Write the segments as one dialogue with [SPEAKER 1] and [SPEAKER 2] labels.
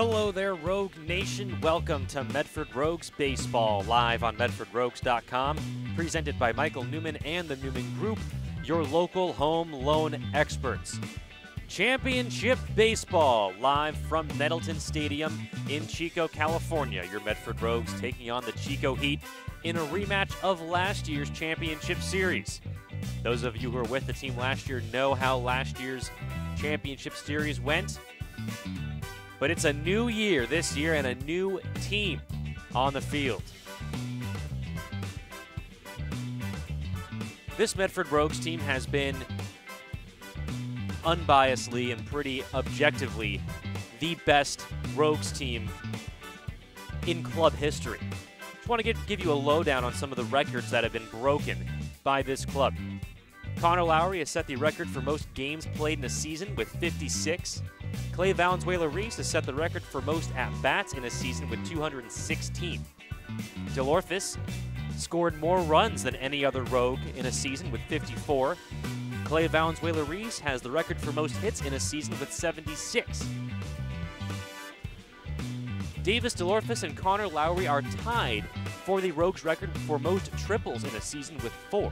[SPEAKER 1] Hello there, Rogue Nation. Welcome to Medford Rogues Baseball, live on MedfordRogues.com, presented by Michael Newman and the Newman Group, your local home loan experts. Championship Baseball, live from Nettleton Stadium in Chico, California. Your Medford Rogues taking on the Chico Heat in a rematch of last year's championship series. Those of you who were with the team last year know how last year's championship series went. But it's a new year this year and a new team on the field. This Medford Rogues team has been unbiasedly and pretty objectively the best Rogues team in club history. Just want to give you a lowdown on some of the records that have been broken by this club. Connor Lowry has set the record for most games played in a season with 56. Clay Valenzuela-Reese has set the record for most at-bats in a season with 216. DeLorphis scored more runs than any other Rogue in a season with 54. Clay Valenzuela-Reese has the record for most hits in a season with 76. Davis DeLorphis and Connor Lowry are tied for the Rogues record for most triples in a season with 4.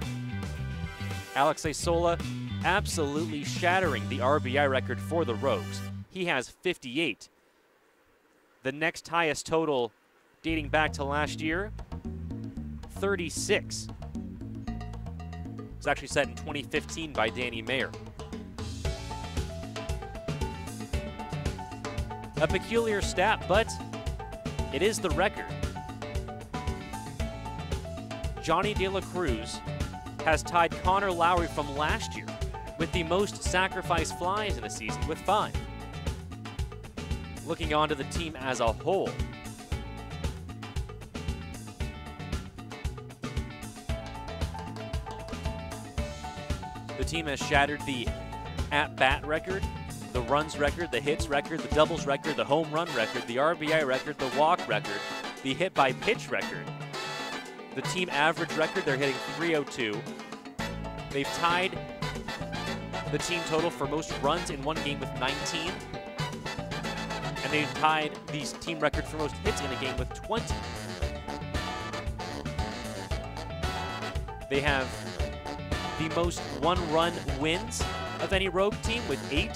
[SPEAKER 1] Alex Sola absolutely shattering the RBI record for the Rogues. He has 58. The next highest total dating back to last year, 36. It was actually set in 2015 by Danny Mayer. A peculiar stat, but it is the record. Johnny De La Cruz has tied Connor Lowry from last year with the most sacrifice flies in a season with 5. Looking on to the team as a whole, the team has shattered the at-bat record, the runs record, the hits record, the doubles record, the home run record, the RBI record, the walk record, the hit by pitch record, the team average record. They're hitting .302. They've tied the team total for most runs in one game with 19. And they've tied the team record for most hits in a game with 20. They have the most one-run wins of any Rogue team with 8.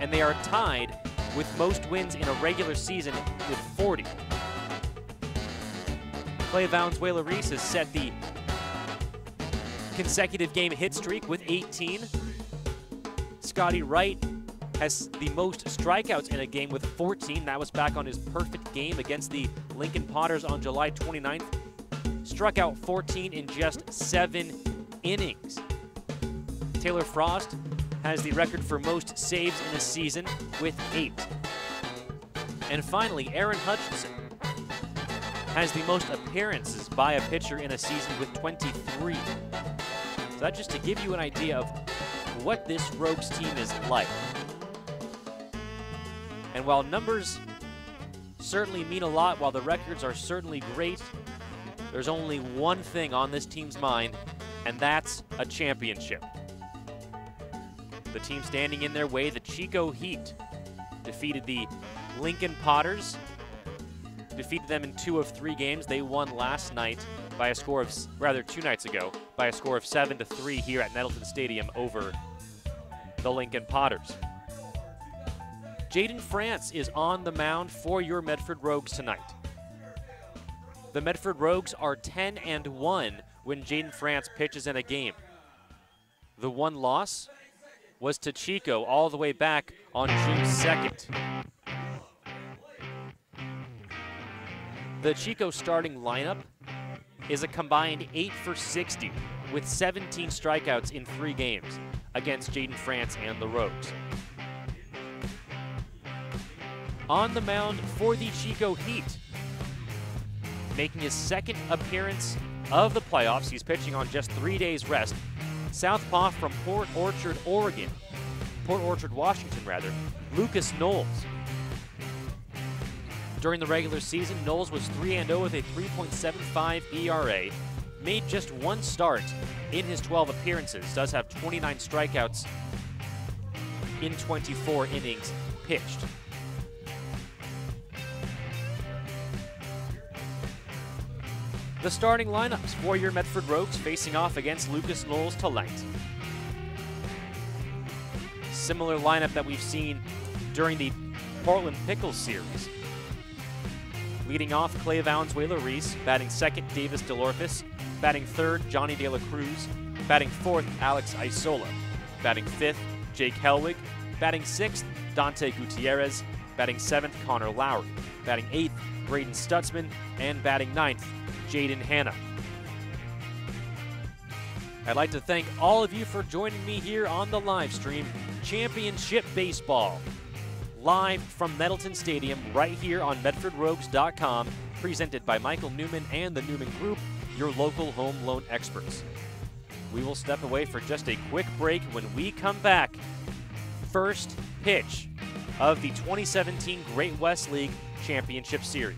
[SPEAKER 1] And they are tied with most wins in a regular season with 40. Clay Valenzuela-Reese has set the consecutive game hit streak with 18. Scotty Wright has the most strikeouts in a game with 14. That was back on his perfect game against the Lincoln Potters on July 29th. Struck out 14 in just 7 innings. Taylor Frost has the record for most saves in a season with 8. And finally, Aaron Hutchinson has the most appearances by a pitcher in a season with 23. So that's just to give you an idea of what this Rogues team is like. And while numbers certainly mean a lot, while the records are certainly great, there's only one thing on this team's mind, and that's a championship. The team standing in their way, the Chico Heat, defeated the Lincoln Potters, defeated them in 2 of 3 games. They won last night by a score of, 2 nights ago, by a score of 7-3 here at Nettleton Stadium over the Lincoln Potters. Jaden France is on the mound for your Medford Rogues tonight. The Medford Rogues are 10-1 when Jaden France pitches in a game. The one loss was to Chico all the way back on June 2nd. The Chico starting lineup is a combined 8 for 60 with 17 strikeouts in 3 games against Jaden France and the Rogues. On the mound for the Chico Heat, making his second appearance of the playoffs, he's pitching on just 3 days rest, southpaw from Port Orchard, Washington, Lucas Knowles. During the regular season, Knowles was 3-0 with a 3.75 ERA, made just 1 start in his 12 appearances, does have 29 strikeouts in 24 innings pitched. The starting lineups for your Medford Rogues facing off against Lucas Knowles tonight. Similar lineup that we've seen during the Portland Pickles series. Leading off, Clay Valenzuela-Reese. Batting second, Davis DeLorfis. Batting third, Johnny De La Cruz. Batting fourth, Alex Isola. Batting fifth, Jake Helwig. Batting sixth, Dante Gutierrez. Batting seventh, Connor Lowry. Batting eighth, Braden Stutzman. And batting ninth, Jaden Hanna. I'd like to thank all of you for joining me here on the live stream. Championship Baseball, live from Nettleton Stadium, right here on MedfordRogues.com, presented by Michael Newman and the Newman Group, your local home loan experts. We will step away for just a quick break. When we come back, first pitch of the 2017 Great West League Championship Series.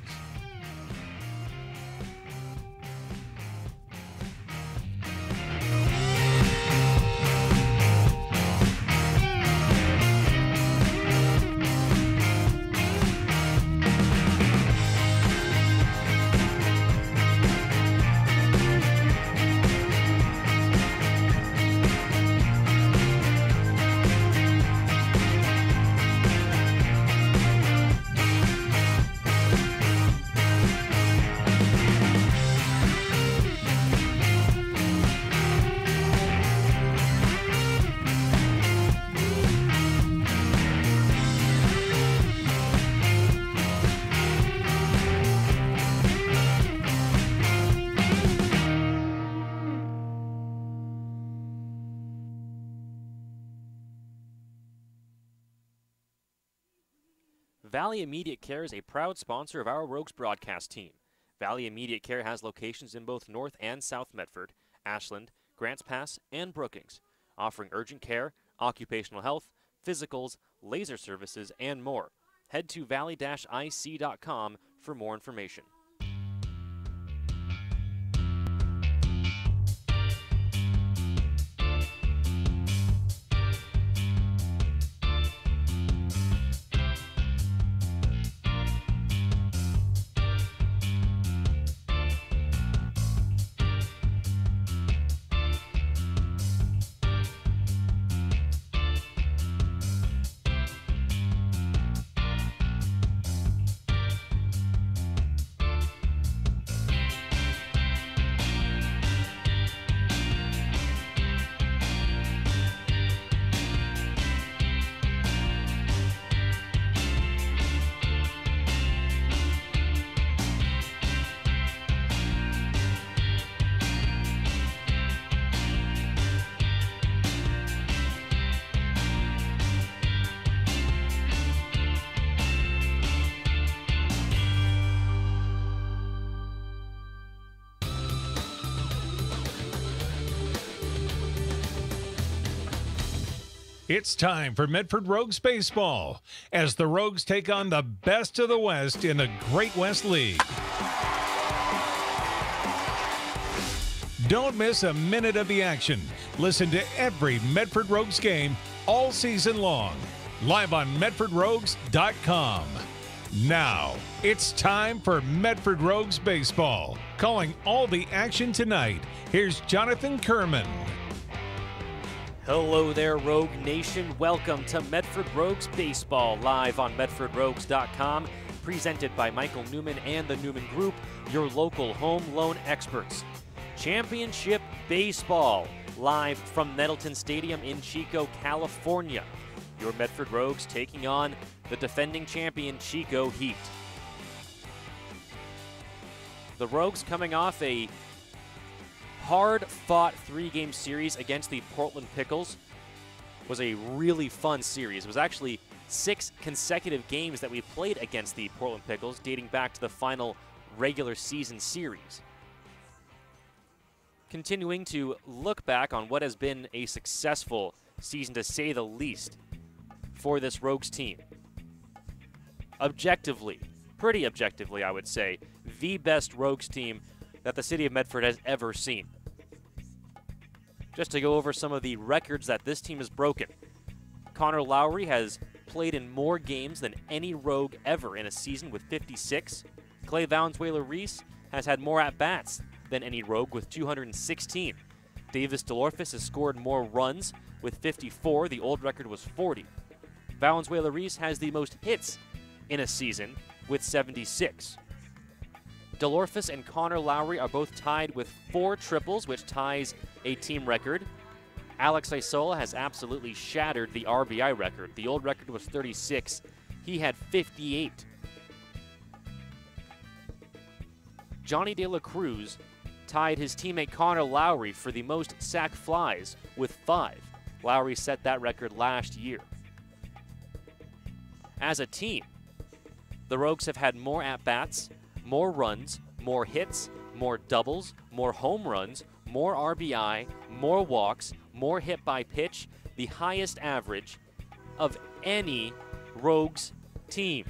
[SPEAKER 1] Valley Immediate Care is a proud sponsor of our Rogues broadcast team. Valley Immediate Care has locations in both North and South Medford, Ashland, Grants Pass, and Brookings, offering urgent care, occupational health, physicals, laser services, and more. Head to valley-ic.com for more information.
[SPEAKER 2] It's time for Medford Rogues Baseball as the Rogues take on the best of the West in the Great West League. Don't miss a minute of the action. Listen to every Medford Rogues game all season long, live on MedfordRogues.com. Now, it's time for Medford Rogues Baseball. Calling all the action tonight, here's Jonathan Kerman.
[SPEAKER 1] Hello there, Rogue Nation. Welcome to Medford Rogues Baseball, live on MedfordRogues.com, presented by Michael Newman and the Newman Group, your local home loan experts. Championship Baseball, live from Nettleton Stadium in Chico, California. Your Medford Rogues taking on the defending champion Chico Heat. The Rogues coming off a hard-fought three-game series against the Portland Pickles. Was a really fun series. It was actually 6 consecutive games that we played against the Portland Pickles, dating back to the final regular season series. Continuing to look back on what has been a successful season, to say the least, for this Rogues team. Objectively, pretty objectively, I would say, the best Rogues team that the city of Medford has ever seen. Just to go over some of the records that this team has broken. Connor Lowry has played in more games than any Rogue ever in a season with 56. Clay Valenzuela-Reese has had more at-bats than any Rogue with 216. Davis DeLorfis has scored more runs with 54. The old record was 40. Valenzuela-Reese has the most hits in a season with 76. DeLorfis and Connor Lowry are both tied with 4 triples, which ties a team record. Alex Isola has absolutely shattered the RBI record. The old record was 36. He had 58. Johnny De La Cruz tied his teammate Connor Lowry for the most sac flies with 5. Lowry set that record last year. As a team, the Rogues have had more at-bats, more runs, more hits, more doubles, more home runs, more RBI, more walks, more hit by pitch, the highest average of any Rogues team.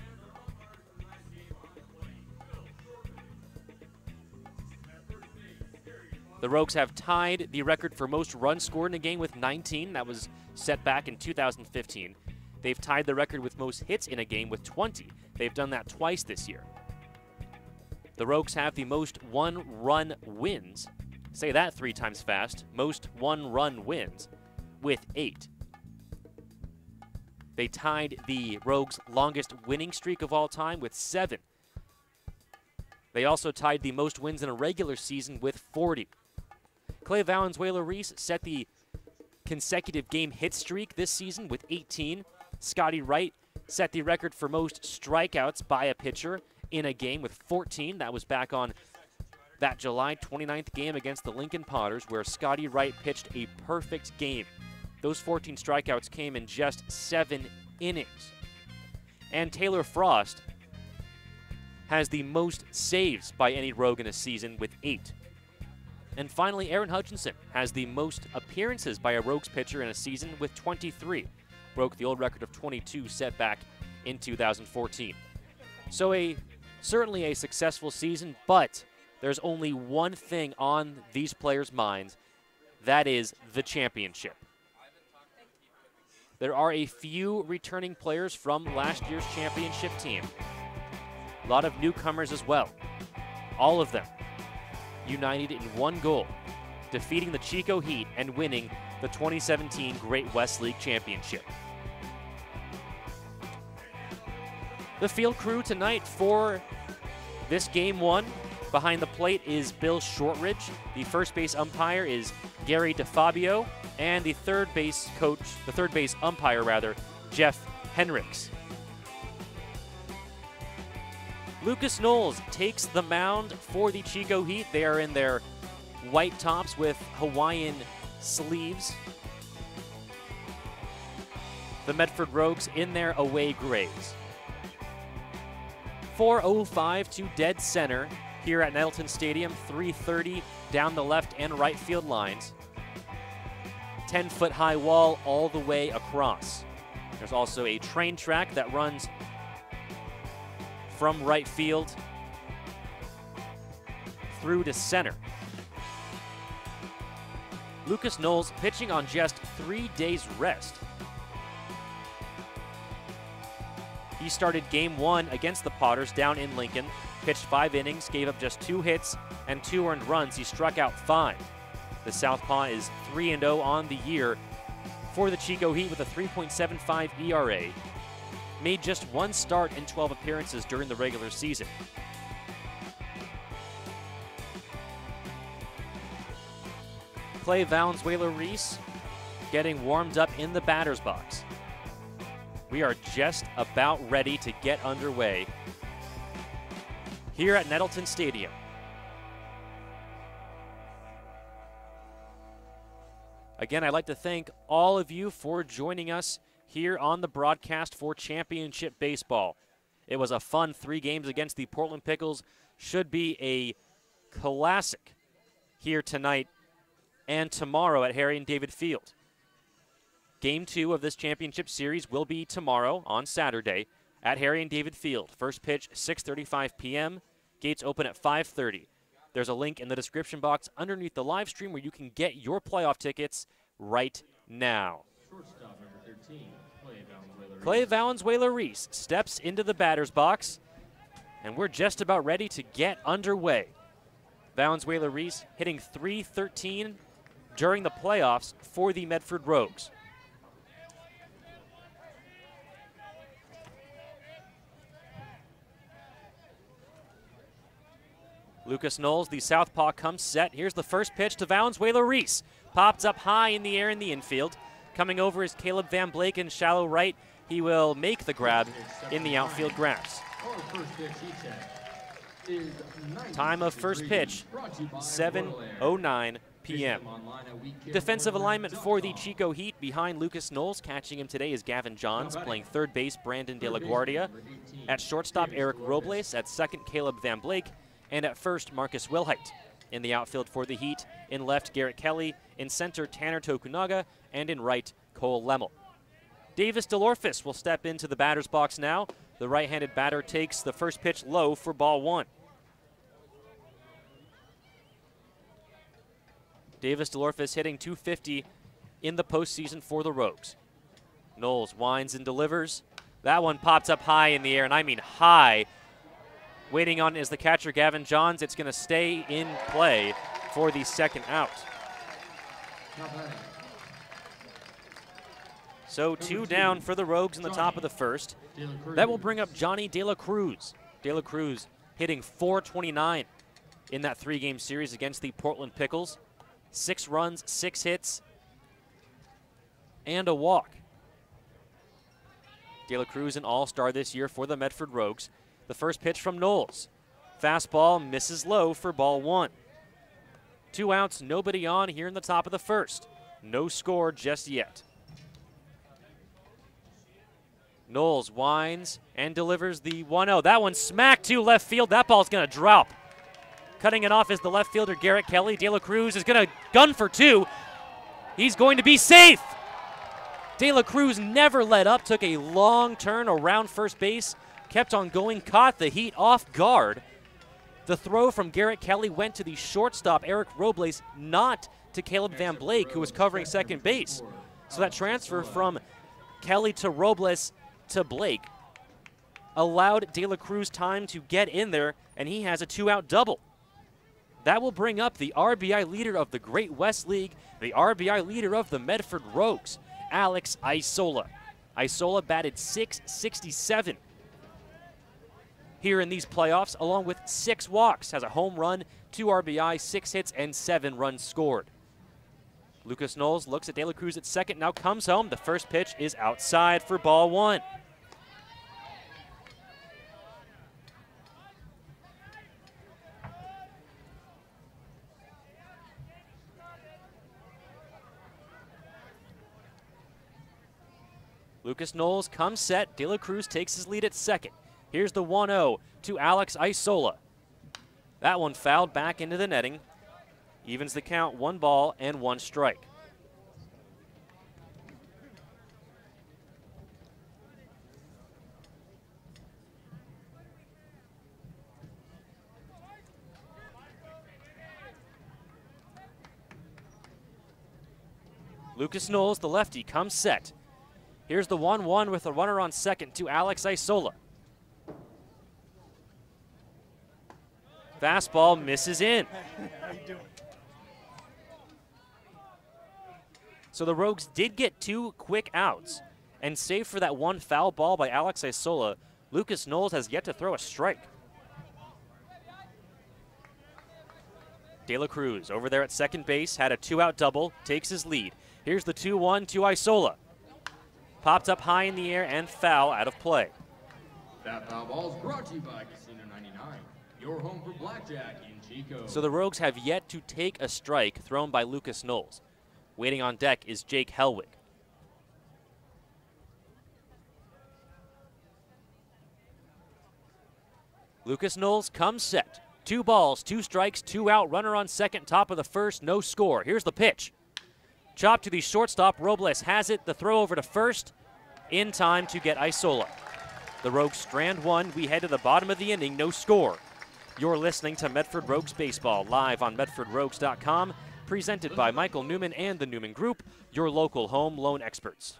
[SPEAKER 1] The Rogues have tied the record for most runs scored in a game with 19. That was set back in 2015. They've tied the record with most hits in a game with 20. They've done that twice this year. The Rogues have the most one-run wins. Say that 3 times fast. Most one-run wins with 8. They tied the Rogues' longest winning streak of all time with 7. They also tied the most wins in a regular season with 40. Clay Valenzuela-Reese set the consecutive game hit streak this season with 18. Scotty Wright set the record for most strikeouts by a pitcher in a game with 14. That was back on that July 29th game against the Lincoln Potters, where Scotty Wright pitched a perfect game. Those 14 strikeouts came in just 7 innings. And Taylor Frost has the most saves by any Rogue in a season with 8. And finally, Aaron Hutchinson has the most appearances by a Rogues pitcher in a season with 23. Broke the old record of 22 set back in 2014. So certainly a successful season, but there's only one thing on these players' minds. That is the championship. There are a few returning players from last year's championship team. A lot of newcomers as well. All of them united in one goal, defeating the Chico Heat and winning the 2017 Great West League Championship. The field crew tonight for this Game 1 behind the plate is Bill Shortridge. The first base umpire is Gary DeFabio, and the third base umpire, Jeff Henricks. Lucas Knowles takes the mound for the Chico Heat. They are in their white tops with Hawaiian sleeves. The Medford Rogues in their away grays. 4:05 to dead center here at Nettleton Stadium. 3:30 down the left and right field lines. 10-foot high wall all the way across. There's also a train track that runs from right field through to center. Lucas Knowles pitching on just 3 days rest. He started Game 1 against the Potters down in Lincoln, pitched 5 innings, gave up just 2 hits and 2 earned runs. He struck out 5. The Southpaw is 3-0 on the year for the Chico Heat with a 3.75 ERA. Made just 1 start in 12 appearances during the regular season. Clay Valenzuela-Reese getting warmed up in the batter's box. We are just about ready to get underway here at Nettleton Stadium. Again, I'd like to thank all of you for joining us here on the broadcast for Championship Baseball. It was a fun 3 games against the Portland Pickles. Should be a classic here tonight and tomorrow at Harry and David Field. Game 2 of this championship series will be tomorrow on Saturday at Harry and David Field. First pitch, 6:35 p.m. Gates open at 5:30. There's a link in the description box underneath the live stream where you can get your playoff tickets right now. Clay Valenzuela-Reese steps into the batter's box, and we're just about ready to get underway. Valenzuela-Reese hitting .313 during the playoffs for the Medford Rogues. Lucas Knowles, the southpaw, comes set. Here's the first pitch to Valenzuela-Reese. Popped up high in the air in the infield. Coming over is Caleb Van Blake in shallow right. He will make the grab in the outfield grass. Time of first pitch, 7:09 p.m. Defensive alignment for the Chico Heat. Behind Lucas Knowles, catching him today is Gavin Johns. Playing third base, Brandon De La Guardia. At shortstop, Eric Robles. At second, Caleb Van Blake. And at first, Marcus Wilhite. In the outfield for the Heat, in left, Garrett Kelly. In center, Tanner Tokunaga. And in right, Cole Lemmel. Davis DeLorfis will step into the batter's box now. The right-handed batter takes the first pitch low for ball one. Davis DeLorfis hitting .250 in the postseason for the Rogues. Knowles winds and delivers. That one pops up high in the air, and I mean high. Waiting on is the catcher, Gavin Johns. It's going to stay in play for the second out. So 2 down for the Rogues in the top of the first. That will bring up Johnny De La Cruz. De La Cruz hitting .429 in that 3-game series against the Portland Pickles. 6 runs, 6 hits, and a walk. De La Cruz an all-star this year for the Medford Rogues. The first pitch from Knowles. Fastball misses low for ball one. 2 outs, nobody on here in the top of the first. No score just yet. Knowles winds and delivers the 1-0. That one smacked to left field. That ball's going to drop. Cutting it off is the left fielder, Garrett Kelly. De La Cruz is going to gun for 2. He's going to be safe. De La Cruz never let up, took a long turn around first base, kept on going, caught the Heat off guard. The throw from Garrett Kelly went to the shortstop, Eric Robles, not to Caleb Van Blake, who was covering second base. So that transfer from Kelly to Robles to Blake allowed De La Cruz time to get in there, and he has a 2-out double. That will bring up the RBI leader of the Great West League, the RBI leader of the Medford Rogues, Alex Isola. Isola batted .667 here in these playoffs, along with 6 walks, has a home run, 2 RBI, 6 hits, and 7 runs scored. Lucas Knowles looks at De La Cruz at second, now comes home. The first pitch is outside for ball one. Lucas Knowles comes set. De La Cruz takes his lead at second. Here's the 1-0 to Alex Isola. That one fouled back into the netting. Evens the count, 1 ball and 1 strike. Lucas Knowles, the lefty, comes set. Here's the 1-1 with a runner on second to Alex Isola. Fastball misses in. So the Rogues did get 2 quick outs, and save for that 1 foul ball by Alex Isola, Lucas Knowles has yet to throw a strike. De La Cruz over there at second base, had a 2-out double, takes his lead. Here's the 2-1 to Isola. Popped up high in the air and foul out of play.
[SPEAKER 3] That foul ball is brought to you by Casino 99, your home for blackjack in Chico.
[SPEAKER 1] So the Rogues have yet to take a strike thrown by Lucas Knowles. Waiting on deck is Jake Helwig. Lucas Knowles comes set. 2 balls, 2 strikes, 2 out, runner on second, top of the first, no score. Here's the pitch. Chop to the shortstop, Robles has it, the throw over to first, in time to get Isola. The Rogues strand 1, we head to the bottom of the inning, no score. You're listening to Medford Rogues Baseball, live on MedfordRogues.com, presented by Michael Newman and the Newman Group, your local home loan experts.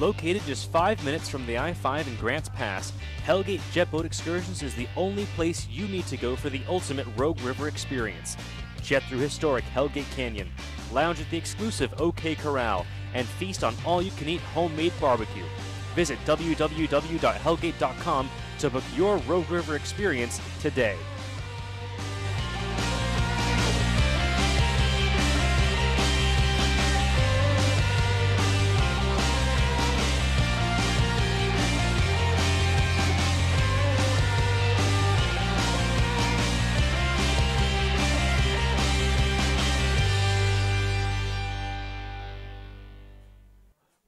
[SPEAKER 1] Located just 5 minutes from the I-5 and Grants Pass, Hellgate Jet Boat Excursions is the only place you need to go for the ultimate Rogue River experience. Jet through historic Hellgate Canyon, lounge at the exclusive OK Corral, and feast on all-you-can-eat homemade barbecue. Visit www.hellgate.com to book your Rogue River experience today.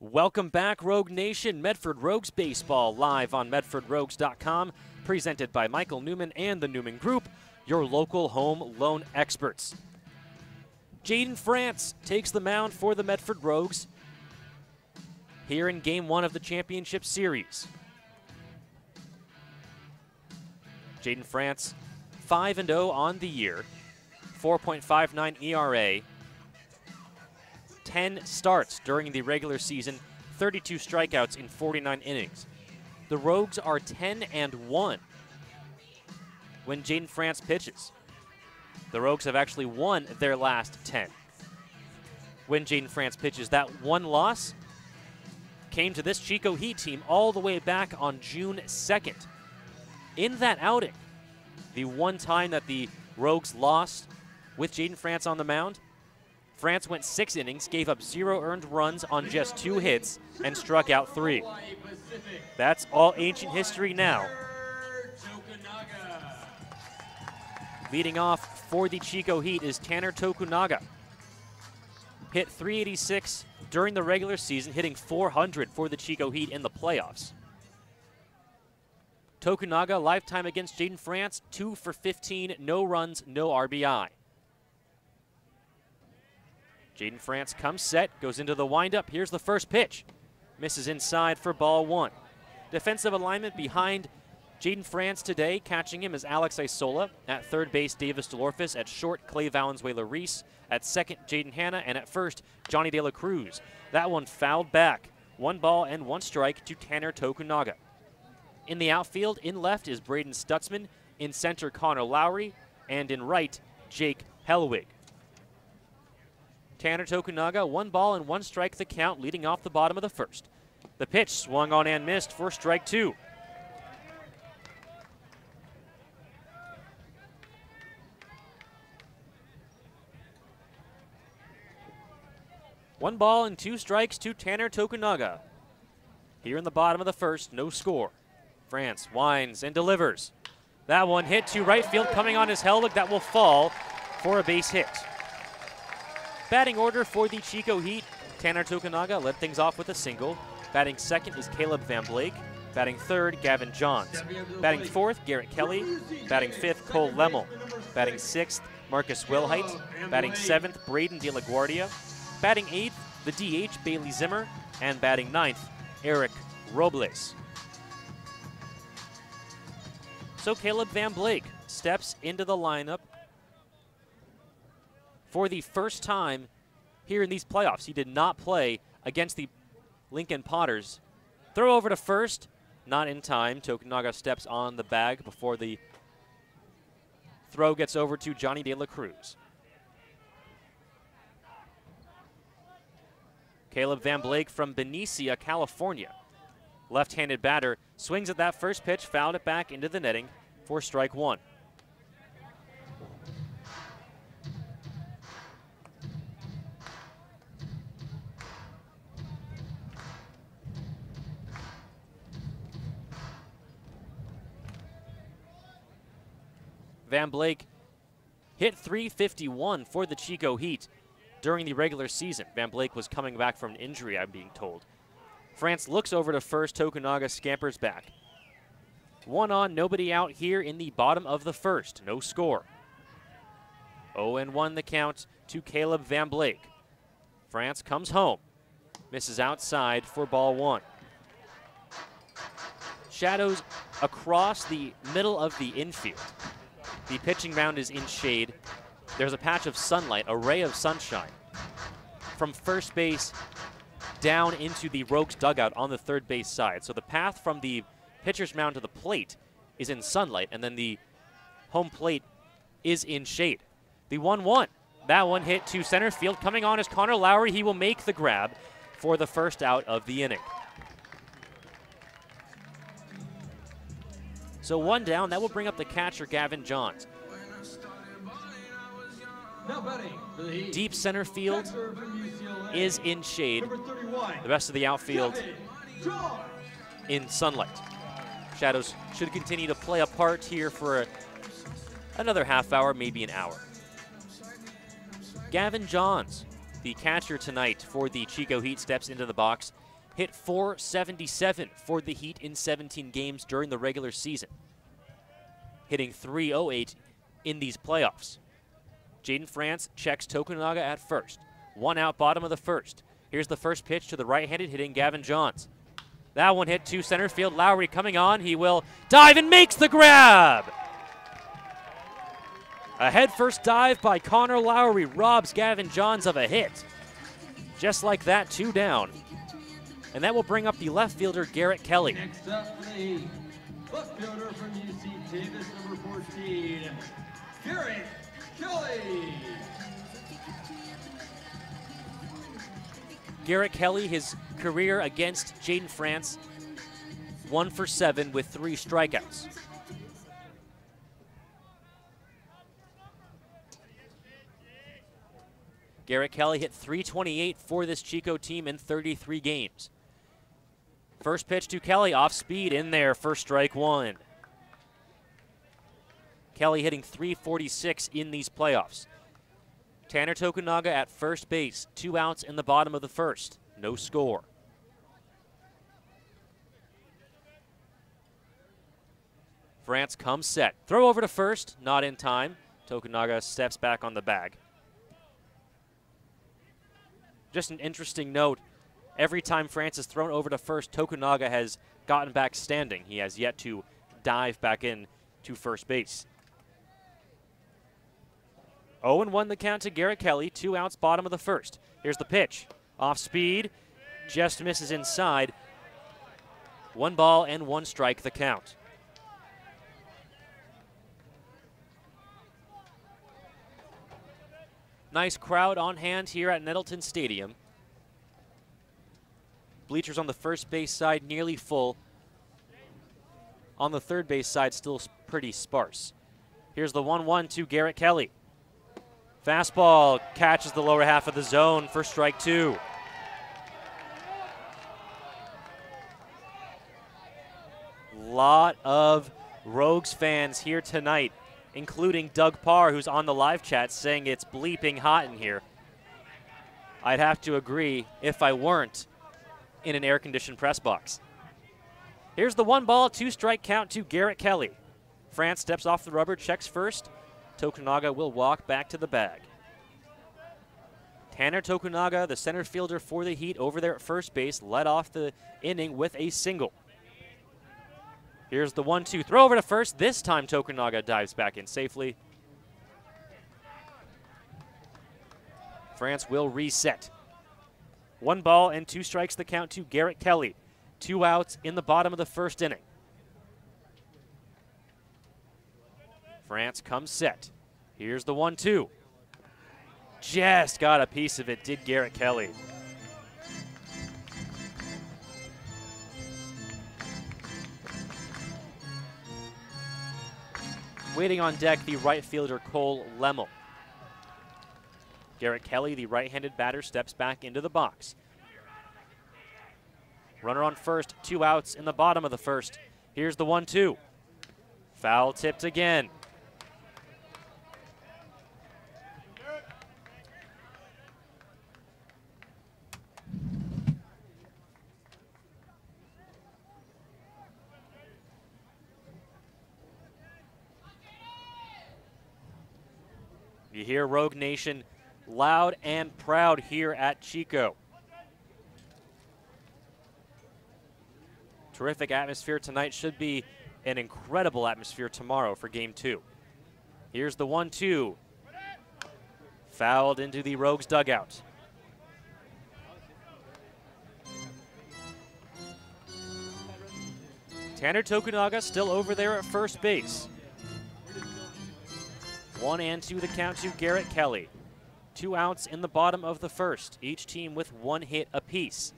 [SPEAKER 1] Welcome back, Rogue Nation. Medford Rogues Baseball live on MedfordRogues.com, presented by Michael Newman and the Newman Group, your local home loan experts. Jaden France takes the mound for the Medford Rogues here in Game 1 of the Championship Series. Jaden France, 5-0 on the year, 4.59 ERA, 10 starts during the regular season, 32 strikeouts in 49 innings. The Rogues are 10-1 when Jaden France pitches. The Rogues have actually won their last 10. When Jaden France pitches, that one loss came to this Chico Heat team all the way back on June 2nd. In that outing, the one time that the Rogues lost with Jaden France on the mound, France went 6 innings, gave up 0 earned runs on just 2 hits, and struck out 3. That's all ancient history now. Leading off for the Chico Heat is Tanner Tokunaga. Hit .386 during the regular season, hitting .400 for the Chico Heat in the playoffs. Tokunaga, lifetime against Jaden France, 2 for 15, no runs, no RBI. Jaden France comes set, goes into the windup. Here's the first pitch. Misses inside for ball 1. Defensive alignment behind Jaden France today. Catching him is Alex Isola. At third base, Davis DeLorfis. At short, Clay Valenzuela-Reese. At second, Jaden Hanna. And at first, Johnny De La Cruz. That one fouled back. 1 ball and 1 strike to Tanner Tokunaga. In the outfield, in left is Braden Stutzman. In center, Connor Lowry. And in right, Jake Hellwig. Tanner Tokunaga, 1 ball and 1 strike the count, leading off the bottom of the first. The pitch swung on and missed for strike 2. One ball and 2 strikes to Tanner Tokunaga. Here in the bottom of the first, no score. France winds and delivers. That one hit to right field, coming on his Hellwig. That will fall for a base hit. Batting order for the Chico Heat. Tanner Tokunaga led things off with a single. Batting second is Caleb Van Blake. Batting third, Gavin Johns. Batting fourth, Garrett Kelly. Batting fifth, Cole Lemmel. Batting sixth, Marcus Wilhite. Batting seventh, Braden De La Guardia. Batting eighth, the DH, Bailey Zimmer. And batting ninth, Eric Robles. So Caleb Van Blake steps into the lineup for the first time here in these playoffs. He did not play against the Lincoln Potters. Throw over to first, not in time. Tokunaga steps on the bag before the throw gets over to Johnny De La Cruz. Caleb Van Blake from Benicia, California. Left-handed batter, swings at that first pitch, fouled it back into the netting for strike 1. Van Blake hit .351 for the Chico Heat during the regular season. Van Blake was coming back from an injury, I'm being told. France looks over to first. Tokunaga scampers back. 1 on, nobody out here in the bottom of the first. No score. 0-1 the count to Caleb Van Blake. France comes home. Misses outside for ball 1. Shadows across the middle of the infield. The pitching mound is in shade. There's a patch of sunlight, a ray of sunshine. From first base, down into the Rogues dugout on the third base side. So the path from the pitcher's mound to the plate is in sunlight, and then the home plate is in shade. The 1-1. That one hit to center field. Coming on is Connor Lowry. He will make the grab for the first out of the inning. So one down. That will bring up the catcher, Gavin Johns.
[SPEAKER 3] Now batting for the Heat.
[SPEAKER 1] Deep center field
[SPEAKER 3] Catcher from UCLA,
[SPEAKER 1] is in shade.
[SPEAKER 3] number 31,
[SPEAKER 1] The rest of the outfield
[SPEAKER 3] Gavin Johns.
[SPEAKER 1] in sunlight. Shadows should continue to play a part here for another half hour, maybe an hour. Gavin Johns, the catcher tonight for the Chico Heat, steps into the box. Hit .477 for the Heat in 17 games during the regular season. Hitting .308 in these playoffs. Jaden France checks Tokunaga at first. One out, bottom of the first. Here's the first pitch to the right-handed hitting Gavin Johns. That one hit to center field. Lowry coming on. He will dive and makes the grab. A head-first dive by Connor Lowry robs Gavin Johns of a hit. Just like that, 2 down. And that will bring up the left fielder, Garrett Kelly.
[SPEAKER 3] Next up for the Heat, left fielder from UC Davis, number 14, Garrett Kelly.
[SPEAKER 1] Garrett Kelly, his career against Jaden France, 1 for 7 with 3 strikeouts. Garrett Kelly hit .328 for this Chico team in 33 games. First pitch to Kelly, off speed in there for strike 1. Kelly hitting .346 in these playoffs. Tanner Tokunaga at first base, 2 outs in the bottom of the first, no score. France comes set. Throw over to first, not in time. Tokunaga steps back on the bag. Just an interesting note, every time France has thrown over to first, Tokunaga has gotten back standing. He has yet to dive back in to first base. 0-1 the count to Garrett Kelly, 2 outs, bottom of the first. Here's the pitch. Off speed, just misses inside. 1 ball and 1 strike the count. Nice crowd on hand here at Nettleton Stadium. Bleachers on the first base side nearly full. On the third base side still pretty sparse. Here's the 1-1 to Garrett Kelly. Fastball catches the lower half of the zone for strike 2. Lot of Rogues fans here tonight, including Doug Parr, who's on the live chat saying it's bleeping hot in here. I'd have to agree if I weren't in an air-conditioned press box. Here's the 1 ball, 2 strike count to Garrett Kelly. France steps off the rubber, checks first. Tokunaga will walk back to the bag. Tanner Tokunaga, the center fielder for the Heat over there at first base, led off the inning with a single. Here's the 1-2 throw over to first. This time Tokunaga dives back in safely. France will reset. 1 ball and 2 strikes the count to Garrett Kelly. 2 outs in the bottom of the first inning. France comes set. Here's the 1-2. Just got a piece of it, did Garrett Kelly. Waiting on deck, the right fielder, Cole Lemmel. Garrett Kelly, the right-handed batter, steps back into the box. Runner on first, 2 outs in the bottom of the first. Here's the 1-2. Foul tipped again. You hear Rogue Nation loud and proud here at Chico. Terrific atmosphere tonight. Should be an incredible atmosphere tomorrow for Game 2. Here's the 1-2. Fouled into the Rogues dugout. Tanner Tokunaga still over there at first base. 1-2 the count to Garrett Kelly. 2 outs in the bottom of the first, each team with 1 hit apiece.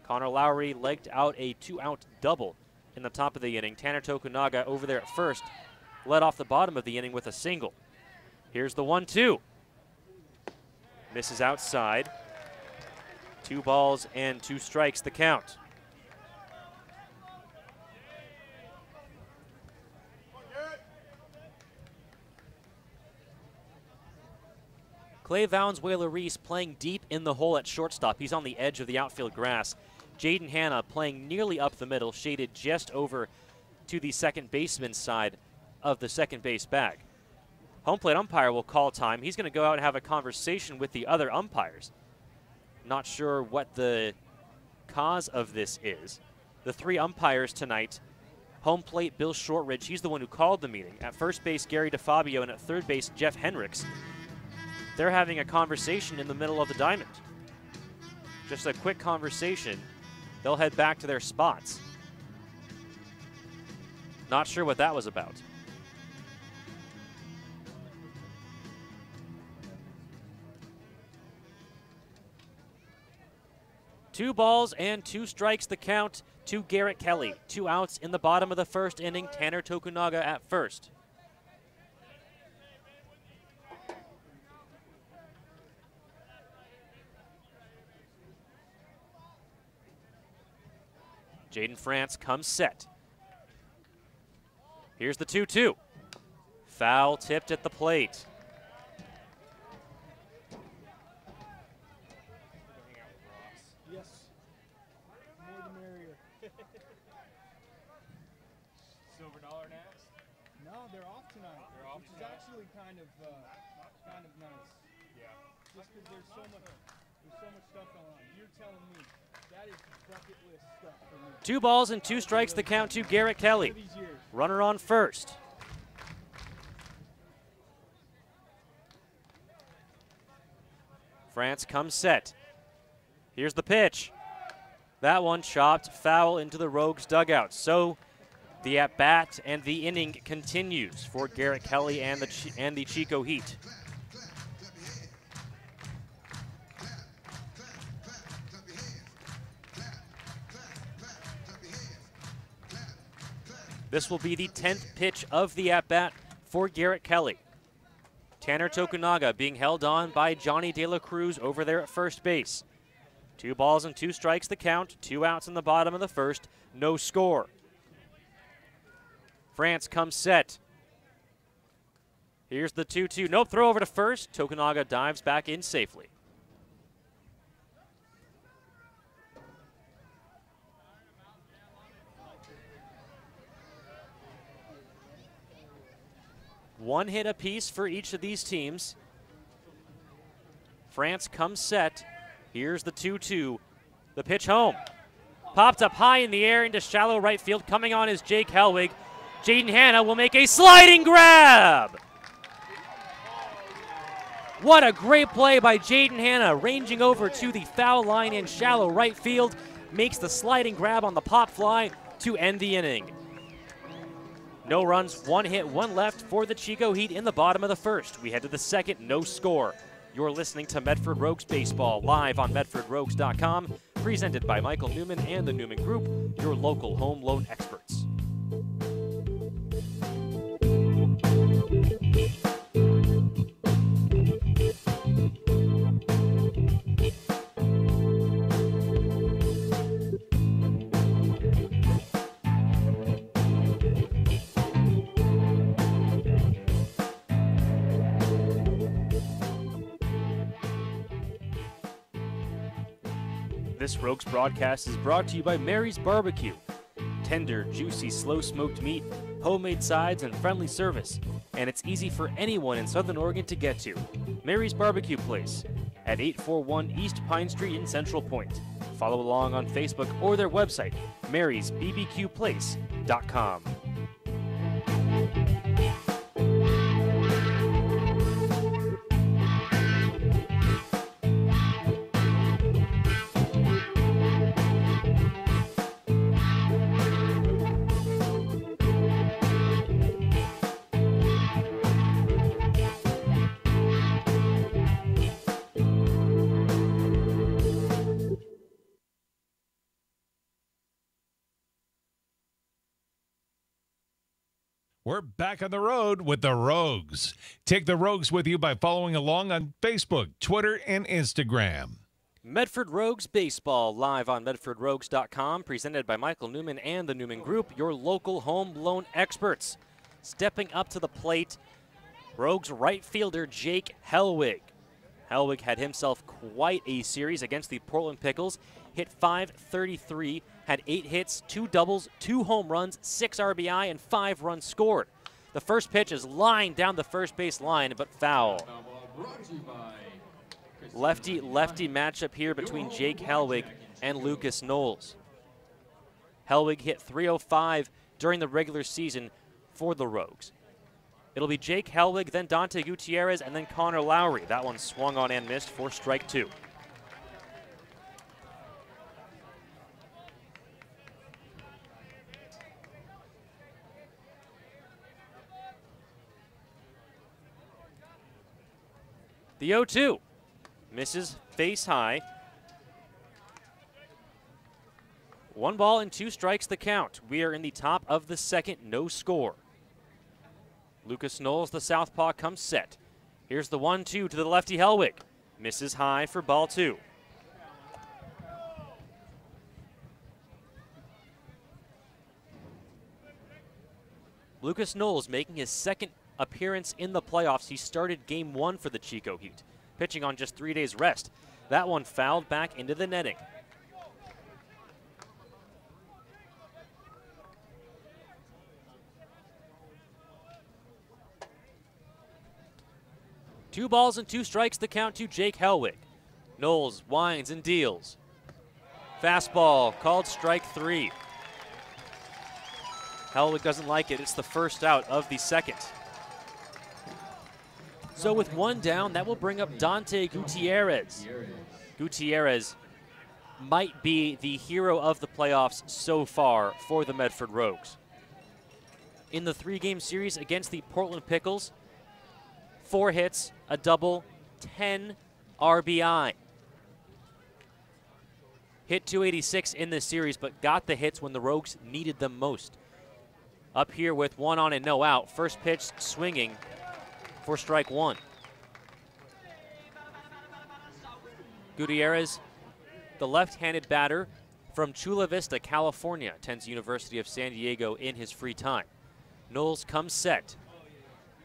[SPEAKER 1] Connor Lowry legged out a 2-out double in the top of the inning. Tanner Tokunaga over there at first led off the bottom of the inning with a single. Here's the 1-2. Misses outside. 2 balls and 2 strikes the count. Clay Valenzuela-Reese playing deep in the hole at shortstop. He's on the edge of the outfield grass. Jaden Hanna playing nearly up the middle, shaded just over to the second baseman's side of the second base bag. Home plate umpire will call time. He's going to go out and have a conversation with the other umpires. Not sure what the cause of this is. The 3 umpires tonight, home plate Bill Shortridge, he's the one who called the meeting. At first base, Gary DeFabio, and at third base, Jeff Hendricks. They're having a conversation in the middle of the diamond. Just a quick conversation. They'll head back to their spots. Not sure what that was about. Two balls and 2 strikes the count to Garrett Kelly. 2 outs in the bottom of the first inning. Tanner Tokunaga at first. Jaden France comes set. Here's the 2-2. Foul tipped at the plate.
[SPEAKER 4] Yes. More the merrier. Silver dollar next? No, they're off tonight. They're off which tonight? Is actually kind of nice. Yeah. Just because there's so much stuff going on. You're telling me that is bucket list stuff for me.
[SPEAKER 1] 2 balls and 2 strikes the count to Garrett Kelly. Runner on first. France comes set. Here's the pitch. That one chopped foul into the Rogues dugout. So the at-bat and the inning continues for Garrett Kelly and the Chico Heat. This will be the 10th pitch of the at-bat for Garrett Kelly. Tanner Tokunaga being held on by Johnny De La Cruz over there at first base. 2 balls and 2 strikes the count, 2 outs in the bottom of the first, no score. France comes set. Here's the 2-2. Nope, throw over to first. Tokunaga dives back in safely. One hit apiece for each of these teams. France comes set. Here's the 2-2. The pitch home. Popped up high in the air into shallow right field. Coming on is Jake Helwig. Jaden Hanna will make a sliding grab. What a great play by Jaden Hanna, ranging over to the foul line in shallow right field. Makes the sliding grab on the pop fly to end the inning. No runs, 1 hit, 1 left for the Chico Heat in the bottom of the first. We head to the second, no score. You're listening to Medford Rogues Baseball live on MedfordRogues.com, presented by Michael Newman and the Newman Group, your local home loan experts. This Rogues broadcast is brought to you by Mary's Barbecue. Tender, juicy, slow-smoked meat, homemade sides, and friendly service. And it's easy for anyone in Southern Oregon to get to. Mary's Barbecue Place at 841 East Pine Street in Central Point. Follow along on Facebook or their website, marysbbqplace.com.
[SPEAKER 2] We're back on the road with the Rogues. Take the Rogues with you by following along on Facebook, Twitter, and Instagram.
[SPEAKER 1] Medford Rogues Baseball, live on MedfordRogues.com, presented by Michael Newman and the Newman Group, your local home loan experts. Stepping up to the plate, Rogues right fielder Jake Hellwig. Hellwig had himself quite a series against the Portland Pickles, hit .533, had 8 hits, 2 doubles, 2 home runs, 6 RBI, and 5 runs scored. The first pitch is lined down the first base line, but foul. Lefty-lefty matchup here between Jake Hellwig and Lucas Knowles. Hellwig hit .305 during the regular season for the Rogues. It'll be Jake Hellwig, then Dante Gutierrez, and then Connor Lowry. That one swung on and missed for strike 2. The 0-2. Misses face high. 1 ball and 2 strikes the count. We are in the top of the second, no score. Lucas Knowles, the southpaw, comes set. Here's the 1-2 to the lefty Hellwig. Misses high for ball 2. Lucas Knowles making his second appearance in the playoffs. He started game 1 for the Chico Heat, pitching on just 3 days rest. That one fouled back into the netting. Two balls and 2 strikes the count to Jake Hellwig. Knowles winds and deals. Fastball called strike 3. Hellwig doesn't like it. It's the first out of the second. So with 1 down, that will bring up Dante Gutierrez. Gutierrez might be the hero of the playoffs so far for the Medford Rogues. In the 3-game series against the Portland Pickles, 4 hits, a double, 10 RBI. Hit .286 in this series, but got the hits when the Rogues needed them most. Up here with 1 on and no out. First pitch swinging for strike 1. Gutierrez, the left-handed batter from Chula Vista, California, attends University of San Diego in his free time. Knowles comes set,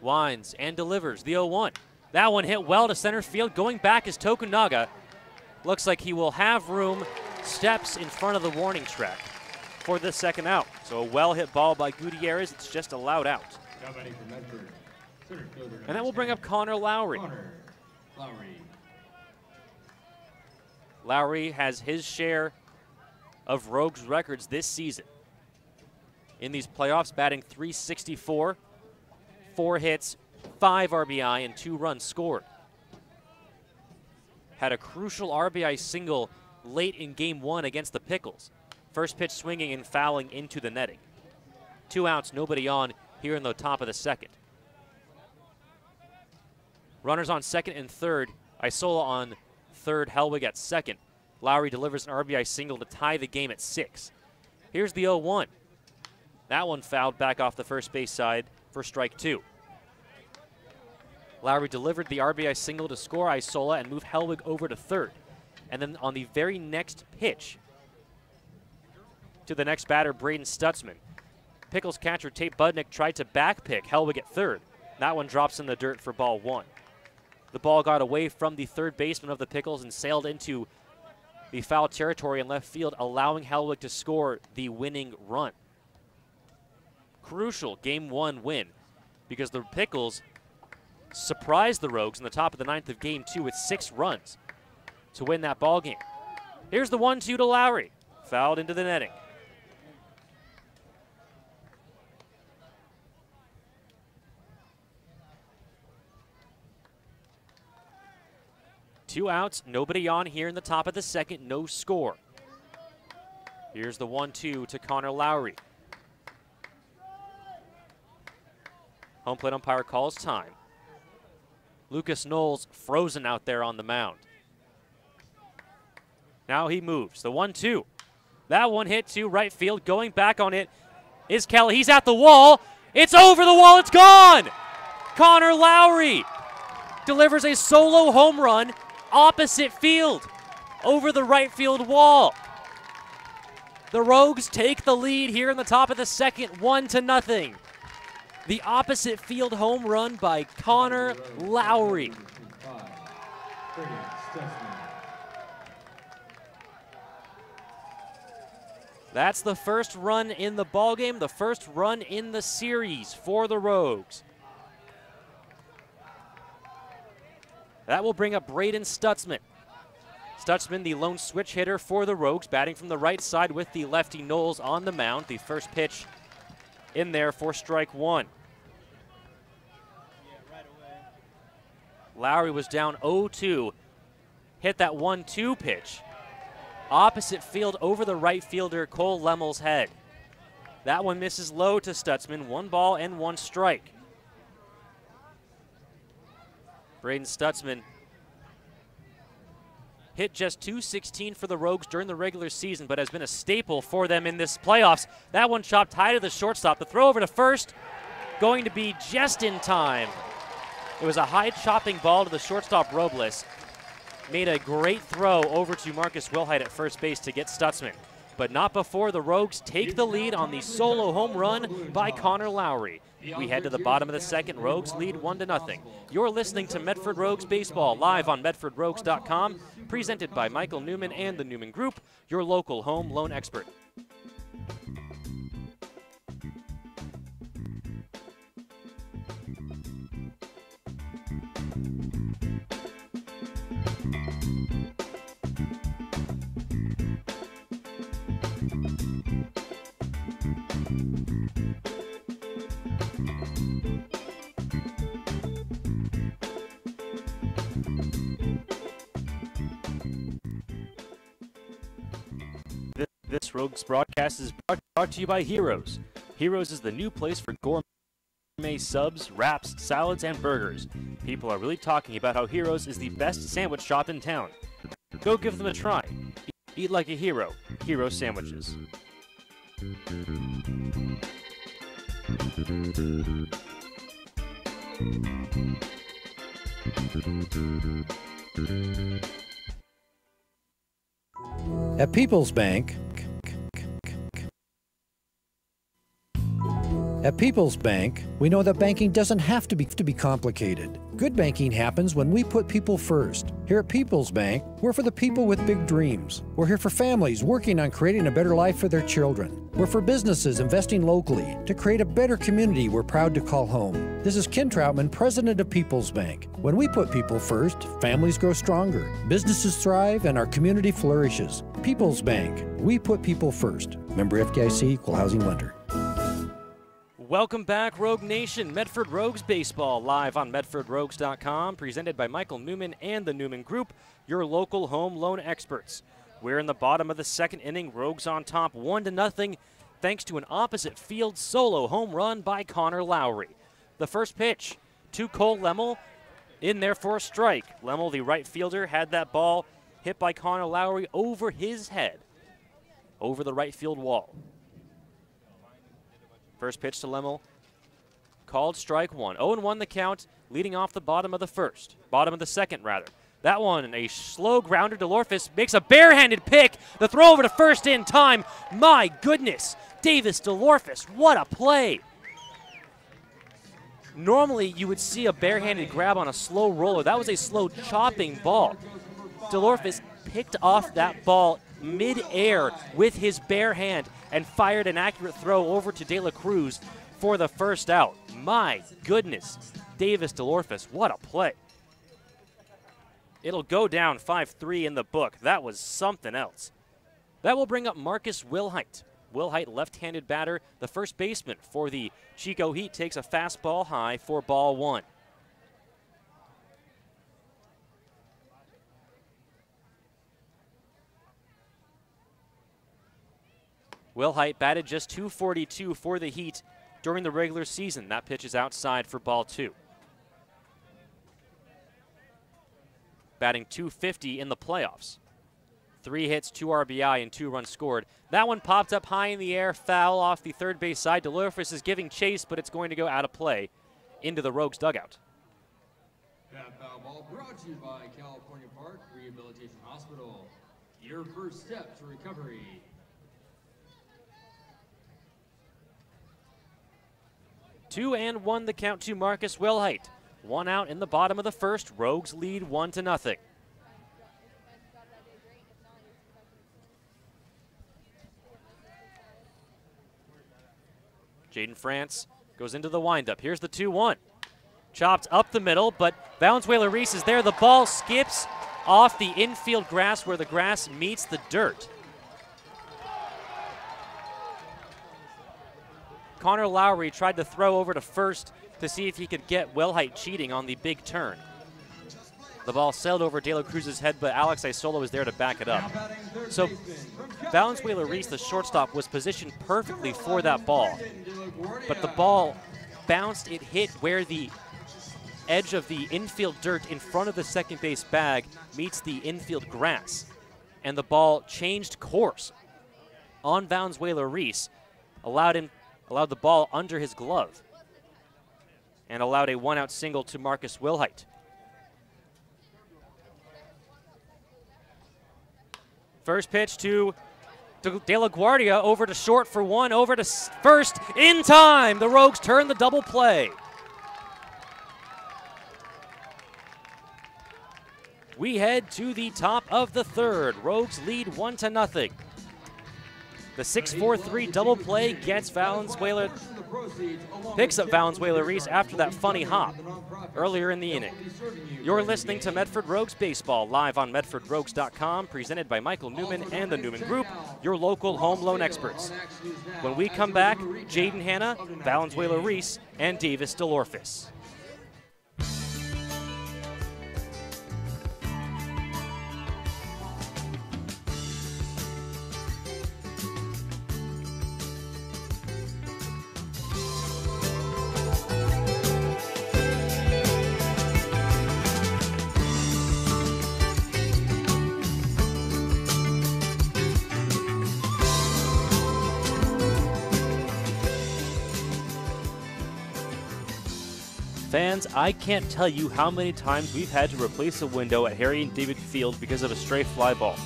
[SPEAKER 1] winds and delivers the 0-1. That one hit well to center field. Going back is Tokunaga. Looks like he will have room, steps in front of the warning track for the second out. So a well-hit ball by Gutierrez. It's just allowed out. And that will bring up Connor Lowry. Lowry has his share of Rogues records this season. In these playoffs, batting .364, 4 hits, 5 RBI, and 2 runs scored. Had a crucial RBI single late in game 1 against the Pickles. First pitch swinging and fouling into the netting. 2 outs, nobody on here in the top of the second. Runners on second and third. Isola on third, Hellwig at second. Lowry delivers an RBI single to tie the game at 6. Here's the 0-1. That one fouled back off the first base side for strike 2. Lowry delivered the RBI single to score Isola and move Hellwig over to third. And then on the very next pitch to the next batter, Braden Stutzman, Pickles catcher Tate Budnick tried to backpick Hellwig at third. That one drops in the dirt for ball 1. The ball got away from the third baseman of the Pickles and sailed into the foul territory in left field, allowing Hellwig to score the winning run. Crucial game 1 win because the Pickles surprised the Rogues in the top of the 9th of game 2 with 6 runs to win that ball game. Here's the 1-2 to Lowry. Fouled into the netting. Two outs, nobody on here in the top of the second, no score. Here's the 1-2 to Connor Lowry. Home plate umpire calls time. Lucas Knowles frozen out there on the mound. Now he moves. The 1-2. That one hit to right field. Going back on it is Kelly. He's at the wall, It's over the wall. It's gone. Connor Lowry delivers a solo home run opposite field over the right field wall. The Rogues take the lead here in the top of the second, 1-0. The opposite field home run by Connor Lowry. That's the first run in the ballgame, the first run in the series for the Rogues. That will bring up Braden Stutzman. Stutzman, the lone switch hitter for the Rogues, batting from the right side with the lefty Knowles on the mound. The first pitch in there for strike one. Lowry was down 0-2, hit that 1-2 pitch. Opposite field over the right fielder, Cole Lemmel's head. That one misses low to Stutzman, 1 ball and 1 strike. Braden Stutzman hit just .216 for the Rogues during the regular season, but has been a staple for them in this playoffs. That one chopped high to the shortstop. The throw over to first, going to be just in time. It was a high chopping ball to the shortstop Robles. Made a great throw over to Marcus Wilhite at first base to get Stutzman, but not before the Rogues take the lead on the solo home run by Connor Lowry. We head to the bottom of the second. Rogues lead 1-0. You're listening to Medford Rogues Baseball live on MedfordRogues.com, presented by Michael Newman and the Newman Group, your local home loan expert. This Rogues broadcast is brought to you by Heroes. Heroes is the new place for gourmet subs, wraps, salads, and burgers. People are really talking about how Heroes is the best sandwich shop in town. Go give them a try. Eat like a hero. Hero sandwiches.
[SPEAKER 5] At People's Bank, we know that banking doesn't have to be complicated. Good banking happens when we put people first. Here at People's Bank, we're for the people with big dreams. We're here for families working on creating a better life for their children. We're for businesses investing locally to create a better community we're proud to call home. This is Ken Troutman, president of People's Bank. When we put people first, families grow stronger, businesses thrive, and our community flourishes. People's Bank, we put people first. Member FDIC, equal housing lender.
[SPEAKER 1] Welcome back, Rogue Nation. Medford Rogues Baseball live on MedfordRogues.com, presented by Michael Newman and the Newman Group, your local home loan experts. We're in the bottom of the second inning. Rogues on top 1-0, thanks to an opposite field solo home run by Connor Lowry. The first pitch to Cole Lemmel, in there for a strike. Lemmel, the right fielder, had that ball hit by Connor Lowry over his head, over the right field wall. First pitch to Lemmel, called strike one. 0-1 the count, leading off the bottom of the second rather. That one, a slow grounder. DeLorfis makes a barehanded pick. The throw over to first in time. My goodness, Davis DeLorfis, what a play. Normally you would see a barehanded grab on a slow roller. That was a slow chopping ball. DeLorfis picked off that ball mid-air with his bare hand and fired an accurate throw over to De La Cruz for the first out. My goodness, Davis DeLorfis, what a play. It'll go down 5-3 in the book. That was something else. That will bring up Marcus Wilhite. Wilhite, left-handed batter, the first baseman for the Chico Heat, takes a fastball high for ball one. Wilhite batted just .242 for the Heat during the regular season. That pitch is outside for ball two. Batting .250 in the playoffs 3 hits, 2 RBI, and 2 runs scored. That one popped up high in the air, foul off the third base side. DeLorfis is giving chase, but it's going to go out of play into the Rogues dugout.
[SPEAKER 3] That foul ball brought to you by California Park Rehabilitation Hospital. Your first step to recovery.
[SPEAKER 1] Two and one the count to Marcus Wilhite. 1 out in the bottom of the first. Rogues lead 1-0. Jaden France goes into the windup. Here's the 2-1. Chopped up the middle, but Valenzuela-Reese is there. The ball skips off the infield grass where the grass meets the dirt. Connor Lowry tried to throw over to first to see if he could get Wilhite cheating on the big turn. The ball sailed over De La Cruz's head, but Alex Isola was there to back it up. So Valenzuela-Reese, the shortstop, was positioned perfectly for that ball. But the ball bounced, it hit where the edge of the infield dirt in front of the second base bag meets the infield grass. And the ball changed course on Valenzuela-Reese, allowed the ball under his glove, and allowed a 1-out single to Marcus Wilhite. First pitch to De La Guardia, over to short for 1, over to first, in time. The Rogues turn the double play. We head to the top of the third. Rogues lead 1-0. The 6-4-3 double play gets picks up Valenzuela-Reese after that funny hop earlier in the inning. You're listening to Medford Rogues Baseball live on MedfordRogues.com, presented by Michael Newman and the Newman Group, your local home loan experts. When we come back, Jaden Hanna, Valenzuela-Reese, and Davis DeLorfis. Fans, I can't tell you how many times we've had to replace a window at Harry and David Field because of a stray fly ball.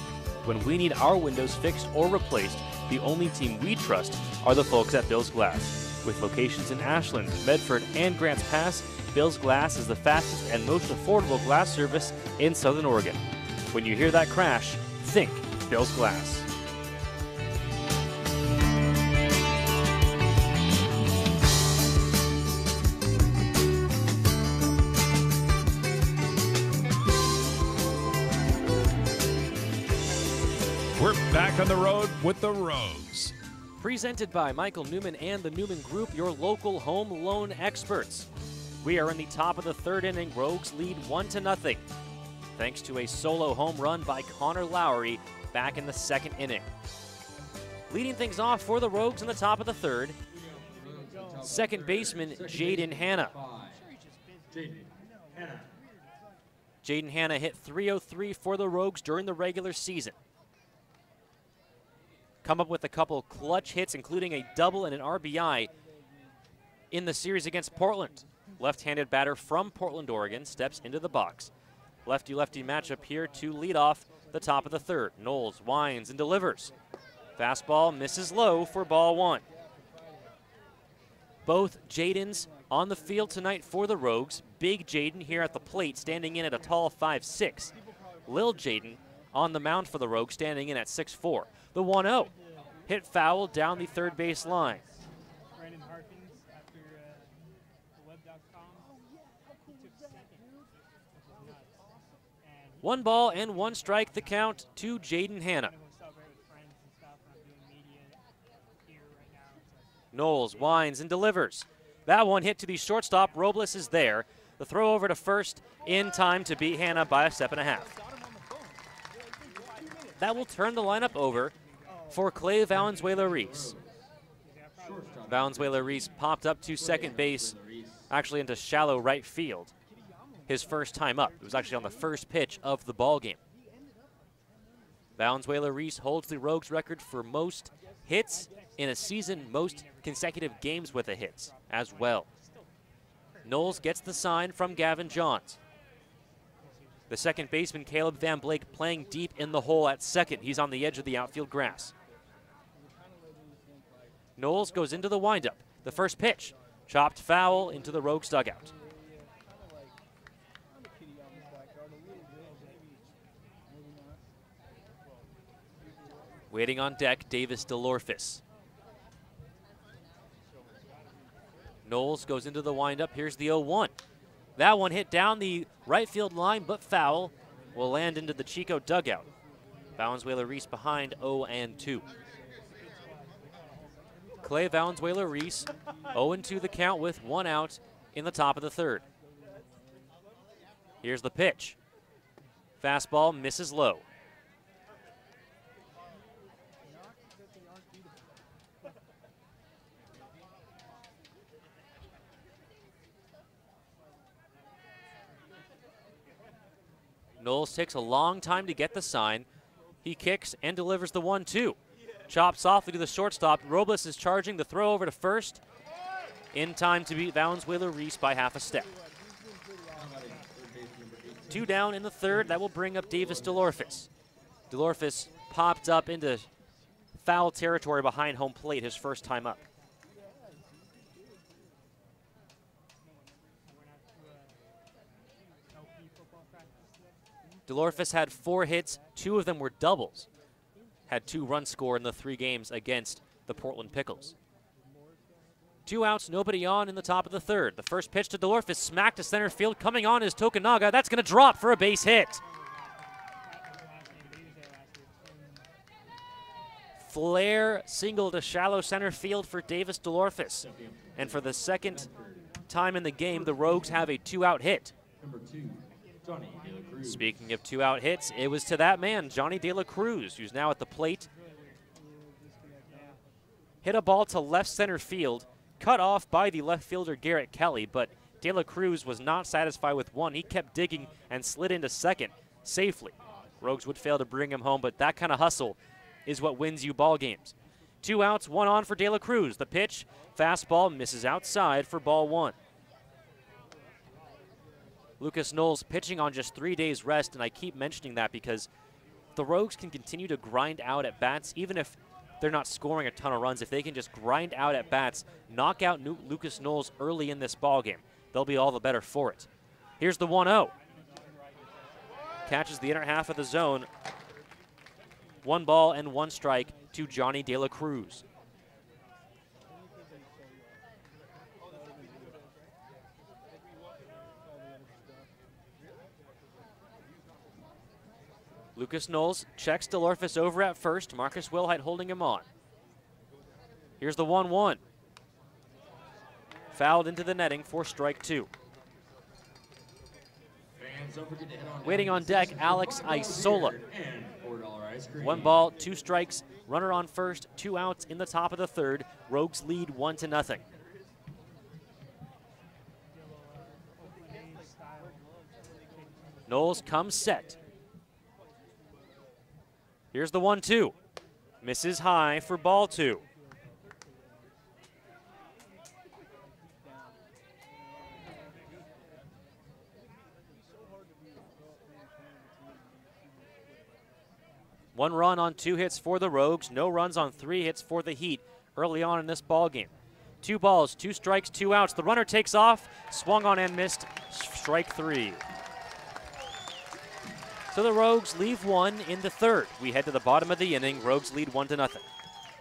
[SPEAKER 1] When we need our windows fixed or replaced, the only team we trust are the folks at Bill's Glass. With locations in Ashland, Medford, and Grants Pass, Bill's Glass is the fastest and most affordable glass service in Southern Oregon. When you hear that crash, think Bill's Glass.
[SPEAKER 2] We're back on the road with the Rogues.
[SPEAKER 1] Presented by Michael Newman and the Newman Group, your local home loan experts. We are in the top of the third inning. Rogues lead 1-0. Thanks to a solo home run by Connor Lowry back in the second inning. Leading things off for the Rogues in the top of the third, second baseman Jaden Hanna. Jaden Hanna hit .303 for the Rogues during the regular season. Come up with a couple clutch hits, including a double and an RBI in the series against Portland. Left-handed batter from Portland, Oregon, steps into the box. Lefty-lefty matchup here to lead off the top of the third. Knowles winds and delivers. Fastball misses low for ball 1. Both Jadens on the field tonight for the Rogues. Big Jaden here at the plate, standing in at a tall 5'6". Lil Jaden on the mound for the Rogues, standing in at 6'4". The 1-0 hit foul down the third base line. One ball and one strike, the count to Jaden Hanna. Knowles winds and delivers. That one hit to the shortstop. Robles is there. The throw over to first in time to beat Hanna by a step and a half. That will turn the lineup over for Clay Valenzuela-Reese. Valenzuela-Reese popped up to second base, actually into shallow right field. His first time up. It was actually on the first pitch of the ball game. Valenzuela-Reese holds the Rogues record for most hits in a season, most consecutive games with a hit as well. Knowles gets the sign from Gavin Johns. The second baseman, Caleb Van Blake, playing deep in the hole at second. He's on the edge of the outfield grass. Knowles goes into the windup. The first pitch, chopped foul into the Rogues dugout. Waiting on deck, Davis DeLorfis. Knowles goes into the windup. Here's the 0-1. That one hit down the right field line, but foul. Will land into the Chico dugout. Valenzuela-Reese behind 0-2. Clay Valenzuela-Reese 0-2 the count with 1 out in the top of the third. Here's the pitch. Fastball misses low. Knowles takes a long time to get the sign. He kicks and delivers the 1-2. Chopped softly to the shortstop. Robles is charging the throw over to first. In time to beat Valenzuela-Reese by half a step. 2 down in the third. That will bring up Davis DeLorfis. DeLorfis popped up into foul territory behind home plate his first time up. DeLorfis had 4 hits, 2 of them were doubles. Had 2 runs scored in the 3 games against the Portland Pickles. 2 outs, nobody on in the top of the third. The first pitch to DeLorfis, smacked to center field. Coming on is Tokunaga. That's going to drop for a base hit. Flare single to shallow center field for Davis DeLorfis. And for the second time in the game, the Rogues have a 2-out hit.
[SPEAKER 3] Number 2, Johnny De La Cruz.
[SPEAKER 1] Speaking of 2-out hits, it was to that man, Johnny De La Cruz, who's now at the plate. Hit a ball to left center field, cut off by the left fielder Garrett Kelly, but De La Cruz was not satisfied with 1. He kept digging and slid into second safely. Rogues would fail to bring him home, but that kind of hustle is what wins you ball games. 2 outs, 1 on for De La Cruz. The pitch, fastball misses outside for ball 1. Lucas Knowles pitching on just 3 days rest, and I keep mentioning that because the Rogues can continue to grind out at bats, even if they're not scoring a ton of runs. If they can just grind out at bats, knock out Lucas Knowles early in this ball game, they'll be all the better for it. Here's the 1-0. Catches the inner half of the zone. 1 ball and 1 strike to Johnny De La Cruz. Lucas Knowles checks DeLorfis over at first. Marcus Wilhite holding him on. Here's the 1-1. Fouled into the netting for strike 2. Waiting on deck, Alex Isola. 1 ball, 2 strikes, runner on first, 2 outs in the top of the third. Rogues lead 1-0. Knowles comes set. Here's the 1-2. Misses high for ball 2. One run on 2 hits for the Rogues. No runs on 3 hits for the Heat early on in this ball game. 2 balls, 2 strikes, 2 outs. The runner takes off, swung on and missed. Strike 3. So the Rogues leave 1 in the third. We head to the bottom of the inning. Rogues lead 1-0.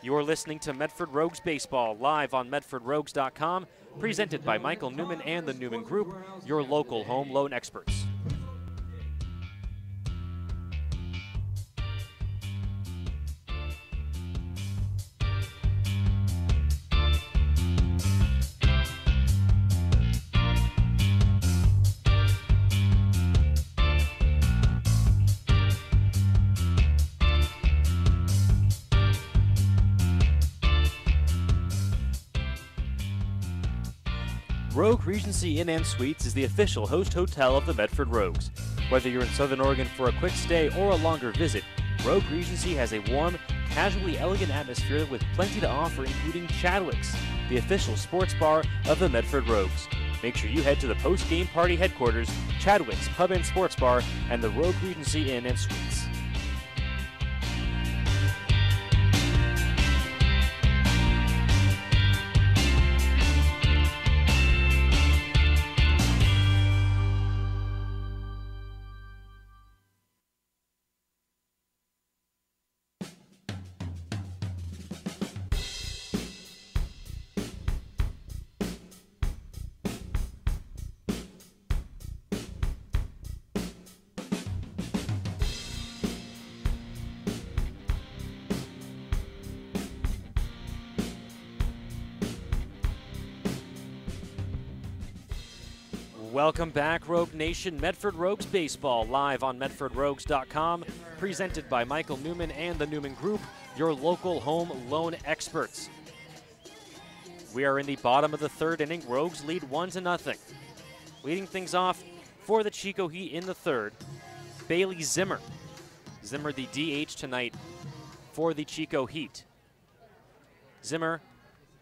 [SPEAKER 1] You're listening to Medford Rogues Baseball live on MedfordRogues.com, presented by Michael Newman and the Newman Group, your local home loan experts. Rogue Regency Inn & Suites is the official host hotel of the Medford Rogues. Whether you're in Southern Oregon for a quick stay or a longer visit, Rogue Regency has a warm, casually elegant atmosphere with plenty to offer, including Chadwick's, the official sports bar of the Medford Rogues. Make sure you head to the post-game party headquarters, Chadwick's Pub and Sports Bar, and the Rogue Regency Inn and Suites. Welcome back, Rogue Nation. Medford Rogues Baseball, live on MedfordRogues.com, presented by Michael Newman and the Newman Group, your local home loan experts. We are in the bottom of the third inning. Rogues lead 1-0. Leading things off for the Chico Heat in the third, Bailey Zimmer. Zimmer, the DH tonight for the Chico Heat. Zimmer,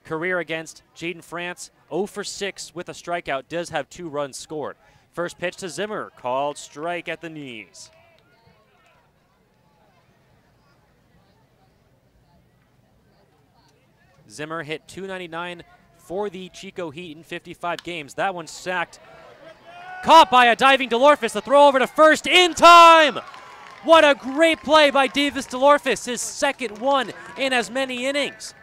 [SPEAKER 1] career against Jaden France, 0 for 6 with a strikeout, does have 2 runs scored. First pitch to Zimmer, called strike at the knees. Zimmer hit .299 for the Chico Heat in 55 games. That one sacked. Caught by a diving DeLorfis. The throw over to first in time. What a great play by Davis DeLorfis, his second one in as many innings.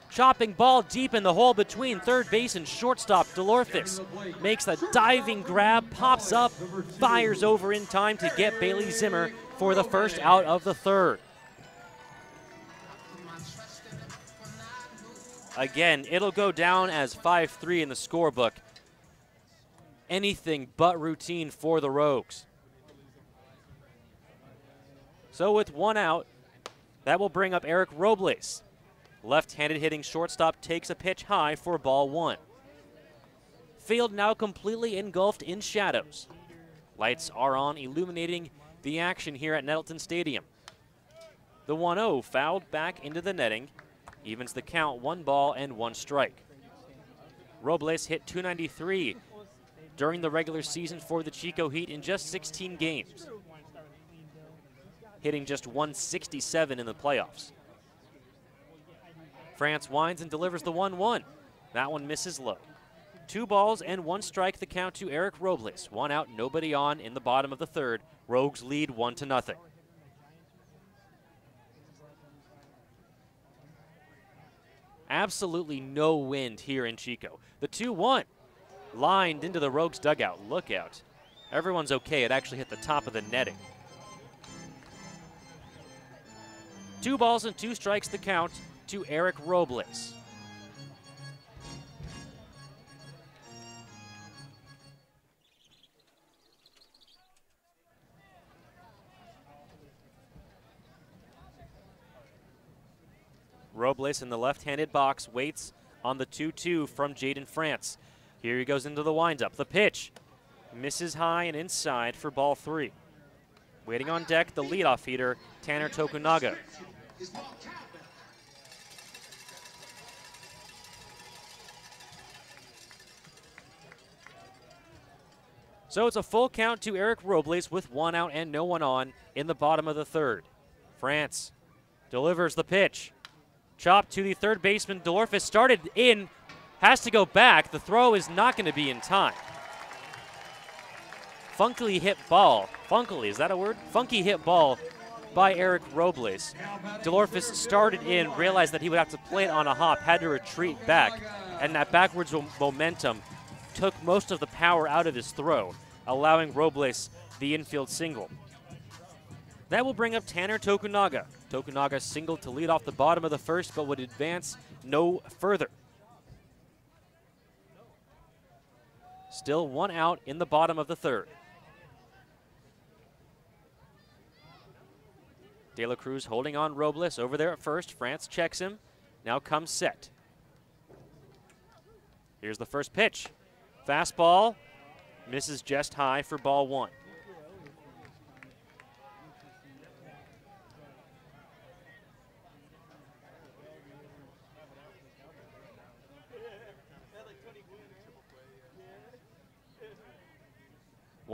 [SPEAKER 1] Chopping ball deep in the hole between third base and shortstop. DeLorfis makes a diving grab, pops up, fires over in time to get Bailey Zimmer for the first out of the third. Again, it'll go down as 5-3 in the scorebook. Anything but routine for the Rogues. So with 1 out, that will bring up Eric Robles. Left-handed hitting shortstop takes a pitch high for ball 1. Field now completely engulfed in shadows. Lights are on, illuminating the action here at Nettleton Stadium. The 1-0 fouled back into the netting, evens the count, 1 ball and 1 strike. Robles hit .293 during the regular season for the Chico Heat in just 16 games, hitting just .167 in the playoffs. France winds and delivers the 1-1. That one misses low. 2 balls and 1 strike, the count to Eric Robles. 1 out, nobody on in the bottom of the third. Rogues lead 1-0. Absolutely no wind here in Chico. The 2-1 lined into the Rogues dugout. Look out. Everyone's okay. It actually hit the top of the netting. 2 balls and 2 strikes, the count to Eric Robles. Robles in the left-handed box waits on the 2-2 from Jaden France. Here he goes into the windup. The pitch misses high and inside for ball 3. Waiting on deck, the leadoff hitter, Tanner Tokunaga. So it's a full count to Eric Robles with 1 out and no one on in the bottom of the third. France delivers the pitch. Chop to the third baseman. DeLorfis started in, has to go back. The throw is not going to be in time. Funkily hit ball. Funkily, is that a word? Funky hit ball by Eric Robles. DeLorfis started in, realized that he would have to play it on a hop, had to retreat back, and that backwards momentum took most of the power out of his throw, allowing Robles the infield single. That will bring up Tanner Tokunaga. Tokunaga singled to lead off the bottom of the first, but would advance no further. Still 1 out in the bottom of the third. De La Cruz holding on Robles over there at first. France checks him. Now comes set. Here's the first pitch. Fastball misses just high for ball 1.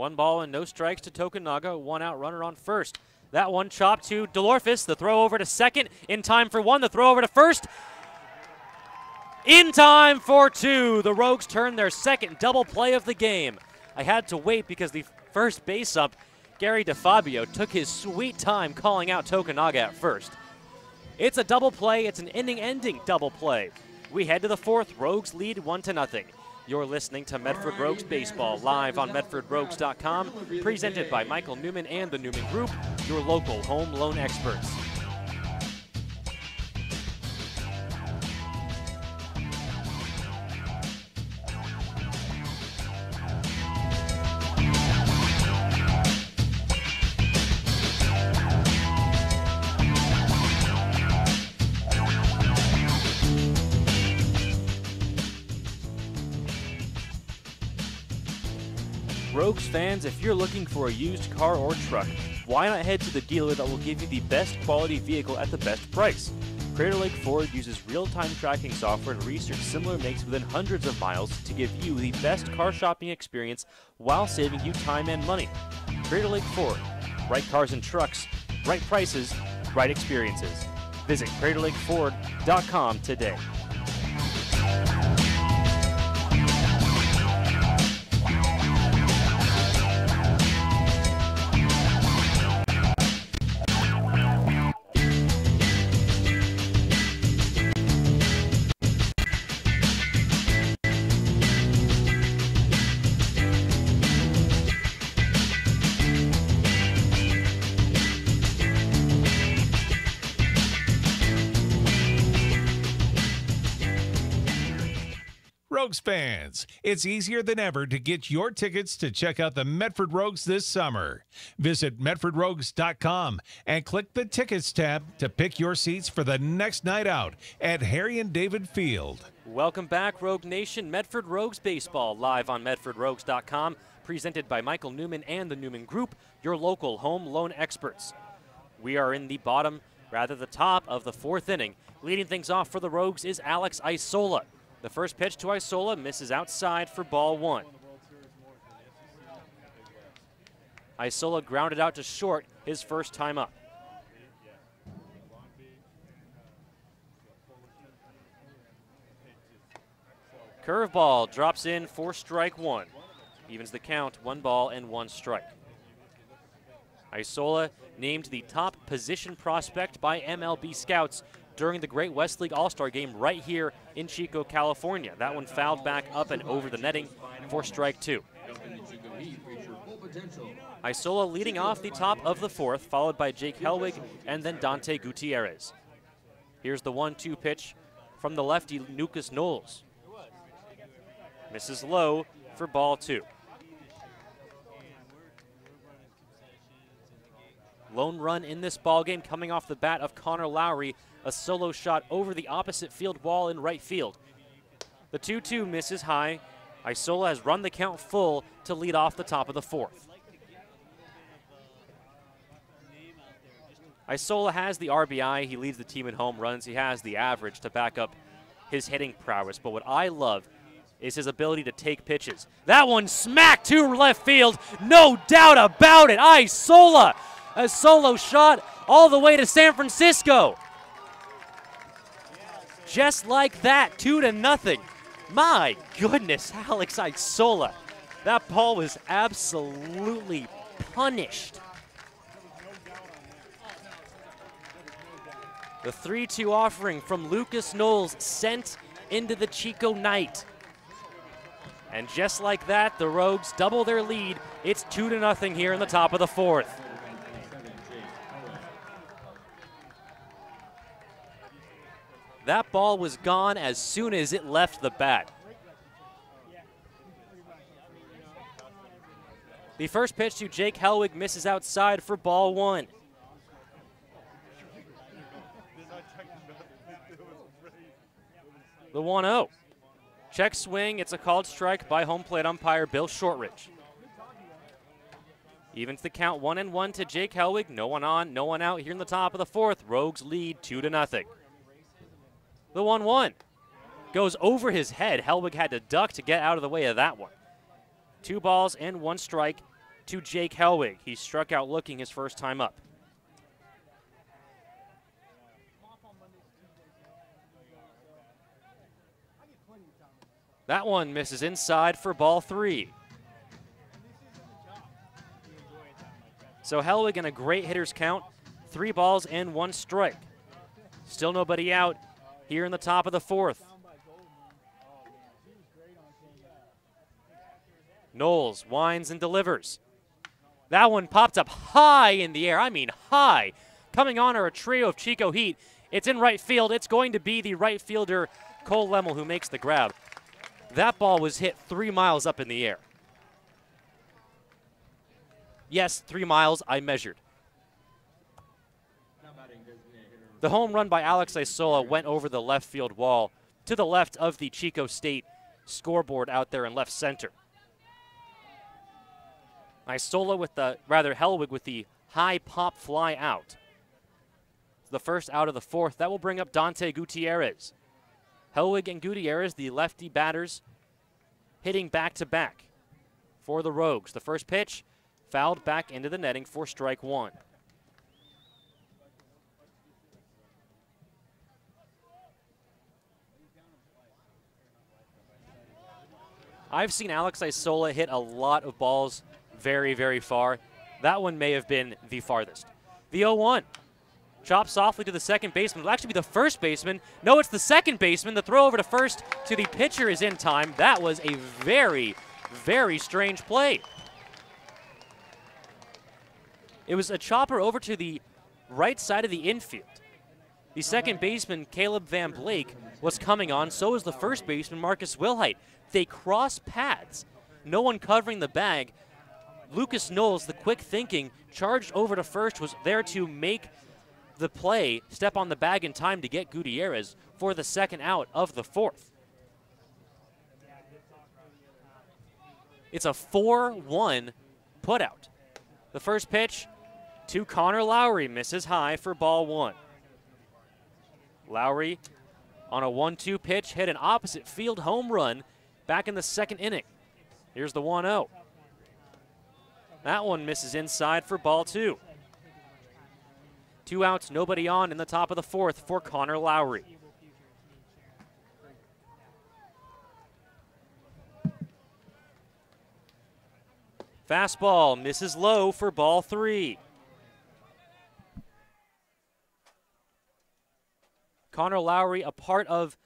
[SPEAKER 1] 1 ball and no strikes to Tokunaga, 1 out runner on first. That one chopped to Delorfus, the throw over to second, in time for 1, the throw over to first. In time for 2, the Rogues turn their second double play of the game. I had to wait because the first base ump, Gary DeFabio, took his sweet time calling out Tokunaga at first. It's a double play, it's an inning-ending double play. We head to the 4th, Rogues lead 1-0. You're listening to Medford Rogues Baseball live on MedfordRogues.com, presented by Michael Newman and the Newman Group, your local home loan experts. Rogues fans, if you're looking for a used car or truck, why not head to the dealer that will give you the best quality vehicle at the best price? Crater Lake Ford uses real-time tracking software to research similar makes within hundreds of miles to give you the best car shopping experience while saving you time and money. Crater Lake Ford, right cars and trucks, right prices, right experiences. Visit CraterLakeFord.com today.
[SPEAKER 2] Rogues fans, it's easier than ever to get your tickets to check out the Medford Rogues this summer. Visit MedfordRogues.com and click the Tickets tab to pick your seats for the next night out at Harry and David Field.
[SPEAKER 1] Welcome back, Rogue Nation. Medford Rogues Baseball live on MedfordRogues.com, presented by Michael Newman and the Newman Group, your local home loan experts. We are in the the top of the 4th inning. Leading things off for the Rogues is Alex Isola. The first pitch to Isola misses outside for ball 1. Isola grounded out to short his first time up. Curveball drops in for strike 1. Evens the count, 1 ball and 1 strike. Isola named the top position prospect by MLB scouts during the Great West League All-Star Game right here in Chico, California. That one fouled back up and over the netting for strike 2. Isola leading off the top of the 4th, followed by Jake Helwig and then Dante Gutierrez. Here's the 1-2 pitch from the lefty Lucas Knowles. Misses low for ball 2. Lone run in this ballgame coming off the bat of Connor Lowry, a solo shot over the opposite field wall in right field. The 2-2 misses high. Isola has run the count full to lead off the top of the 4th. Isola has the RBI. He leads the team in home runs. He has the average to back up his hitting prowess. But what I love is his ability to take pitches. That one smacked to left field. No doubt about it. Isola, a solo shot all the way to San Francisco. Just like that, 2-0. My goodness, Alex Isola. That ball was absolutely punished. The 3-2 offering from Lucas Knowles sent into the Chico night. And just like that, the Rogues double their lead. It's 2-0 here in the top of the 4th. That ball was gone as soon as it left the bat. The first pitch to Jake Helwig misses outside for ball 1. The 1-0. Check swing. It's a called strike by home plate umpire Bill Shortridge. Evens the count 1-1 to Jake Helwig. No one on, no one out here in the top of the 4th. Rogues lead 2-0. The 1-1 goes over his head. Helwig had to duck to get out of the way of that one. 2 balls and 1 strike to Jake Helwig. He struck out looking his first time up. That one misses inside for ball 3. So Helwig in a great hitter's count, 3 balls and 1 strike. Still nobody out here in the top of the 4th. Knowles winds and delivers. That one popped up high in the air. I mean high. Coming on are a trio of Chico Heat. It's in right field. It's going to be the right fielder, Cole Lemmel, who makes the grab. That ball was hit 3 miles up in the air. Yes, 3 miles, I measured. The home run by Alex Isola went over the left field wall to the left of the Chico State scoreboard out there in left center. Isola with the, Helwig with the high pop fly out. The first out of the 4th. That will bring up Dante Gutierrez. Helwig and Gutierrez, the lefty batters, hitting back-to-back for the Rogues. The first pitch fouled back into the netting for strike 1. I've seen Alex Isola hit a lot of balls very, very far. That one may have been the farthest. The 0-1. Chopped softly to the second baseman. It'll actually be the first baseman. No, it's the second baseman. The throw over to first to the pitcher is in time. That was a very, very strange play. It was a chopper over to the right side of the infield. The second baseman, Caleb Van Blake, was coming on. So was the first baseman, Marcus Wilhite. They cross paths. No one covering the bag. Lucas Knowles, the quick thinking, charged over to first, was there to make the play, step on the bag in time to get Gutierrez for the second out of the 4th. It's a 4-1 putout. The first pitch to Connor Lowry, misses high for ball 1. Lowry on a 1-2 pitch hit an opposite field home run back in the 2nd inning. Here's the 1-0. That one misses inside for ball 2. 2 outs, nobody on in the top of the 4th for Connor Lowry. Fastball misses low for ball 3. Connor Lowry, a part of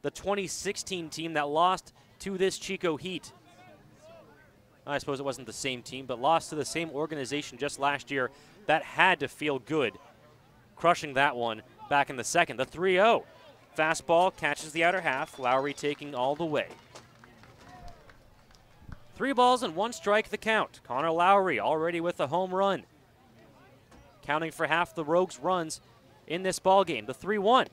[SPEAKER 1] the 2016 team that lost to this Chico Heat. I suppose it wasn't the same team, but lost to the same organization just last year. That had to feel good, crushing that one back in the 2nd. The 3-0. Fastball catches the outer half. Lowry taking all the way. 3 balls and 1 strike the count. Connor Lowry already with a home run, counting for half the Rogues' runs in this ballgame. The 3-1.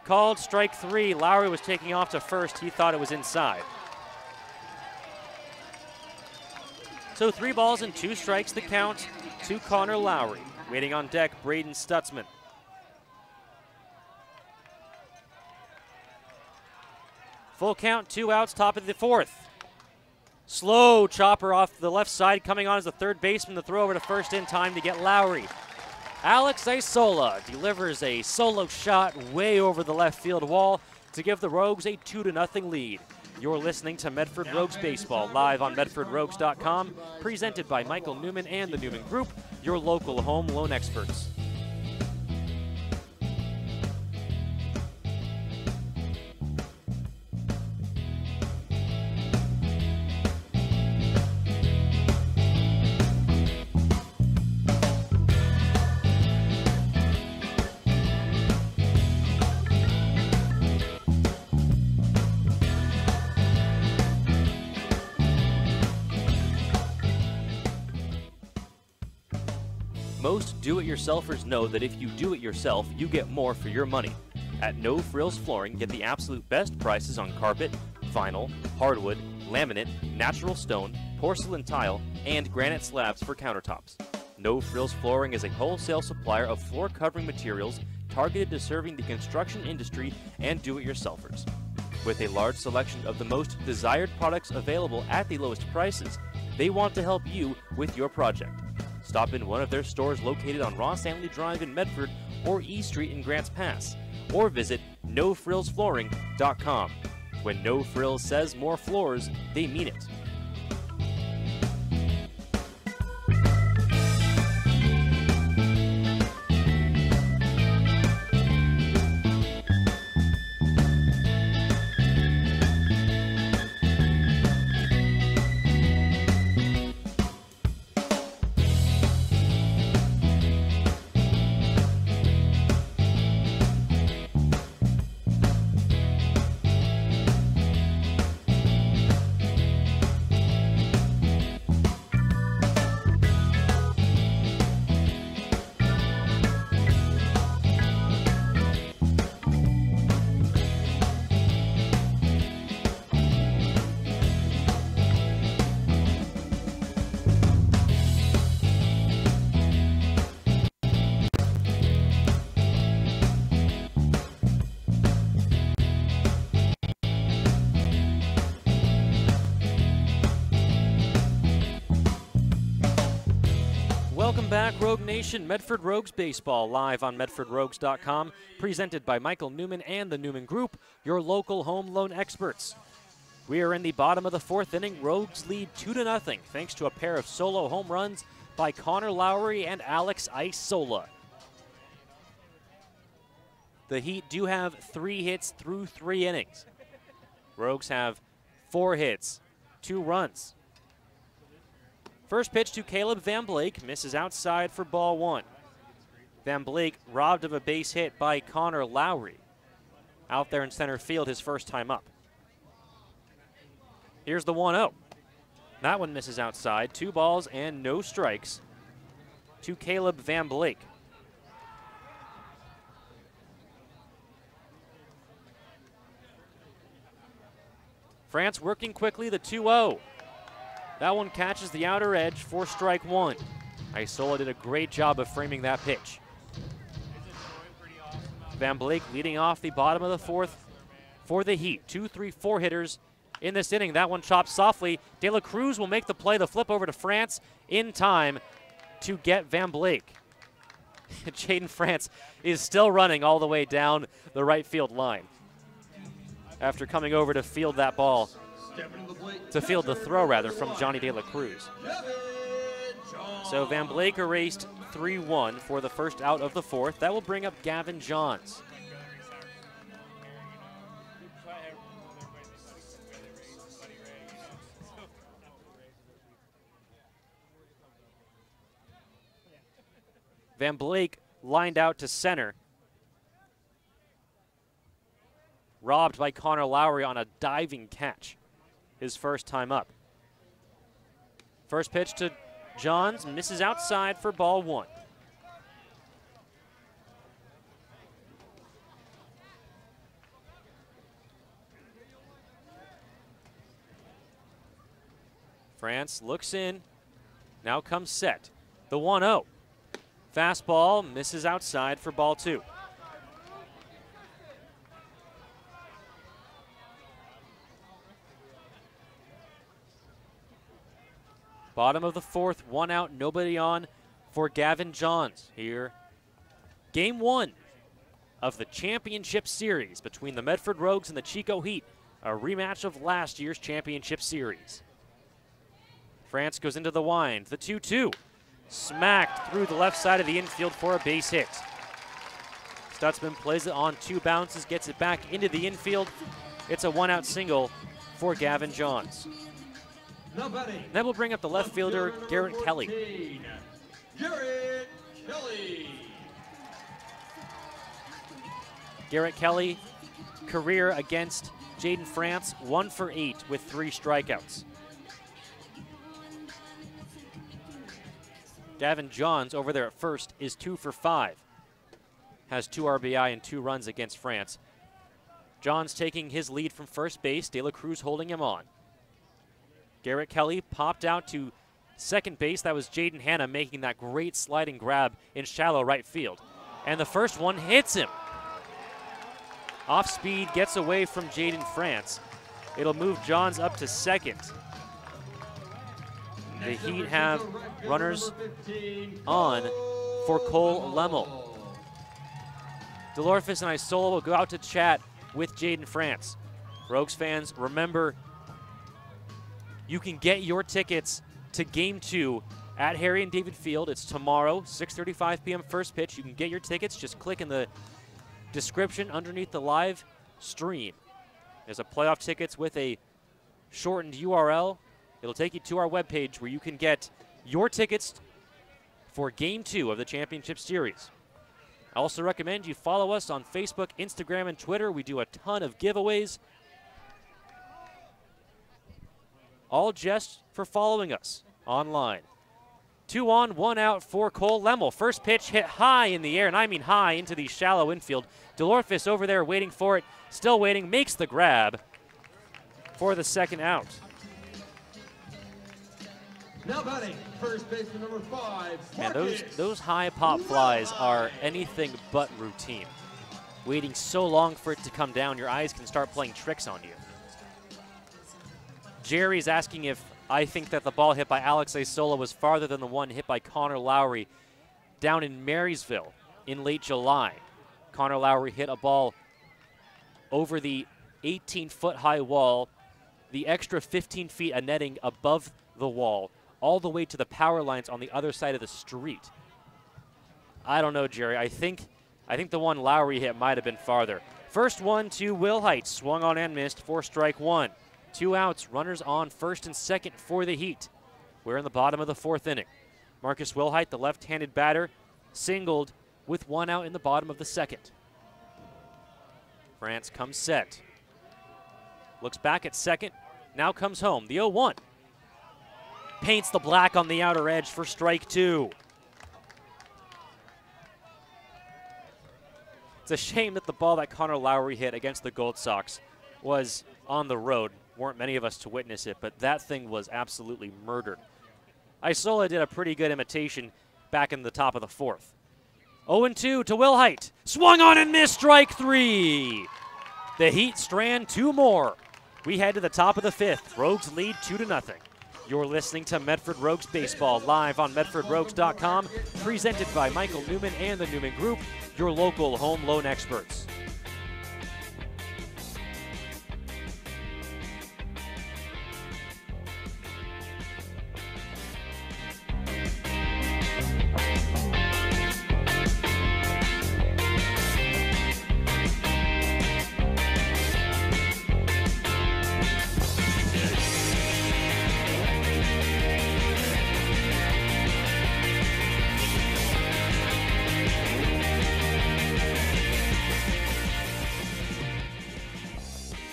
[SPEAKER 1] Called strike 3. Lowry was taking off to first. He thought it was inside. So 3 balls and 2 strikes the count to Connor Lowry. Waiting on deck, Braden Stutzman. Full count, 2 outs, top of the 4th. Slow chopper off the left side, coming on as the third baseman. The throw over to first in time to get Lowry. Alex Isola delivers a solo shot way over the left field wall to give the Rogues a 2-0 lead. You're listening to Medford Rogues Baseball, live on MedfordRogues.com, presented by Michael Newman and the Newman Group, your local home loan experts. Most do-it-yourselfers know that if you do it yourself, you get more for your money. At No Frills Flooring, get the absolute best prices on carpet, vinyl, hardwood, laminate, natural stone, porcelain tile, and granite slabs for countertops. No Frills Flooring is a wholesale supplier of floor covering materials targeted to serving the construction industry and do-it-yourselfers. With a large selection of the most desired products available at the lowest prices, They want to help you with your project. Stop in one of their stores located on Ross Antley Drive in Medford or E Street in Grants Pass, or visit NoFrillsFlooring.com. When No Frills says more floors, they mean it. Welcome back, Rogue Nation. Medford Rogues Baseball live on MedfordRogues.com, presented by Michael Newman and the Newman Group, your local home loan experts. We are in the bottom of the fourth inning. Rogues lead 2-0 thanks to a pair of solo home runs by Connor Lowry and Alex Isola. The Heat do have 3 hits through 3 innings. Rogues have 4 hits, 2 runs. First pitch to Caleb Van Blake, misses outside for ball 1. Van Blake robbed of a base hit by Connor Lowry. Out there in center field his first time up. Here's the 1-0. That one misses outside. 2 balls and no strikes to Caleb Van Blake. France working quickly, the 2-0. That one catches the outer edge for strike 1. Isola did a great job of framing that pitch. Van Blake leading off the bottom of the fourth for the Heat. 2, 3, 4 hitters in this inning. That one chopped softly. De La Cruz will make the play. The flip over to France in time to get Van Blake. Jaden France is still running all the way down the right field line after coming over to field that ball. To field the throw, rather, from Johnny De La Cruz. So Van Blake erased 3-1 for the first out of the fourth. That will bring up Gavin Johns. Van Blake lined out to center. Robbed by Connor Lowry on a diving catch. His first time up. First pitch to Johns, misses outside for ball 1. France looks in, now comes set. The 1-0. Fastball misses outside for ball 2. Bottom of the fourth, 1 out, nobody on for Gavin Johns here. Game 1 of the championship series between the Medford Rogues and the Chico Heat, a rematch of last year's championship series. France goes into the wind, the 2-2. Smacked through the left side of the infield for a base hit. Stutzman plays it on 2 bounces, gets it back into the infield. It's a 1-out single for Gavin Johns. That will bring up the left fielder, Garrett Kelly. Garrett Kelly, career against Jaden France, 1 for 8 with 3 strikeouts. Gavin Johns over there at first is 2 for 5. Has 2 RBI and 2 runs against France. Johns taking his lead from first base, De La Cruz holding him on. Garrett Kelly popped out to second base. That was Jaden Hanna making that great sliding grab in shallow right field. And the first one hits him. Off speed, gets away from Jaden France. It'll move Johns up to second. The Heat have runners on for Cole Lemmel. Delorfus and Isola will go out to chat with Jaden France. Rogues fans, remember, you can get your tickets to Game 2 at Harry and David Field. It's tomorrow, 6:35 p.m. first pitch. You can get your tickets. Just click in the description underneath the live stream. There's a playoff tickets with a shortened URL. It'll take you to our webpage where you can get your tickets for Game 2 of the Championship Series. I also recommend you follow us on Facebook, Instagram, and Twitter. We do a ton of giveaways. All just for following us online. 2 on, 1 out for Cole Lemmel. First pitch hit high in the air, and I mean high into the shallow infield. Delorfus over there waiting for it, still waiting, makes the grab for the second out.
[SPEAKER 3] Now batting, first baseman number 5.
[SPEAKER 1] Man, those high pop flies are anything but routine. Waiting so long for it to come down, your eyes can start playing tricks on you. Jerry's asking if I think that the ball hit by Alex Isola was farther than the one hit by Connor Lowry down in Marysville in late July. Connor Lowry hit a ball over the 18-foot high wall, the extra 15 feet a netting above the wall, all the way to the power lines on the other side of the street. I don't know, Jerry. I think the one Lowry hit might have been farther. First one to Will Height, swung on and missed for strike 1. 2 outs, runners on first and second for the Heat. We're in the bottom of the 4th inning. Marcus Wilhite, the left-handed batter, singled with 1 out in the bottom of the 2nd. France comes set. Looks back at second, now comes home. The 0-1. Paints the black on the outer edge for strike 2. It's a shame that the ball that Connor Lowry hit against the Gold Sox was on the road. Weren't many of us to witness it, but that thing was absolutely murdered. Isola did a pretty good imitation back in the top of the 4th. 0-2 to Will Height. Swung on and missed, strike 3. The Heat strand 2 more. We head to the top of the 5th. Rogues lead 2-0. You're listening to Medford Rogues Baseball live on MedfordRogues.com, presented by Michael Newman and the Newman Group, your local home loan experts.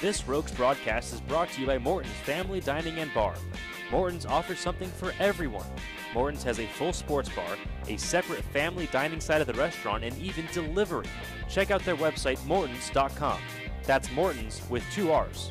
[SPEAKER 1] This Rogues broadcast is brought to you by Morton's Family Dining and Bar. Morton's offers something for everyone. Morton's has a full sports bar, a separate family dining side of the restaurant, and even delivery. Check out their website, mortons.com. That's Morton's with 2 R's.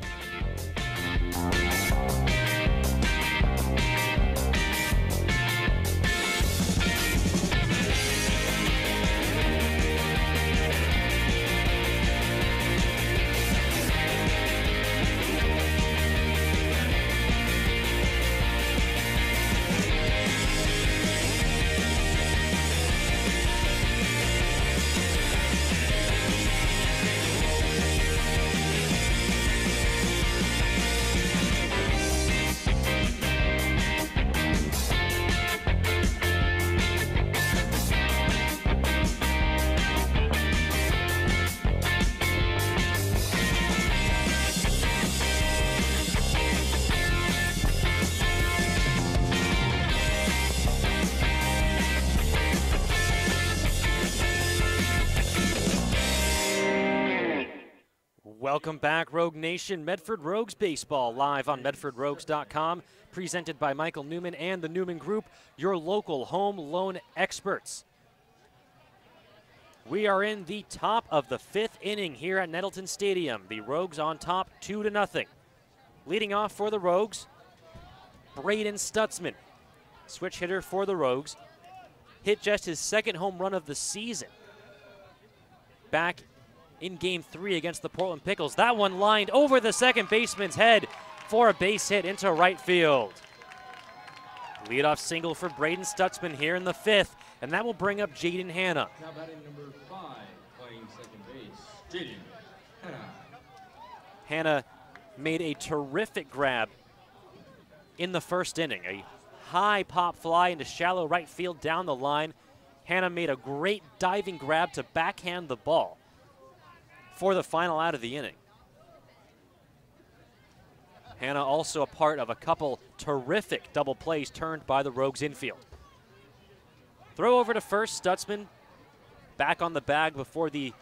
[SPEAKER 1] Welcome back, Rogue Nation. Medford Rogues Baseball live on MedfordRogues.com, presented by Michael Newman and the Newman Group, your local home loan experts. We are in the top of the 5th inning here at Nettleton Stadium. The Rogues on top 2-0. Leading off for the Rogues, Braden Stutzman, switch hitter for the Rogues. Hit just his 2nd home run of the season back in Game 3 against the Portland Pickles. That one lined over the second baseman's head for a base hit into right field. Leadoff single for Braden Stutzman here in the 5th, and that will bring up Jaden Hanna.
[SPEAKER 3] Now batting number 5, playing second base, Jaden Hanna.
[SPEAKER 1] Hanna made a terrific grab in the 1st inning. A high pop fly into shallow right field down the line. Hanna made a great diving grab to backhand the ball for the final out of the inning. Hanna also a part of a couple terrific double plays turned by the Rogues infield. Throw over to first. Stutzman back on the bag before the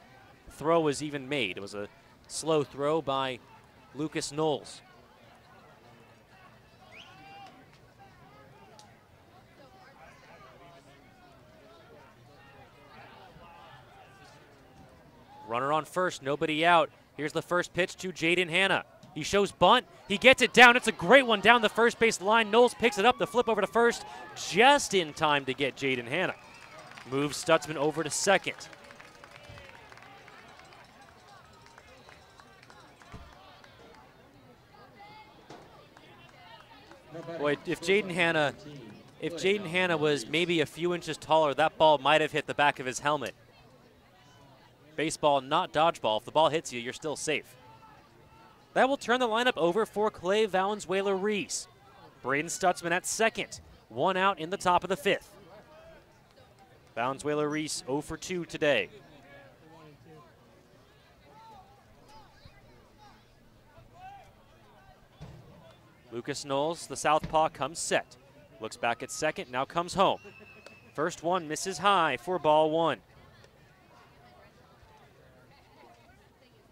[SPEAKER 1] throw was even made. It was a slow throw by Lucas Knowles. Runner on first, nobody out. Here's the first pitch to Jaden Hanna. He shows bunt. He gets it down. It's a great one down the first base line. Knowles picks it up. The flip over to first just in time to get Jaden Hanna. Moves Stutzman over to second. Boy, if Jaden Hanna was maybe a few inches taller, that ball might have hit the back of his helmet. Baseball, not dodgeball. If the ball hits you, you're still safe. That will turn the lineup over for Clay Valenzuela-Reese. Braden Stutzman at second. 1 out in the top of the 5th. Valenzuela-Reese 0 for 2 today. Lucas Knowles, the southpaw, comes set. Looks back at second, now comes home. First one misses high for ball 1.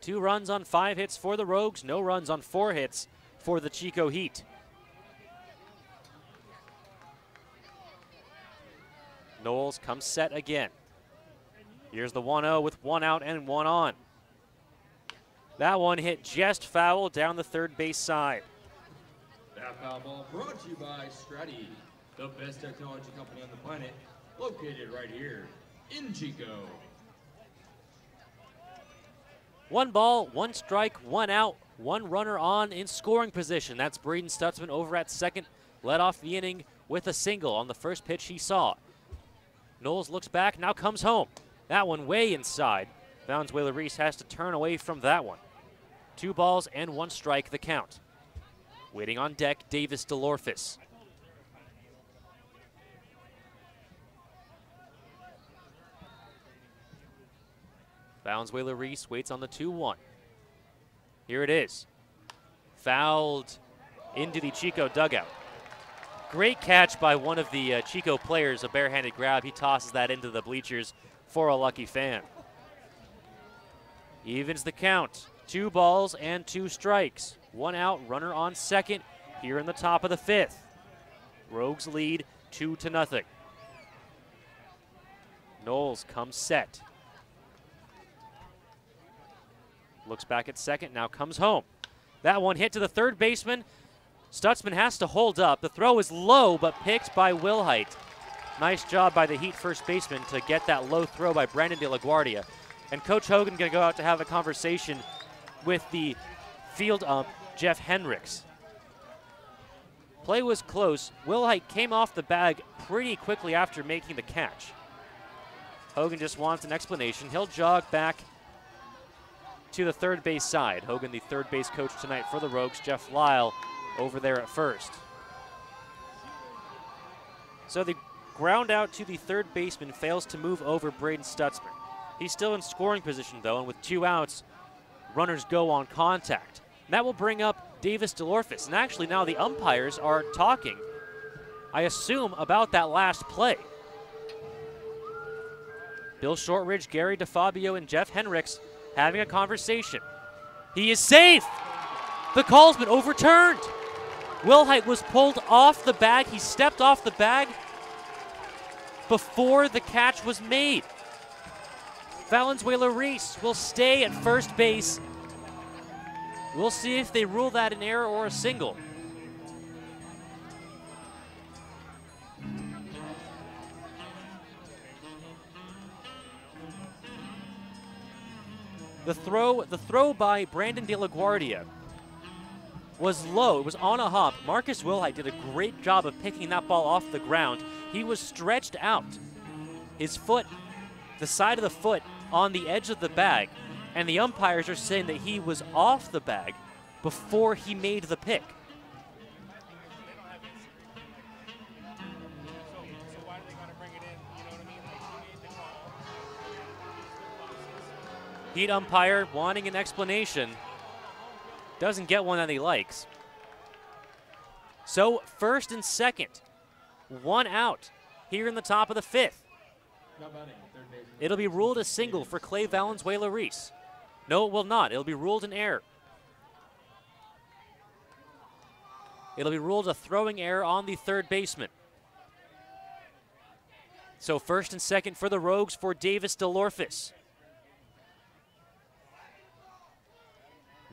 [SPEAKER 1] 2 runs on 5 hits for the Rogues, no runs on 4 hits for the Chico Heat. Knowles comes set again. Here's the 1-0 with 1 out and 1 on. That one hit just foul down the third base side.
[SPEAKER 3] That foul ball brought to you by Stratty, the best technology company on the planet, located right here in Chico.
[SPEAKER 1] 1 ball, 1 strike, 1 out, 1 runner on in scoring position. That's Braden Stutzman over at second. Led off the inning with a single on the first pitch he saw. Knowles looks back, now comes home. That one way inside. Valenzuela-Reese has to turn away from that one. 2 balls and 1 strike the count. Waiting on deck, Davis DeLorfis. Valenzuela-Reese waits on the 2-1. Here it is. Fouled into the Chico dugout. Great catch by one of the Chico players, a barehanded grab. He tosses that into the bleachers for a lucky fan. Evens the count. 2 balls and 2 strikes. 1 out, runner on second here in the top of the 5th. Rogues lead 2-0. Knowles comes set. Looks back at second, now comes home. That one hit to the third baseman. Stutzman has to hold up. The throw is low, but picked by Wilhite. Nice job by the Heat first baseman to get that low throw by Brandon De La Guardia. And Coach Hogan going to go out to have a conversation with the field ump, Jeff Hendricks. Play was close. Wilhite came off the bag pretty quickly after making the catch. Hogan just wants an explanation. He'll jog back to the third base side. Hogan, the third base coach tonight for the Rogues. Jeff Lyle over there at first. So the ground out to the third baseman fails to move over Braden Stutzman. He's still in scoring position though, and with 2 outs, runners go on contact. And that will bring up Davis DeLorfis. And actually now the umpires are talking, I assume, about that last play. Bill Shortridge, Gary DeFabio, and Jeff Hendricks having a conversation. He is safe. The call's been overturned. Wilhite was pulled off the bag. He stepped off the bag before the catch was made. Valenzuela-Reese will stay at first base. We'll see if they rule that an error or a single. The throw by Brandon De La Guardia was low. It was on a hop. Marcus Wilhite did a great job of picking that ball off the ground. He was stretched out. His foot, the side of the foot, on the edge of the bag. And the umpires are saying that he was off the bag before he made the pick.
[SPEAKER 4] So why do they gotta bring it in? You know what I mean? Like, he made the call.
[SPEAKER 1] Heat umpire wanting an explanation. Doesn't get one that he likes. So first and second, one out here in the top of the fifth. It'll be ruled a single for Clay Valenzuela-Reese. No, it will not. It'll be ruled an error. It'll be ruled a throwing error on the third baseman. So first and second for the Rogues for Davis DeLorphis.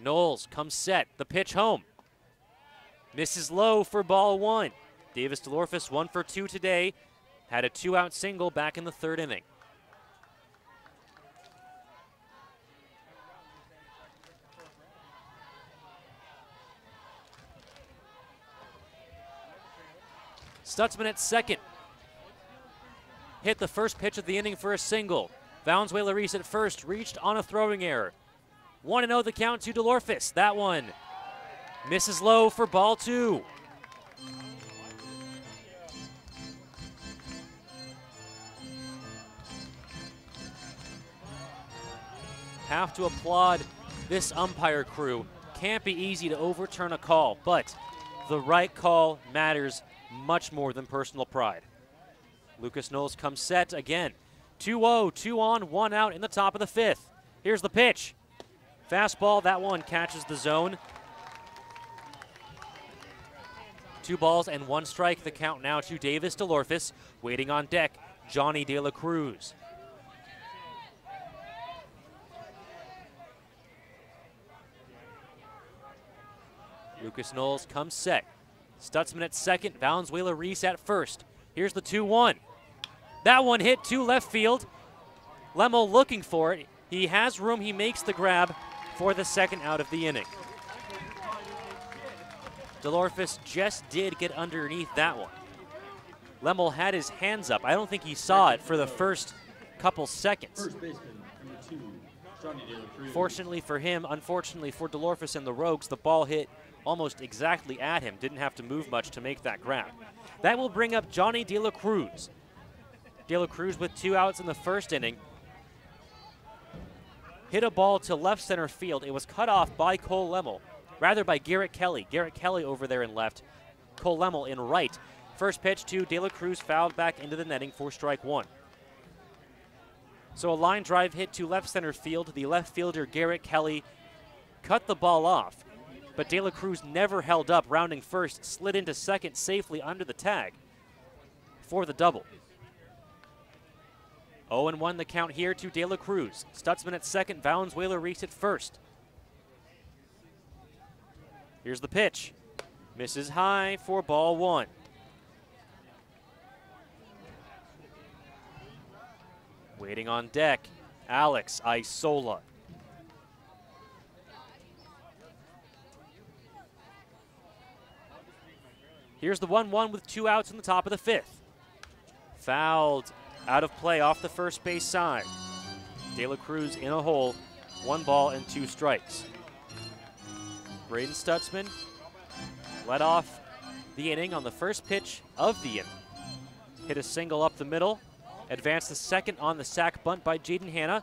[SPEAKER 1] Knowles comes set. The pitch home. Misses low for ball one. Davis DeLorphis 1 for 2 today. Had a 2-out single back in the third inning. Stutzman at second. Hit the first pitch of the inning for a single. Valenzuela-Reese at first, reached on a throwing error. 1-0 the count to DeLorphis. That one misses low for ball two. Have to applaud this umpire crew. Can't be easy to overturn a call, but the right call matters much more than personal pride. Lucas Knowles comes set again. 2-0, 2 on, 1 out in the top of the fifth. Here's the pitch. Fastball, that one catches the zone. 2 balls and 1 strike. The count now to Davis DeLorphis. Waiting on deck, Johnny De La Cruz. Lucas Knowles comes set. Stutzman at second, Valenzuela-Reese at first. Here's the 2-1. That one hit to left field. Lemmel looking for it. He has room, he makes the grab for the second out of the inning. DeLorphis just did get underneath that one. Lemmel had his hands up. I don't think he saw it for the first couple seconds.
[SPEAKER 3] First baseman, number 2, Johnny De La Cruz.
[SPEAKER 1] Fortunately for him, unfortunately for DeLorphis and the Rogues, the ball hit almost exactly at him. Didn't have to move much to make that grab. That will bring up Johnny De La Cruz. De La Cruz with 2 outs in the first inning. Hit a ball to left center field. It was cut off by Cole Lemmel, rather by Garrett Kelly. Garrett Kelly over there in left, Cole Lemmel in right. First pitch to De La Cruz, fouled back into the netting for strike one. So a line drive hit to left center field. The left fielder, Garrett Kelly, cut the ball off, but De La Cruz never held up, rounding first, slid into second safely under the tag for the double. 0-1 the count here to De La Cruz. Stutzman at second, Valenzuela-Reese at first. Here's the pitch. Misses high for ball one. Waiting on deck, Alex Isola. Here's the 1-1 with 2 outs in the top of the fifth. Fouled out of play off the first base side. De La Cruz in a hole, 1 ball and 2 strikes. Braden Stutzman led off the inning on the first pitch of the inning. Hit a single up the middle, advanced the second on the sac bunt by Jaden Hanna,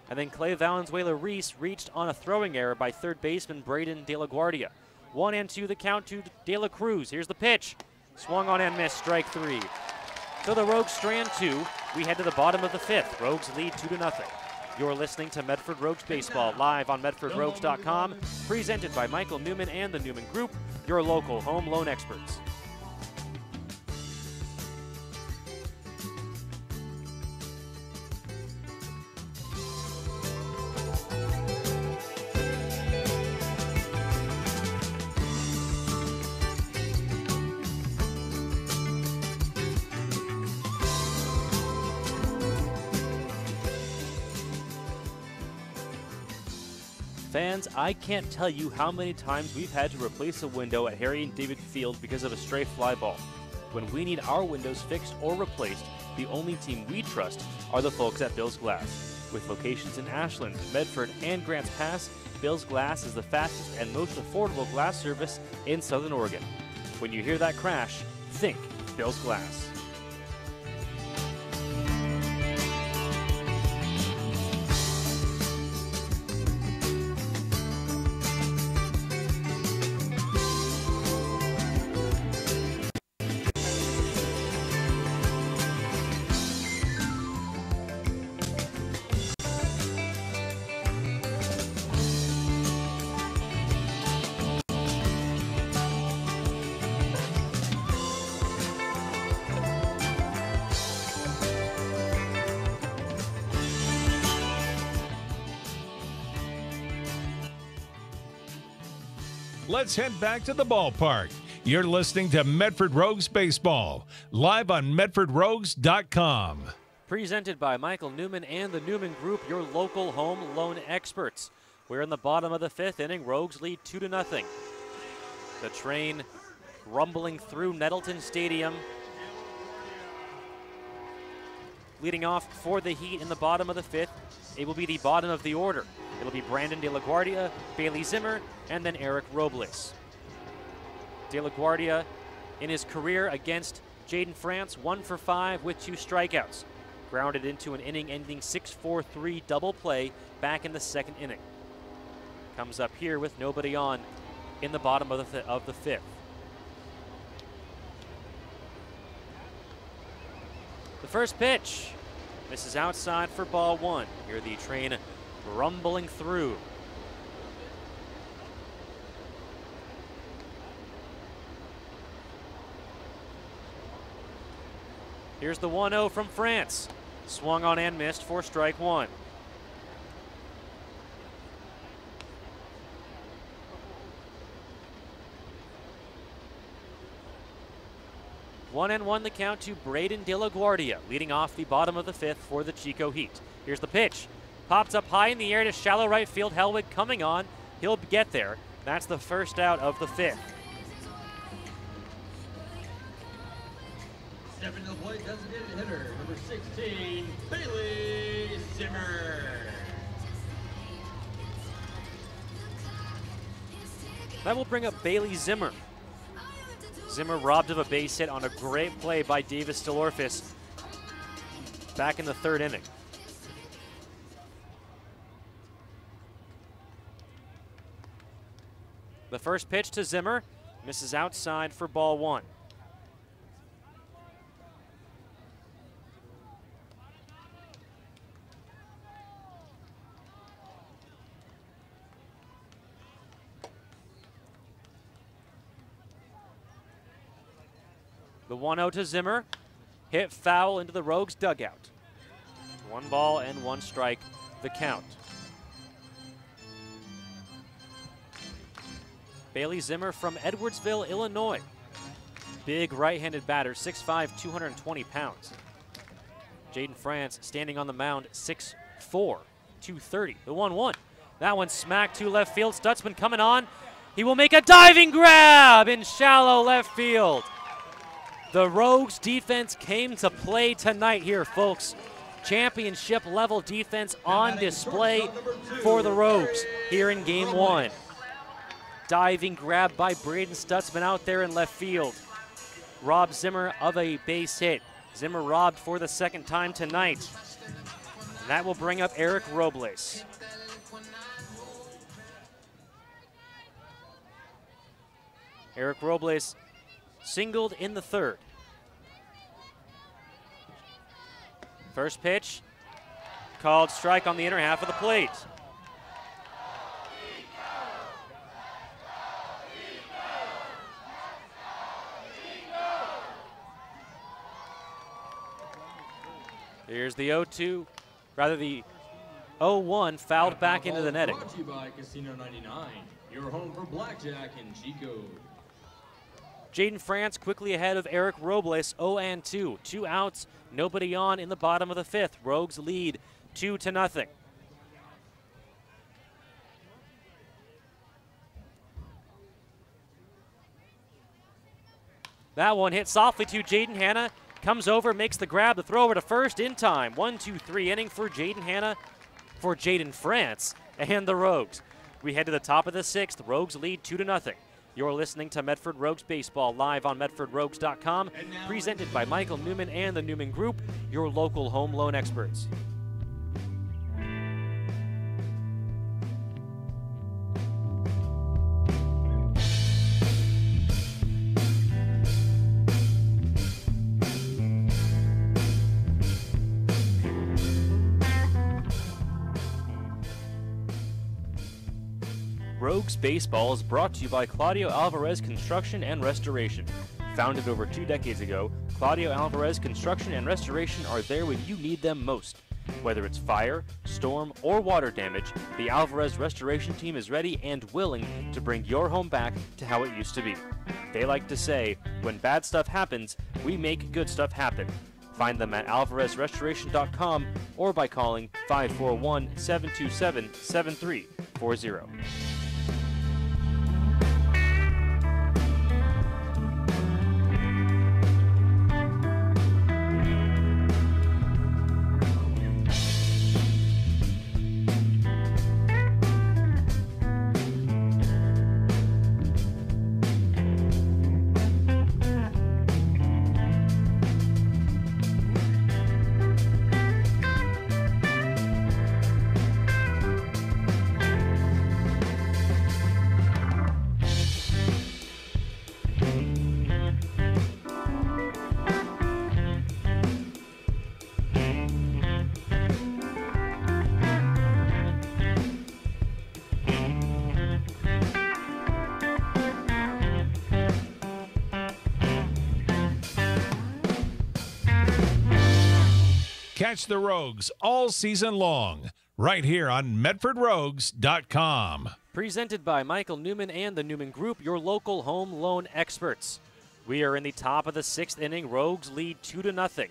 [SPEAKER 1] and then Clay Valenzuela-Reese reached on a throwing error by third baseman Braden De La Guardia. 1-2 the count to De La Cruz. Here's the pitch. Swung on and missed, strike 3. So the Rogues strand 2. We head to the bottom of the fifth. Rogues lead 2-0. You're listening to Medford Rogues Baseball live on MedfordRogues.com, presented by Michael Newman and the Newman Group, your local home loan experts. Fans, I can't tell you how many times we've had to replace a window at Harry and David Field because of a stray fly ball. When we need our windows fixed or replaced, the only team we trust are the folks at Bill's Glass. With locations in Ashland, Medford, and Grants Pass, Bill's Glass is the fastest and most affordable glass service in Southern Oregon. When you hear that crash, think Bill's Glass.
[SPEAKER 2] Let's head back to the ballpark. You're listening to Medford Rogues Baseball, live on MedfordRogues.com.
[SPEAKER 1] Presented by Michael Newman and the Newman Group, your local home loan experts. We're in the bottom of the 5th inning. Rogues lead 2-0. The train rumbling through Nettleton Stadium. Leading off for the Heat in the bottom of the 5th, it will be the bottom of the order. It'll be Brandon De La Guardia, Bailey Zimmer, and then Eric Robles. De La Guardia, in his career against Jaden France, 1 for 5 with 2 strikeouts. Grounded into an inning-ending 6-4-3 double play back in the 2nd inning. Comes up here with nobody on in the bottom of the 5th. The first pitch. This is outside for ball 1. Hear the train rumbling through. Here's the 1-0 from France. Swung on and missed for strike 1. One and one the count to Braden De La Guardia, leading off the bottom of the 5th for the Chico Heat. Here's the pitch. Pops up high in the air to shallow right field. Hellwig coming on. He'll get there. That's the first out of the 5th.
[SPEAKER 3] Stepping to the plate, designated hitter, number 16, Bailey Zimmer.
[SPEAKER 1] That will bring up Bailey Zimmer. Zimmer robbed of a base hit on a great play by Davis Stilorfis back in the 3rd inning. The first pitch to Zimmer misses outside for ball 1. The 1-0 to Zimmer, hit foul into the Rogues dugout. 1 ball and 1 strike, the count. Bailey Zimmer from Edwardsville, Illinois. Big right-handed batter, 6'5", 220 pounds. Jaden France standing on the mound, 6'4", 230. The 1-1. That one smacked to left field. Stutzman coming on. He will make a diving grab in shallow left field. The Rogues defense came to play tonight here, folks. Championship level defense on display for the Rogues here in game 1. Diving grab by Braden Stutzman out there in left field. Robbed Zimmer of a base hit. Zimmer robbed for the 2nd time tonight. And that will bring up Eric Robles. Eric Robles singled in the 3rd. First pitch, called strike on the inner half of the plate. Here's the 0-2, rather the 0-1 fouled back into the netting.
[SPEAKER 3] Brought to you by Casino 99, your home for blackjack and Chico.
[SPEAKER 1] Jaden France quickly ahead of Eric Robles, 0-2. 2 outs, nobody on in the bottom of the 5th. Rogues lead 2-0. That one hit softly to Jaden Hanna. Comes over, makes the grab, the throw over to first in time. 1-2-3 inning for Jaden Hanna, for Jaden France, and the Rogues. We head to the top of the 6th. Rogues lead 2-0. You're listening to Medford Rogues Baseball live on MedfordRogues.com, presented by Michael Newman and the Newman Group, your local home loan experts. Rogues Baseball is brought to you by Claudio Alvarez Construction and Restoration. Founded over 2 decades ago, Claudio Alvarez Construction and Restoration are there when you need them most. Whether it's fire, storm, or water damage, the Alvarez Restoration team is ready and willing to bring your home back to how it used to be. They like to say, when bad stuff happens, we make good stuff happen. Find them at alvarezrestoration.com or by calling 541-727-7340.
[SPEAKER 2] Catch the Rogues all season long, right here on MedfordRogues.com.
[SPEAKER 1] Presented by Michael Newman and the Newman Group, your local home loan experts. We are in the top of the 6th inning. Rogues lead 2-0.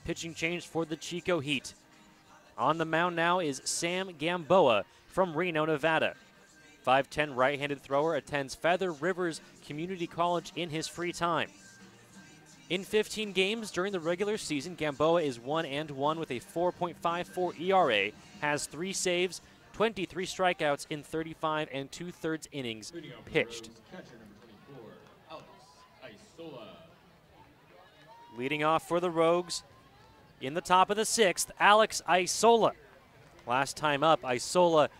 [SPEAKER 1] Pitching change for the Chico Heat. On the mound now is Sam Gamboa from Reno, Nevada. 5'10" right-handed thrower, attends Feather Rivers Community College in his free time. In 15 games during the regular season, Gamboa is 1-1 with a 4.54 ERA, has 3 saves, 23 strikeouts in 35 2/3 innings pitched. Leading off for the Rogues, in the top of the 6th, Alex Isola. Last time up, Isola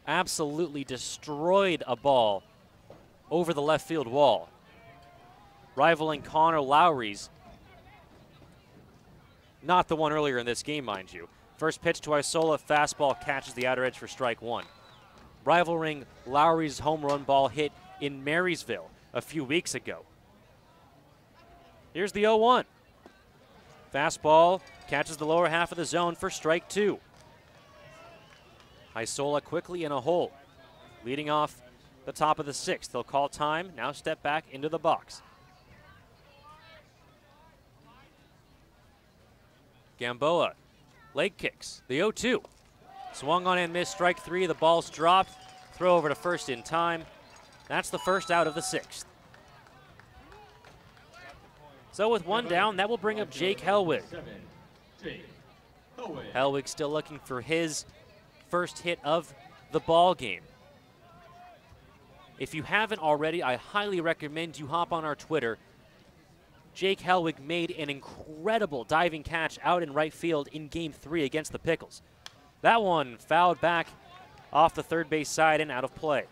[SPEAKER 1] absolutely destroyed a ball over the left field wall, rivaling Connor Lowry's. Not the one earlier in this game, mind you. First pitch to Isola, fastball catches the outer edge for strike 1. Rivaling Lowry's home run ball hit in Marysville a few weeks ago. Here's the 0-1. Fastball catches the lower half of the zone for strike 2. Isola quickly in a hole. Leading off the top of the 6th. They'll call time, now step back into the box. Gamboa, leg kicks, the 0-2. Swung on and missed, strike 3, the ball's dropped. Throw over to first in time. That's the first out of the 6th. So with 1 down, that will bring up Jake Helwig. Helwig still looking for his first hit of the ball game. If you haven't already, I highly recommend you hop on our Twitter. Jake Helwig made an incredible diving catch out in right field in Game 3 against the Pickles. That one fouled back off the third base side and out of play.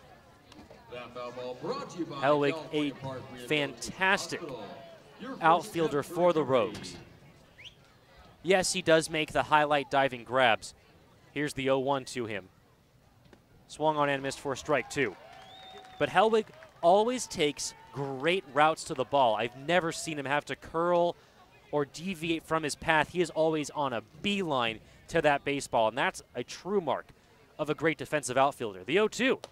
[SPEAKER 1] Helwig, a fantastic outfielder for the Rogues. Yes, he does make the highlight diving grabs. Here's the 0-1 to him. Swung on and missed for strike 2. But Helwig always takes great routes to the ball. I've never seen him have to curl or deviate from his path. He is always on a beeline to that baseball, and that's a true mark of a great defensive outfielder. The 0-2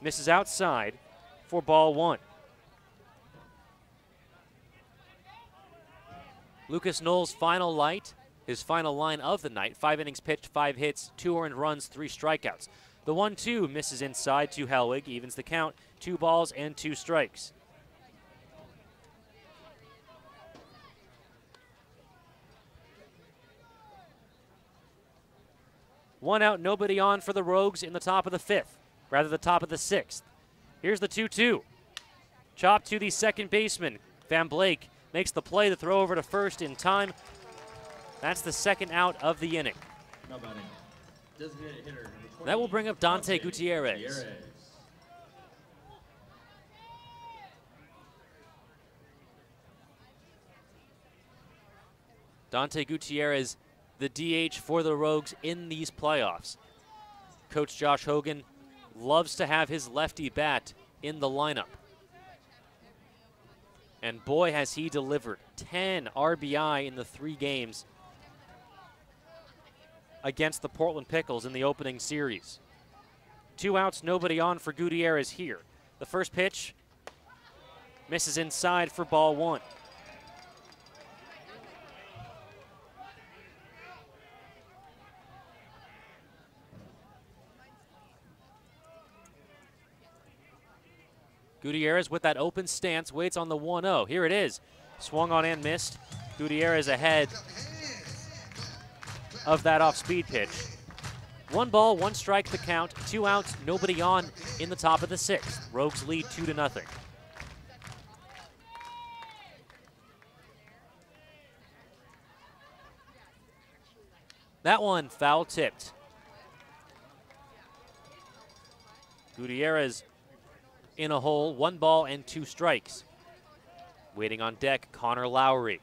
[SPEAKER 1] misses outside for ball 1. Lucas Knoll's final light, his final line of the night. 5 innings pitched, 5 hits, 2 earned runs, 3 strikeouts. The 1-2 misses inside to Helwig, evens the count, 2 balls and 2 strikes. 1 out, nobody on for the Rogues in the top of the 5th, rather the top of the 6th. Here's the 2-2. Chop to the second baseman. Van Blake makes the play, the throw over to first in time. That's the second out of the inning.
[SPEAKER 3] No batting. Designated hitter, number 20,
[SPEAKER 1] That will bring up Dante Gutierrez. Dante Gutierrez, the DH for the Rogues in these playoffs. Coach Josh Hogan loves to have his lefty bat in the lineup. And boy, has he delivered. 10 RBI in the 3 games against the Portland Pickles in the opening series. 2 outs, nobody on for Gutierrez here. The first pitch misses inside for ball 1. Gutierrez with that open stance waits on the 1-0. Here it is. Swung on and missed. Gutierrez ahead of that off-speed pitch. 1 ball, 1 strike the count. 2 outs, nobody on in the top of the 6th. Rogues lead 2-0. That one foul tipped. Gutierrez in a hole, 1 ball and 2 strikes. Waiting on deck, Connor Lowry.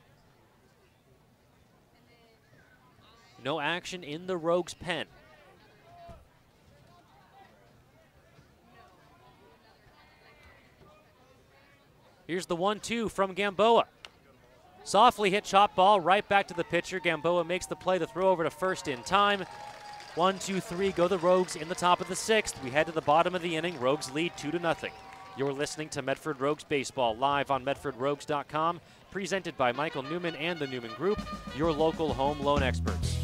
[SPEAKER 1] No action in the Rogues' pen. Here's the 1-2 from Gamboa. Softly hit chop ball right back to the pitcher. Gamboa makes the play, the throw over to first in time. 1, 2, 3 go the Rogues in the top of the 6th. We head to the bottom of the inning. Rogues lead 2-0. You're listening to Medford Rogues Baseball live on MedfordRogues.com, presented by Michael Newman and the Newman Group, your local home loan experts.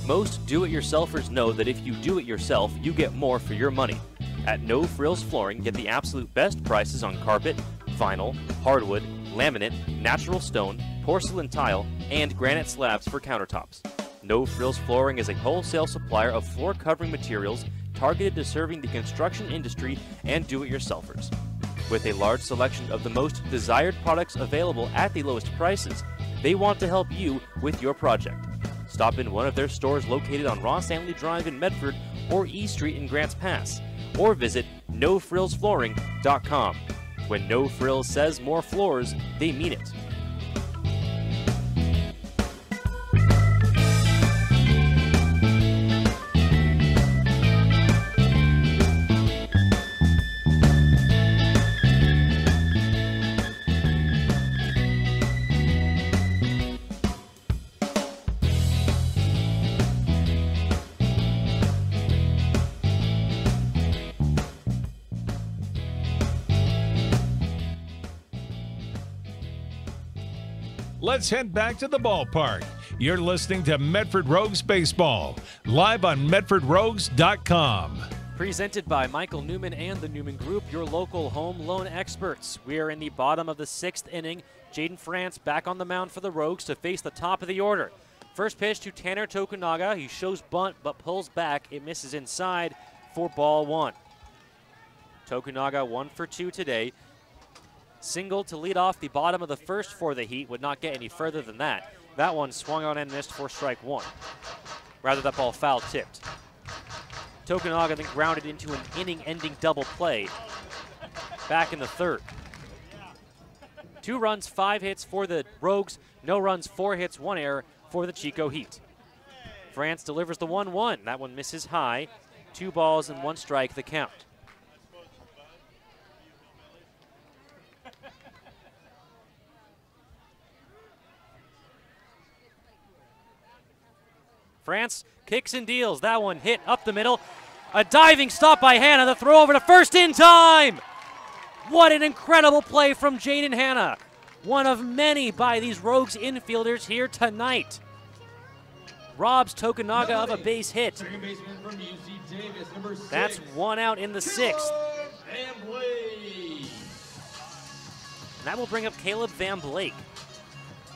[SPEAKER 1] Most do-it-yourselfers know that if you do it yourself, you get more for your money. At No Frills Flooring, get the absolute best prices on carpet, vinyl, hardwood, laminate, natural stone, porcelain tile, and granite slabs for countertops. No Frills Flooring is a wholesale supplier of floor covering materials targeted to serving the construction industry and do-it-yourselfers. With a large selection of the most desired products available at the lowest prices, they want to help you with your project. Stop in one of their stores located on Ross Anley Drive in Medford or E Street in Grants Pass, or visit NoFrillsFlooring.com. When No Frills says more floors, they mean it.
[SPEAKER 2] Let's head back to the ballpark. You're listening to Medford Rogues Baseball, live on MedfordRogues.com.
[SPEAKER 1] Presented by Michael Newman and the Newman Group, your local home loan experts. We are in the bottom of the 6th inning. Jaden France back on the mound for the Rogues to face the top of the order. First pitch to Tanner Tokunaga. He shows bunt but pulls back. It misses inside for ball 1. Tokunaga 1 for 2 today. Single to lead off the bottom of the 1st for the Heat. Would not get any further than that. That one swung on and missed for strike 1. Rather, that ball foul tipped. Tokunaga then grounded into an inning-ending double play back in the 3rd. 2 runs, 5 hits for the Rogues. No runs, 4 hits, 1 error for the Chico Heat. France delivers the 1-1. That one misses high. 2 balls and 1 strike the count. France kicks and deals. That one hit up the middle. A diving stop by Hanna. The throw over to first in time. What an incredible play from Jaden Hanna. One of many by these Rogues infielders here tonight. Robs Tokunaga of a base hit. That's 1 out in the 6th. And that will bring up Caleb Van Blake.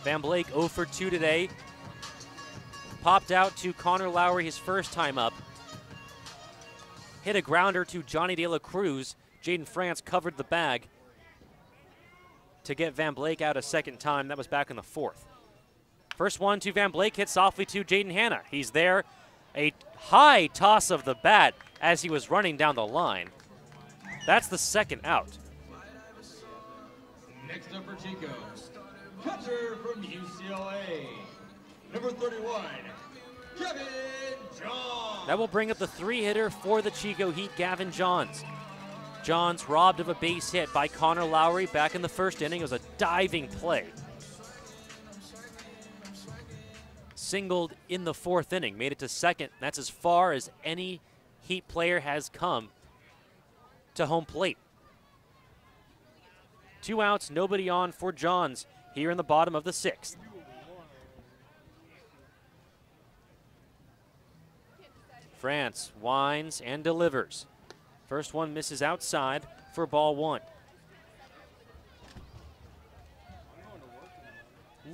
[SPEAKER 1] Van Blake 0 for 2 today. Popped out to Connor Lowry his first time up. Hit a grounder to Johnny De La Cruz. Jaden France covered the bag to get Van Blake out a second time. That was back in the 4th. First one to Van Blake, hit softly to Jaden Hanna. He's there. A high toss of the bat as he was running down the line. That's the second out.
[SPEAKER 3] Next up for Chico, catcher from UCLA, number 31, Gavin Johns.
[SPEAKER 1] That will bring up the 3-hitter for the Chico Heat, Gavin Johns. Johns robbed of a base hit by Connor Lowry back in the 1st inning. It was a diving play. Singled in the 4th inning, made it to 2nd. That's as far as any Heat player has come to home plate. 2 outs, nobody on for Johns here in the bottom of the 6th. France winds and delivers. First one misses outside for ball 1.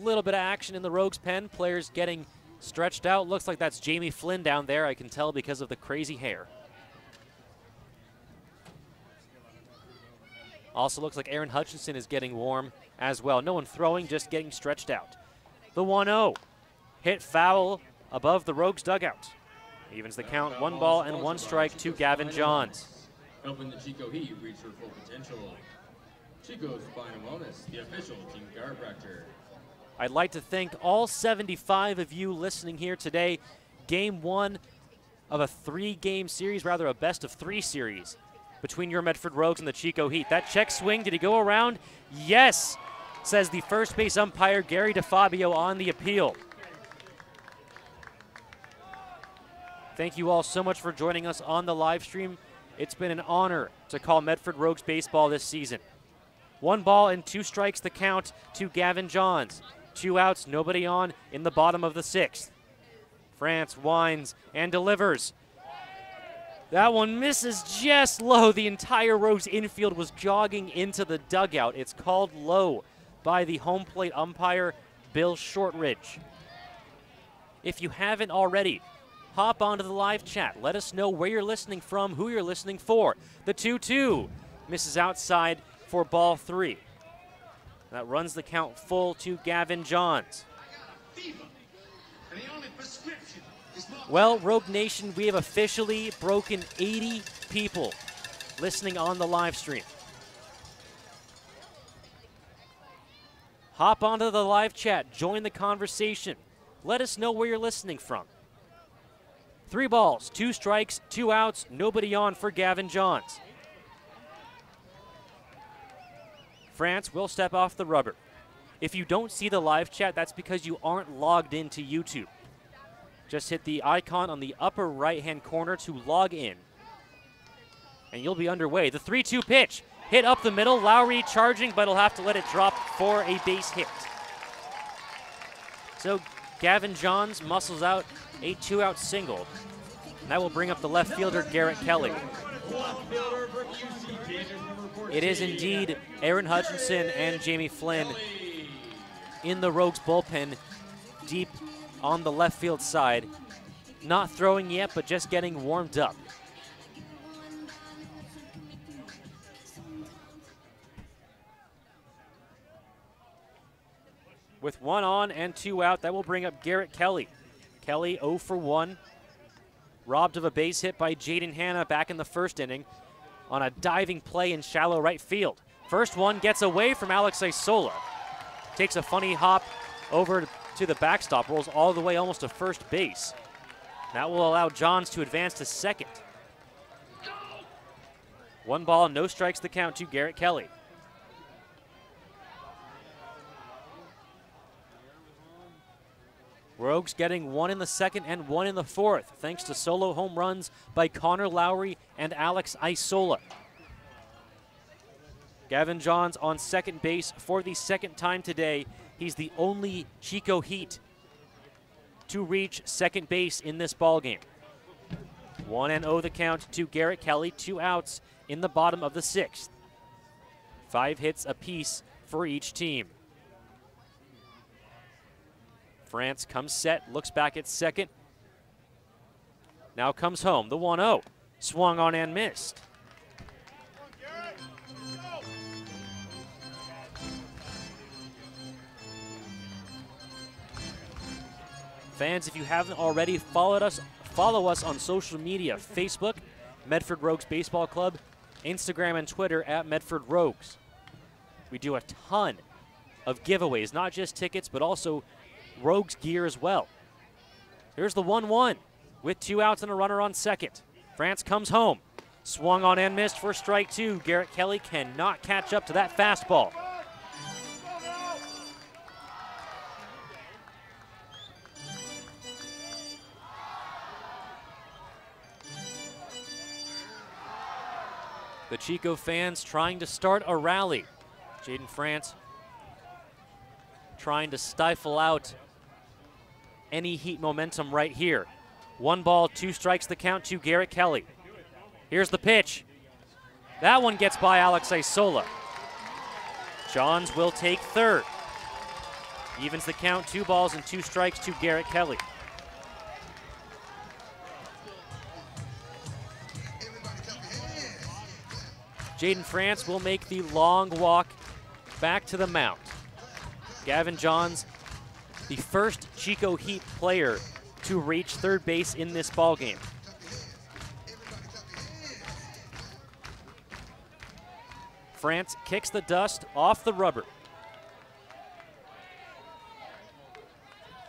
[SPEAKER 1] Little bit of action in the Rogues pen. Players getting stretched out. Looks like that's Jamie Flynn down there. I can tell because of the crazy hair. Also looks like Aaron Hutchinson is getting warm as well. No one throwing, just getting stretched out. The 1-0. Hit foul above the Rogues dugout. Evens the count, 1 ball and 1 strike to Gavin Johns.
[SPEAKER 3] Helping the Chico Heat reach their full potential. Chico's Fine and Wellness, the official team chiropractor.
[SPEAKER 1] I'd like to thank all 75 of you listening here today. Game 1 of a 3-game series, rather a best-of-3 series between your Medford Rogues and the Chico Heat. That check swing, did he go around? Yes, says the first base umpire, Gary DeFabio, on the appeal. Thank you all so much for joining us on the live stream. It's been an honor to call Medford Rogues baseball this season. 1 ball and 2 strikes the count to Gavin Johns. 2 outs, nobody on in the bottom of the 6th. France winds and delivers. That one misses just low. The entire Rogues infield was jogging into the dugout. It's called low by the home plate umpire, Bill Shortridge. If you haven't already, hop onto the live chat. Let us know where you're listening from, who you're listening for. The 2-2 misses outside for ball 3. That runs the count full to Gavin Johns. Well, Rogue Nation, we have officially broken 80 people listening on the live stream. Hop onto the live chat, join the conversation. Let us know where you're listening from. 3 balls, 2 strikes, 2 outs, nobody on for Gavin Johns. France will step off the rubber. If you don't see the live chat, that's because you aren't logged into YouTube. Just hit the icon on the upper right-hand corner to log in, and you'll be underway. The 3-2 pitch, hit up the middle. Lowry charging, but he'll have to let it drop for a base hit. So Gavin Johns muscles out a 2-out single, and that will bring up the left fielder, Garrett Kelly. It is indeed Aaron Hutchinson and Jamie Flynn in the Rogues bullpen, deep on the left field side. Not throwing yet, but just getting warmed up. With 1 on and 2 out, that will bring up Garrett Kelly. Kelly 0 for 1. Robbed of a base hit by Jaden Hanna back in the 1st inning on a diving play in shallow right field. First one gets away from Alex Isola. Takes a funny hop over to the backstop, rolls all the way almost to first base. That will allow Johns to advance to 2nd. 1 ball, no strikes the count to Garrett Kelly. Rogues getting one in the second and one in the fourth, thanks to solo home runs by Connor Lowry and Alex Isola. Gavin Johns on second base for the second time today. He's the only Chico Heat to reach second base in this ballgame. 1-0 the count to Garrett Kelly, 2 outs in the bottom of the 6th. 5 hits apiece for each team. France comes set, looks back at second. Now comes home, the 1-0. Swung on and missed. Fans, if you haven't already, follow us on social media, Facebook, Medford Rogues Baseball Club, Instagram and Twitter at Medford Rogues. We do a ton of giveaways, not just tickets, but also Rogues gear as well. Here's the 1-1 with 2 outs and a runner on second. France comes home. Swung on and missed for strike 2. Garrett Kelly cannot catch up to that fastball. The Chico fans trying to start a rally. Jaden France trying to stifle out any Heat momentum right here. 1 ball, 2 strikes the count to Garrett Kelly. Here's the pitch. That one gets by Alex Isola. Johns will take third. Evens the count, 2 balls and 2 strikes to Garrett Kelly. Jaden France will make the long walk back to the mound. Gavin Johns, the first Chico Heat player to reach third base in this ballgame. France kicks the dust off the rubber.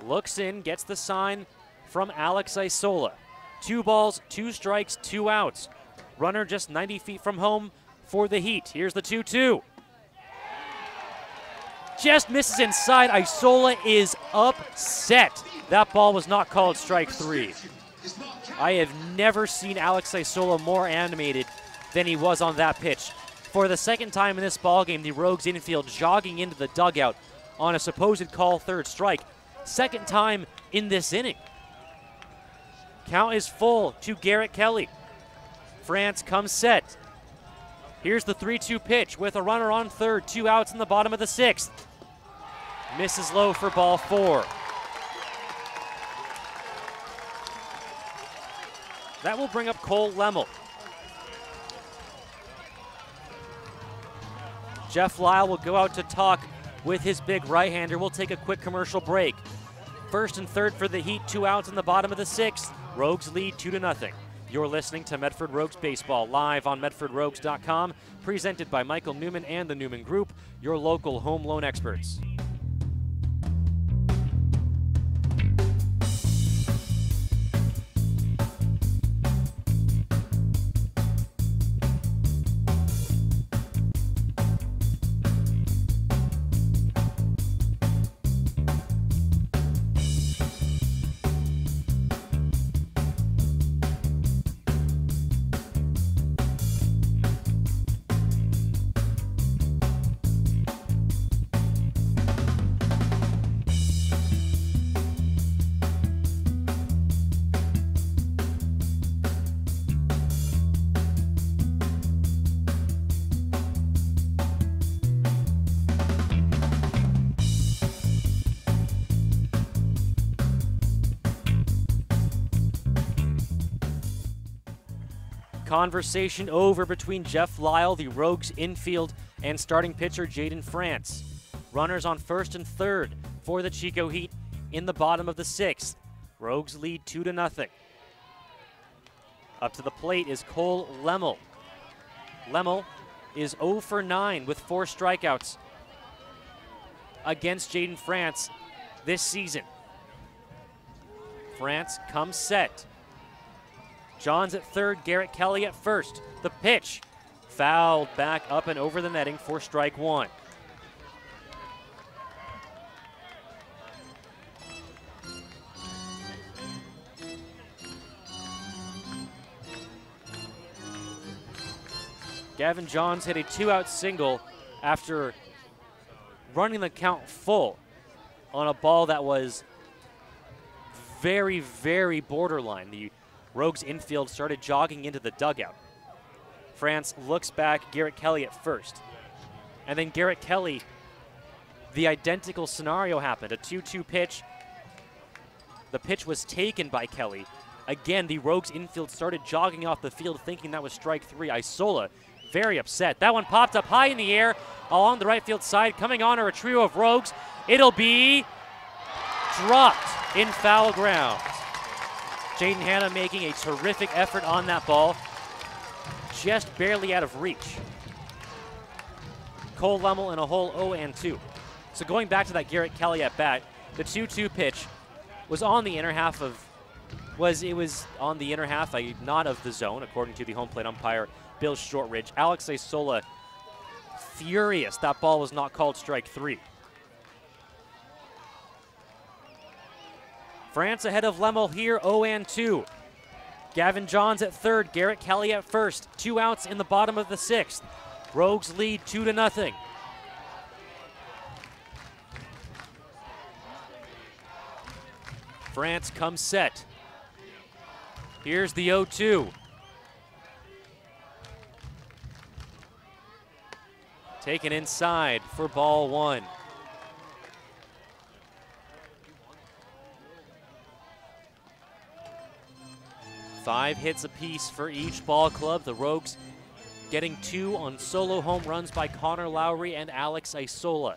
[SPEAKER 1] Looks in, gets the sign from Alex Isola. 2 balls, 2 strikes, 2 outs. Runner just 90 feet from home for the Heat. Here's the 2-2. Just misses inside. Isola is upset. That ball was not called strike 3. I have never seen Alex Isola more animated than he was on that pitch. For the second time in this ballgame, the Rogues infield jogging into the dugout on a supposed call third strike. Second time in this inning. Count is full to Garrett Kelly. France comes set. Here's the 3-2 pitch with a runner on third, 2 outs in the bottom of the 6th. Misses low for ball 4. That will bring up Cole Lemmel. Jeff Lyle will go out to talk with his big right-hander. We'll take a quick commercial break. First and third for the Heat, 2 outs in the bottom of the 6th. Rogues lead 2-0. You're listening to Medford Rogues Baseball live on MedfordRogues.com, presented by Michael Newman and the Newman Group, your local home loan experts. Conversation over between Jeff Lyle, the Rogues infield, and starting pitcher Jaden France. Runners on first and third for the Chico Heat in the bottom of the 6th. Rogues lead 2-0. Up to the plate is Cole Lemmel. Lemmel is 0 for 9 with 4 strikeouts against Jaden France this season. France comes set. Johns at third, Garrett Kelly at first. The pitch fouled back up and over the netting for strike 1. Gavin Johns hit a 2-out single after running the count full on a ball that was very, very borderline. The Rogues infield started jogging into the dugout. France looks back, Garrett Kelly at first. And then Garrett Kelly, the identical scenario happened. A 2-2 pitch. The pitch was taken by Kelly. Again, the Rogues infield started jogging off the field thinking that was strike 3. Isola very upset. That one popped up high in the air along the right field side. Coming on are a trio of Rogues. It'll be dropped in foul ground. Jaden Hanna making a terrific effort on that ball. Just barely out of reach. Cole Lemmel in a hole 0-2. So going back to that Garrett Kelly at bat, the 2-2 pitch was on the inner half of, it was on the inner half, not of the zone, according to the home plate umpire, Bill Shortridge. Alex Isola furious that ball was not called strike 3. France ahead of Lemmel here, 0-2. Gavin Johns at third, Garrett Kelly at first. 2 outs in the bottom of the 6th. Rogues lead 2-0. France comes set. Here's the 0-2. Taken inside for ball 1. Five hits apiece for each ball club. The Rogues getting 2 on solo home runs by Connor Lowry and Alex Isola.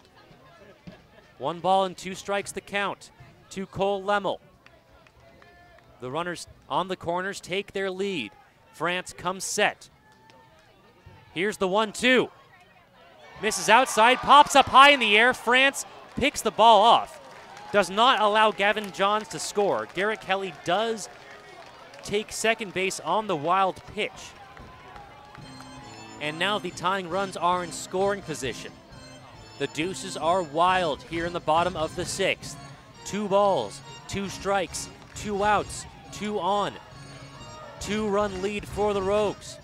[SPEAKER 1] 1 ball and 2 strikes the count to Cole Lemmel. The runners on the corners take their lead. France comes set. Here's the 1-2. Misses outside, pops up high in the air. France picks the ball off. Does not allow Gavin Johns to score. Garrett Kelly does take second base on the wild pitch. And now the tying runs are in scoring position. The deuces are wild here in the bottom of the 6th. 2 balls, 2 strikes, 2 outs, 2 on. 2-run lead for the Rogues.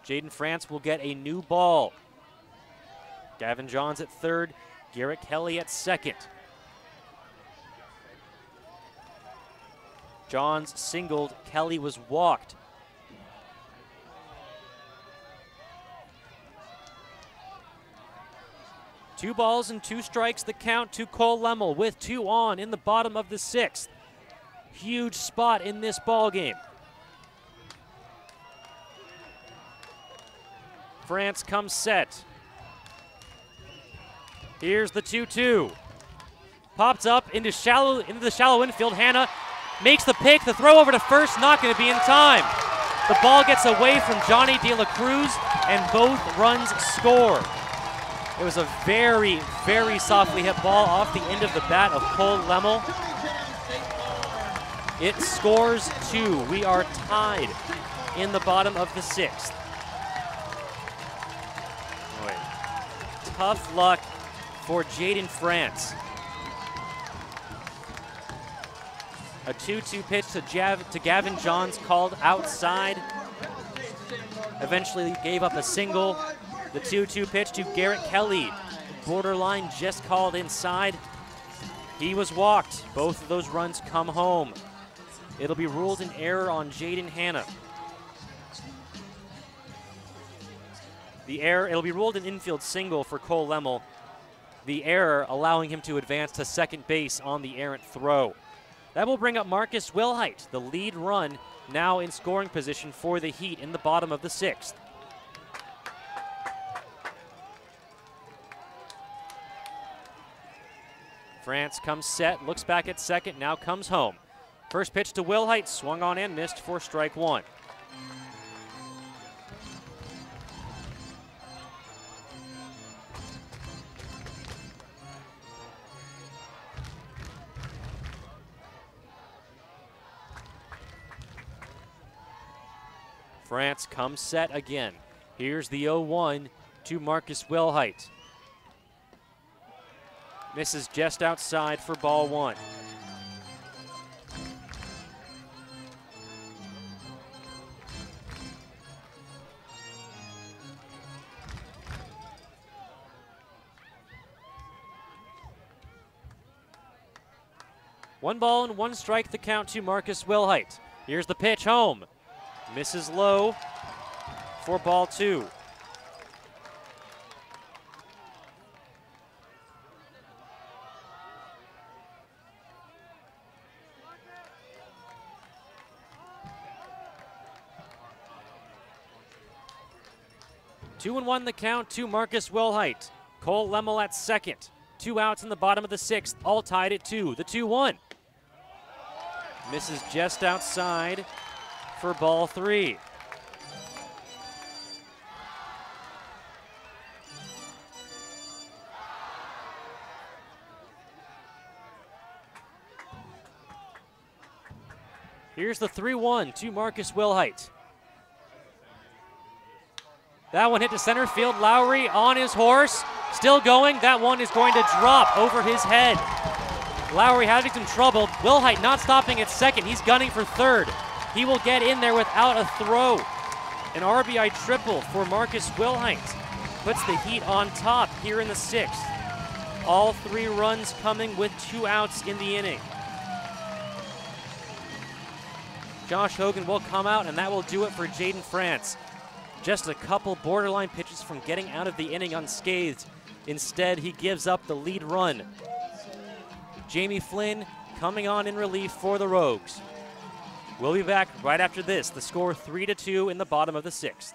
[SPEAKER 1] Jaden France will get a new ball. Gavin Johns at third, Garrett Kelly at second. Johns singled, Kelly was walked. Two balls and 2 strikes, the count to Cole Lemmel with 2 on in the bottom of the 6th. Huge spot in this ball game. France comes set. Here's the 2-2. Popped up into the shallow infield. Hanna makes the pick. The throw over to first, not going to be in time. The ball gets away from Johnny De La Cruz, and both runs score. It was a very, very softly hit ball off the end of the bat of Cole Lemmel. It scores 2. We are tied in the bottom of the 6th. Tough luck for Jaden France. A 2-2 pitch to Gavin Johns called outside. Eventually gave up a single. The 2-2 pitch to Garrett Kelly. Borderline just called inside. He was walked. Both of those runs come home. It'll be ruled an error on Jaden Hanna. The error, it'll be ruled an infield single for Cole Lemmel. The error allowing him to advance to second base on the errant throw. That will bring up Marcus Wilhite, the lead run, now in scoring position for the Heat in the bottom of the 6th. France comes set, looks back at second, now comes home. First pitch to Wilhite, swung on and missed for strike 1. France comes set again. Here's the 0-1. to Marcus Wilhite. Misses just outside for ball 1. One ball and one strike, the count to Marcus Wilhite. Here's the pitch home. Misses low for ball 2. Two and one the count to Marcus Wilhite. Cole Lemmel at second. 2 outs in the bottom of the 6th, all tied at 2. The 2-1. Misses just outside for ball 3. Here's the 3-1 to Marcus Wilhite. That one hit to center field. Lowry on his horse, still going. That one is going to drop over his head. Lowry having some trouble. Wilhite not stopping at second. He's gunning for third. He will get in there without a throw. An RBI triple for Marcus Wilhite. Puts the Heat on top here in the 6th. All 3 runs coming with 2 outs in the inning. Josh Hogan will come out, and that will do it for Jaden France. Just a couple borderline pitches from getting out of the inning unscathed. Instead, he gives up the lead run. Jamie Flynn coming on in relief for the Rogues. We'll be back right after this. The score 3-2 in the bottom of the 6th.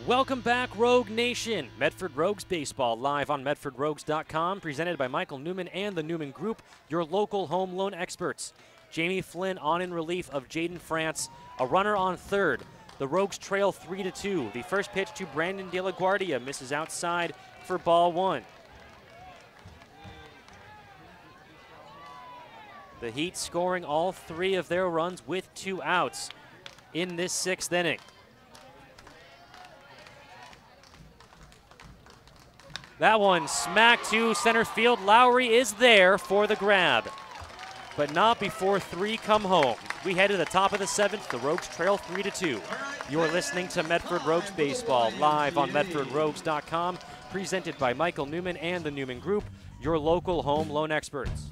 [SPEAKER 1] Welcome back, Rogue Nation. Medford Rogues Baseball live on MedfordRogues.com, presented by Michael Newman and the Newman Group, your local home loan experts. Jamie Flynn on in relief of Jaden France, a runner on third. The Rogues trail 3-2. The first pitch to Brandon De La Guardia misses outside for ball 1. The Heat scoring all 3 of their runs with 2 outs in this 6th inning. That one smacked to center field. Lowry is there for the grab, but not before 3 come home. We head to the top of the 7th. The Rogues trail 3-2. You're listening to Medford Rogues Baseball live on MedfordRogues.com, presented by Michael Newman and the Newman Group, your local home loan experts.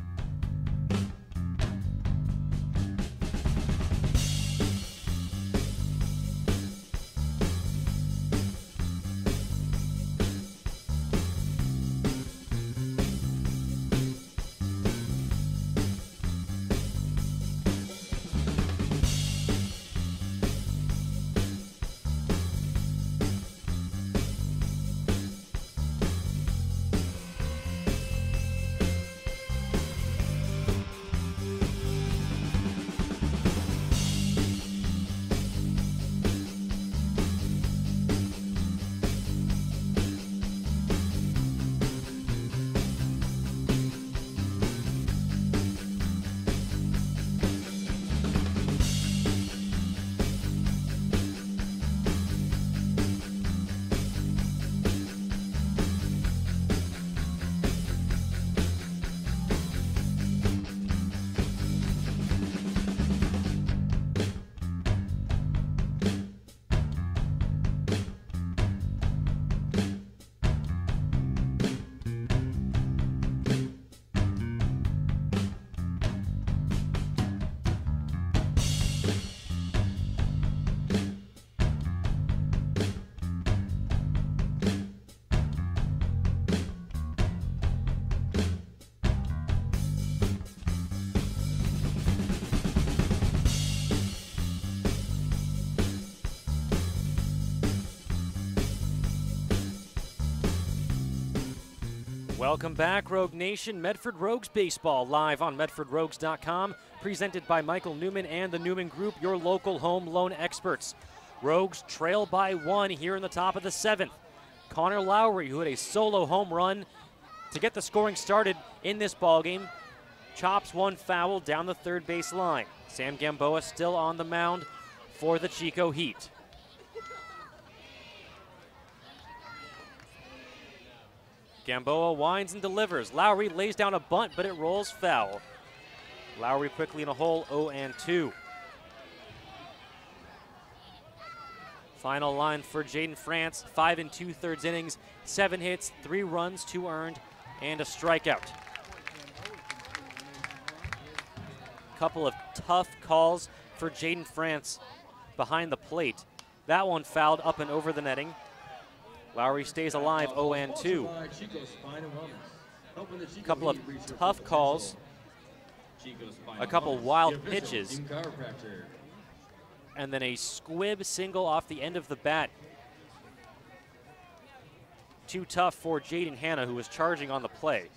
[SPEAKER 1] Welcome back, Rogue Nation. Medford Rogues Baseball live on MedfordRogues.com, presented by Michael Newman and the Newman Group, your local home loan experts. Rogues trail by 1 here in the top of the 7th. Connor Lowry, who had a solo home run to get the scoring started in this ballgame, chops one foul down the third base line. Sam Gamboa still on the mound for the Chico Heat. Gamboa winds and delivers. Lowry lays down a bunt, but it rolls foul. Lowry quickly in a hole, 0-2. Final line for Jaden France, 5 2/3 innings, 7 hits, 3 runs, 2 earned, and a strikeout. Couple of tough calls for Jaden France behind the plate. That one fouled up and over the netting. Lowry stays alive, 0-2. A couple of tough calls, a couple wild pitches, and then a squib single off the end of the bat. Too tough for Jaden Hanna, who was charging on the play.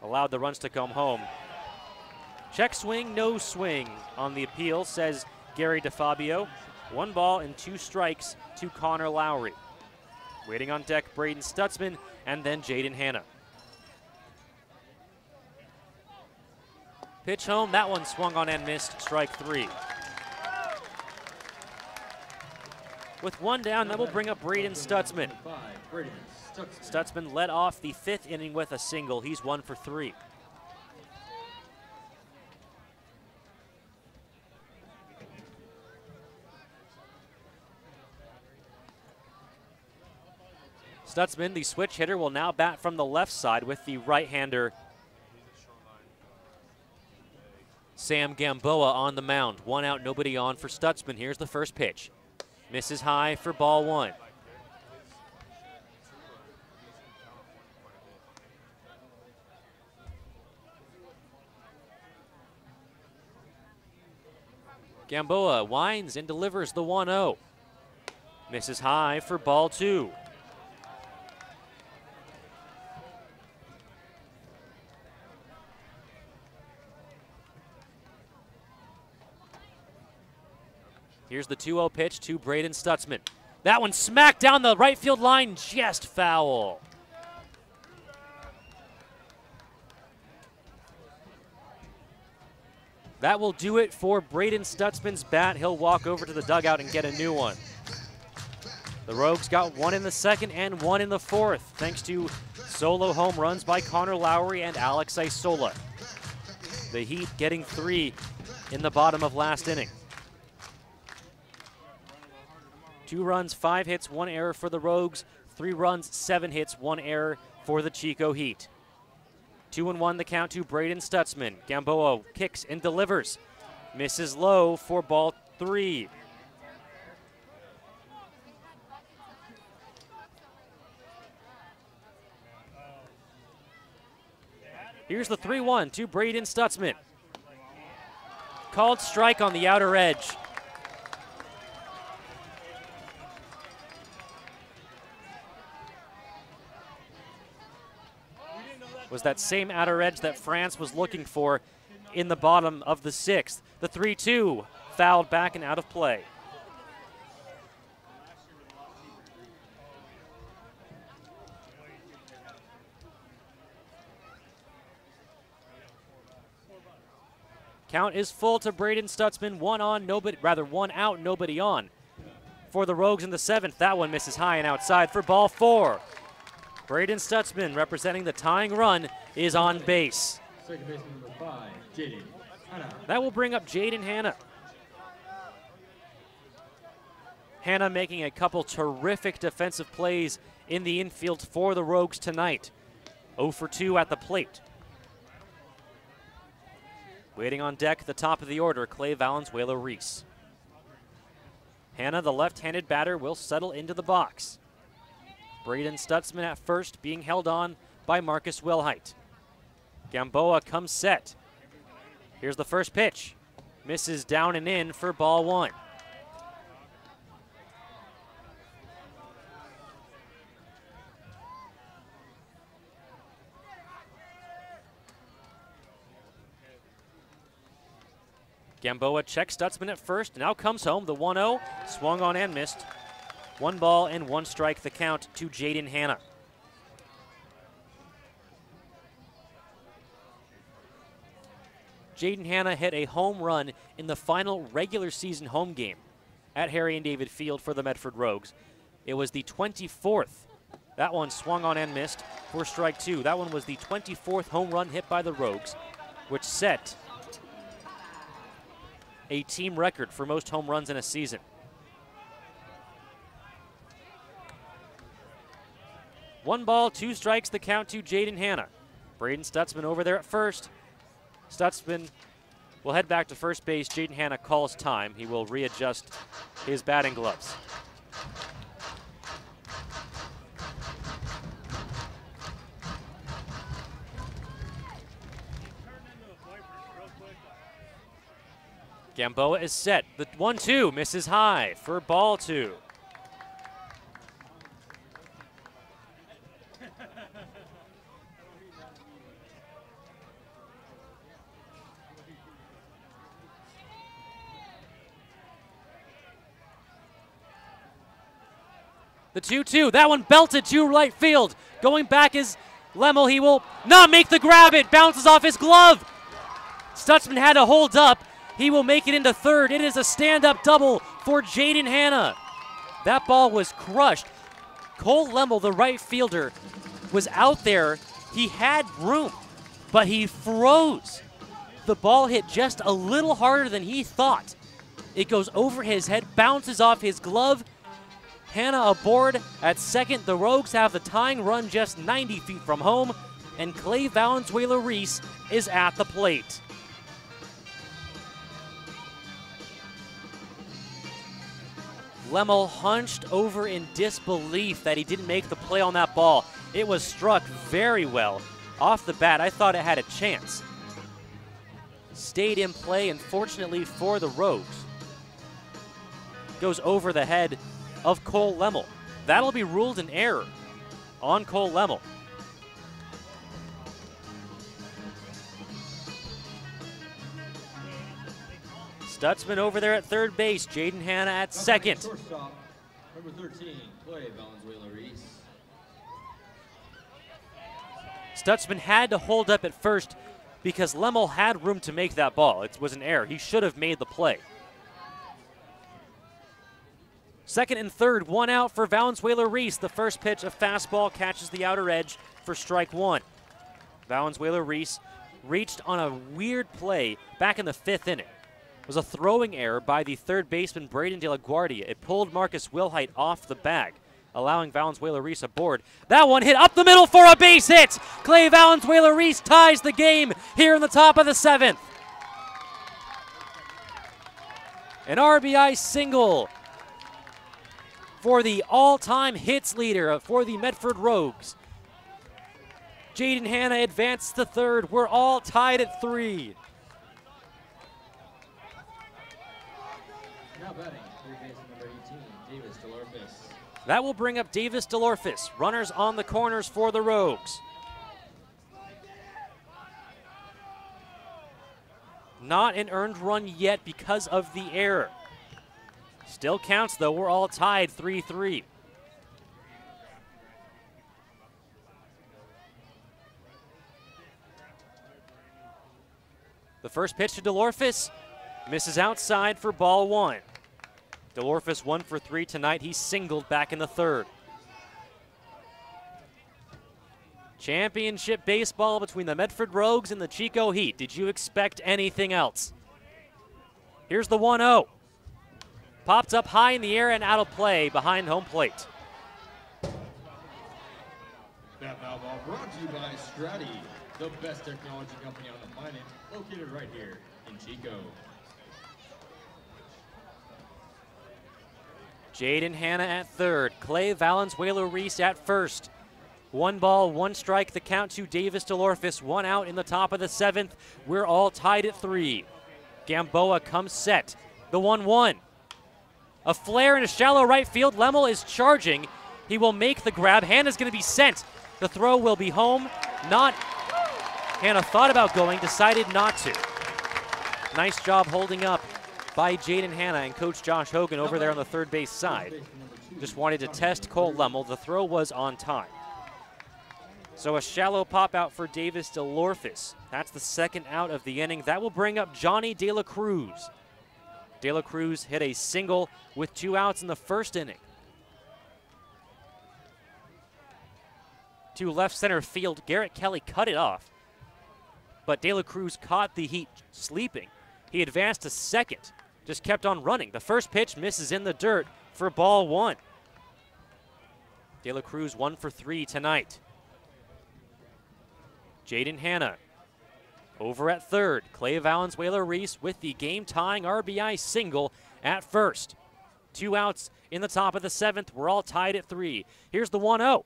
[SPEAKER 1] Allowed the runs to come home. Check swing, no swing on the appeal, says Gary DeFabio. 1 ball and 2 strikes to Connor Lowry. Waiting on deck, Braden Stutzman, and then Jaden Hanna. Pitch home, that one swung on and missed, strike 3. With 1 down, that will bring up Braden Stutzman. Stutzman led off the 5th inning with a single. He's 1 for 3. Stutzman, the switch hitter, will now bat from the left side with the right-hander Sam Gamboa on the mound. 1 out, nobody on for Stutzman. Here's the first pitch. Misses high for ball 1. Gamboa winds and delivers the 1-0. Misses high for ball 2. Here's the 2-0 pitch to Braden Stutzman. That one smacked down the right field line, just foul. That will do it for Braden Stutzman's bat. He'll walk over to the dugout and get a new one. The Rogues got 1 in the 2nd and 1 in the 4th, thanks to solo home runs by Connor Lowry and Alex Isola. The Heat getting 3 in the bottom of last inning. 2 runs, 5 hits, 1 error for the Rogues. 3 runs, 7 hits, 1 error for the Chico Heat. 2-1 the count to Braden Stutzman. Gamboa kicks and delivers. Misses low for ball 3. Here's the 3-1 to Braden Stutzman. Called strike on the outer edge. Was that same outer edge that France was looking for in the bottom of the 6th. The 3-2 fouled back and out of play. Count is full to Braden Stutzman. 1 out, nobody on. For the Rogues in the 7th, that one misses high and outside for ball 4. Braden Stutzman, representing the tying run, is on base.
[SPEAKER 3] Second baseman number 5, Jaden Hanna.
[SPEAKER 1] That will bring up Jaden Hanna. Hanna making a couple terrific defensive plays in the infield for the Rogues tonight. 0 for 2 at the plate. Waiting on deck, the top of the order, Clay Valenzuela-Reese. Hanna, the left-handed batter, will settle into the box. Braden Stutzman at first, being held on by Marcus Wilhite. Gamboa comes set. Here's the first pitch. Misses down and in for ball 1. Gamboa checks Stutzman at first, now comes home. The 1-0, swung on and missed. 1 ball and 1 strike, the count to Jaden Hanna. Jaden Hanna hit a home run in the final regular season home game at Harry and David Field for the Medford Rogues. It was the 24th. That one swung on and missed for strike 2. That one was the 24th home run hit by the Rogues, which set a team record for most home runs in a season. 1 ball, 2 strikes, the count to Jaden Hanna. Braden Stutzman over there at first. Stutzman will head back to first base. Jaden Hanna calls time. He will readjust his batting gloves. Gamboa is set. The 1-2 misses high for ball 2. The 2-2, that one belted to right field. Going back is Lemmel. He will not make the grab. It bounces off his glove. Stutzman had to hold up. He will make it into third. It is a stand-up double for Jaden Hanna. That ball was crushed. Cole Lemmel, the right fielder, was out there. He had room, but he froze. The ball hit just a little harder than he thought. It goes over his head, bounces off his glove. Hanna aboard at second. The Rogues have the tying run just 90 feet from home, and Clay Valenzuela-Reese is at the plate. Lemmel hunched over in disbelief that he didn't make the play on that ball. It was struck very well. Off the bat, I thought it had a chance. Stayed in play, and fortunately for the Rogues, goes over the head of Cole Lemmel. That'll be ruled an error on Cole Lemmel. Stutzman over there at third base. Jaden Hanna at second.
[SPEAKER 3] Shortstop, number 13, Clay Valenzuela-Reese.
[SPEAKER 1] Stutzman had to hold up at first because Lemmel had room to make that ball. It was an error. He should have made the play. Second and third, 1 out for Valenzuela-Reese. The first pitch, a fastball, catches the outer edge for strike 1. Valenzuela-Reese reached on a weird play back in the 5th inning. It was a throwing error by the third baseman, Braden De La Guardia. It pulled Marcus Wilhite off the bag, allowing Valenzuela-Reese aboard. That one hit up the middle for a base hit. Clay Valenzuela-Reese ties the game here in the top of the 7th. An RBI single for the all-time hits leader for the Medford Rogues. Jaden Hanna advanced to third. We're all tied at 3.
[SPEAKER 3] Now batting, third baseman number 18, Davis DeLorfis.
[SPEAKER 1] That will bring up Davis DeLorfis. Runners on the corners for the Rogues. Not an earned run yet because of the error. Still counts, though. We're all tied 3-3. The first pitch to DeLorfis misses outside for ball 1. DeLorfis 1 for 3 tonight. He singled back in the 3rd. Championship baseball between the Medford Rogues and the Chico Heat. Did you expect anything else? Here's the 1-0. Popped up high in the air and out of play behind home plate.
[SPEAKER 3] That foul ball brought to you by Strati, the best technology company on the planet, located right here in Chico.
[SPEAKER 1] Jaden Hanna at third. Clay Valenzuela-Reese at first. 1 ball, 1 strike, the count to Davis DeLorfis. 1 out in the top of the 7th. We're all tied at 3. Gamboa comes set. The 1-1. A flare in a shallow right field. Lemmel is charging. He will make the grab. Hanna's going to be sent. The throw will be home. Not. Hanna thought about going, decided not to. Nice job holding up by Jaden Hanna and Coach Josh Hogan over there on the third base side. Just wanted to test Cole Lemmel. The throw was on time. So a shallow pop out for Davis DeLorfis. That's the second out of the inning. That will bring up Johnny De La Cruz. De La Cruz hit a single with 2 outs in the first inning. To left center field, Garrett Kelly cut it off. But De La Cruz caught the Heat sleeping. He advanced to second, just kept on running. The first pitch misses in the dirt for ball 1. De La Cruz 1 for 3 tonight. Jaden Hanna over at third. Clay Valenzuela-Reese with the game-tying RBI single at first. 2 outs in the top of the 7th. We're all tied at 3. Here's the 1-0.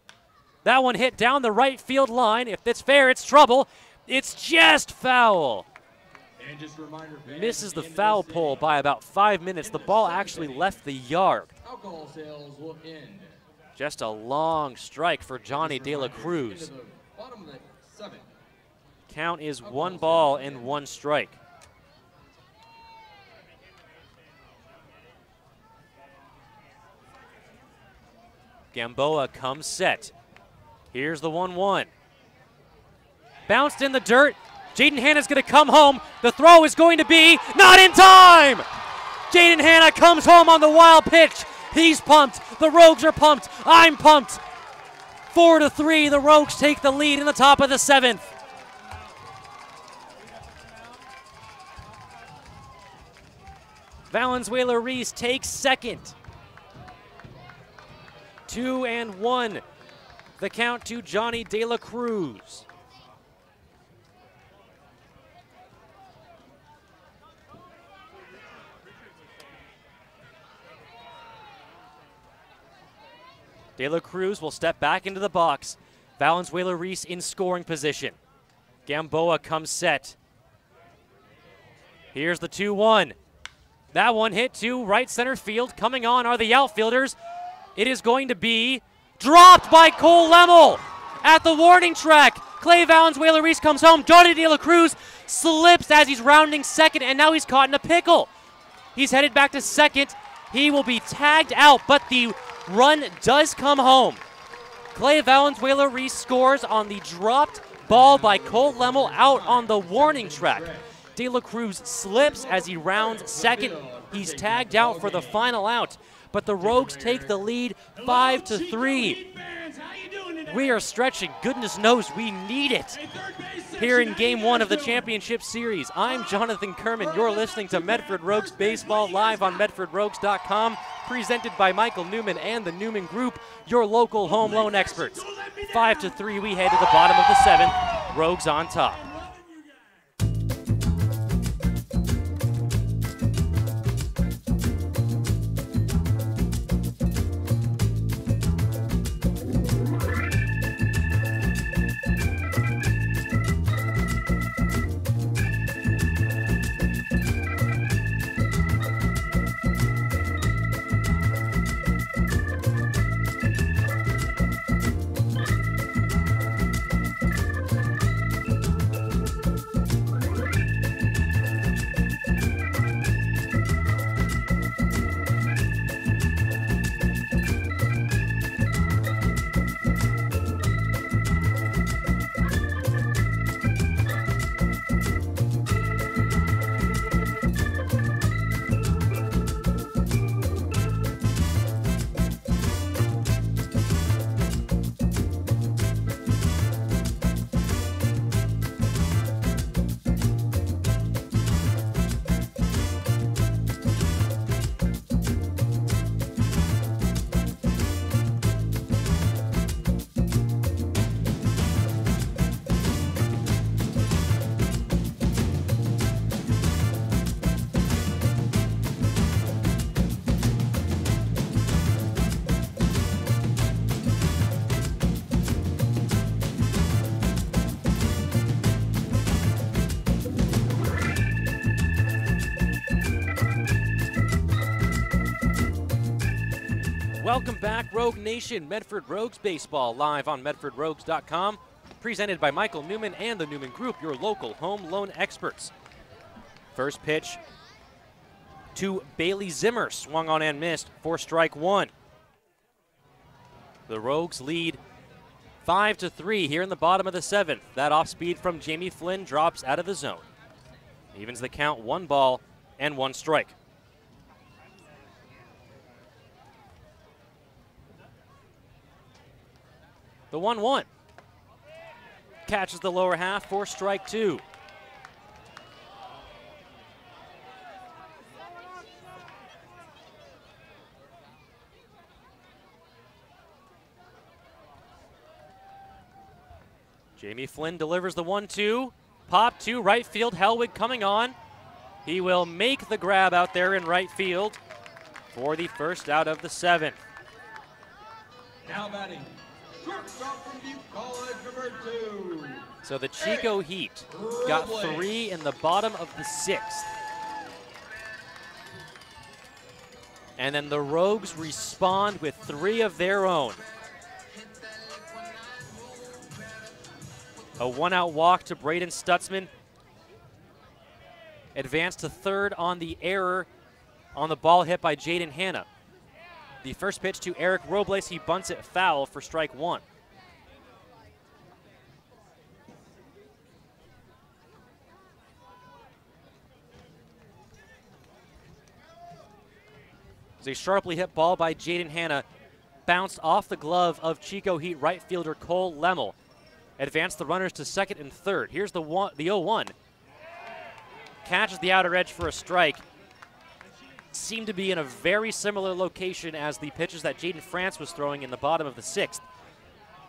[SPEAKER 1] That one hit down the right field line. If it's fair, it's trouble. It's just foul.
[SPEAKER 3] And just a reminder,
[SPEAKER 1] Misses the foul pole by about 5 minutes. The ball actually left the yard.
[SPEAKER 3] Alcohol sales will end.
[SPEAKER 1] Just a long strike for Johnny De La Cruz.
[SPEAKER 3] Into the bottom of the 7th.
[SPEAKER 1] Count is 1 ball and 1 strike. Gamboa comes set. Here's the 1-1. Bounced in the dirt. Jaden Hanna's going to come home. The throw is going to be not in time. Jaden Hanna comes home on the wild pitch. He's pumped. The Rogues are pumped. I'm pumped. 4-3. The Rogues take the lead in the top of the 7th. Valenzuela-Reese takes second. 2-1. The count to Johnny De La Cruz. De La Cruz will step back into the box. Valenzuela-Reese in scoring position. Gamboa comes set. Here's the 2-1. That one hit to right center field. Coming on are the outfielders. It is going to be dropped by Cole Lemmel at the warning track. Clay Valenzuela-Reese comes home. Johnny De La Cruz slips as he's rounding second, and now he's caught in a pickle. He's headed back to second. He will be tagged out, but the run does come home. Clay Valenzuela-Reese scores on the dropped ball by Cole Lemmel out on the warning track. De La Cruz slips as he rounds second. He's tagged out for the final out, but the Rogues take the lead 5-3. We are stretching. Goodness knows we need it here in Game 1 of the Championship Series. I'm Jonathan Kerman. You're listening to Medford Rogues Baseball live on MedfordRogues.com, presented by Michael Newman and the Newman Group, your local home loan experts. 5-3, we head to the bottom of the 7th. Rogues on top. Welcome back, Rogue Nation. Medford Rogues Baseball live on MedfordRogues.com, presented by Michael Newman and the Newman Group, your local home loan experts. First pitch to Bailey Zimmer, swung on and missed for strike one. The Rogues lead 5-3 here in the bottom of the seventh. That off speed from Jamie Flynn drops out of the zone. Evens the count, 1 ball and 1 strike. The 1-1. Catches the lower half for strike two. Jamie Flynn delivers the 1-2. Pop to right field. Hellwig coming on. He will make the grab out there in right field for the first out of the seventh.
[SPEAKER 3] Now batting, shortstop from Butte College, number 2.
[SPEAKER 1] So the Chico Heat got 3 in the bottom of the sixth. And then the Rogues respond with 3 of their own. A 1-out walk to Braden Stutzman. Advanced to third on the error on the ball hit by Jaden Hanna. The first pitch to Eric Robles, he bunts it foul for strike one. It was a sharply hit ball by Jaden Hanna, bounced off the glove of Chico Heat right fielder Cole Lemmel. Advanced the runners to second and third. Here's the 0-1. Catches the outer edge for a strike. Seemed to be in a very similar location as the pitches that Jaden France was throwing in the bottom of the sixth.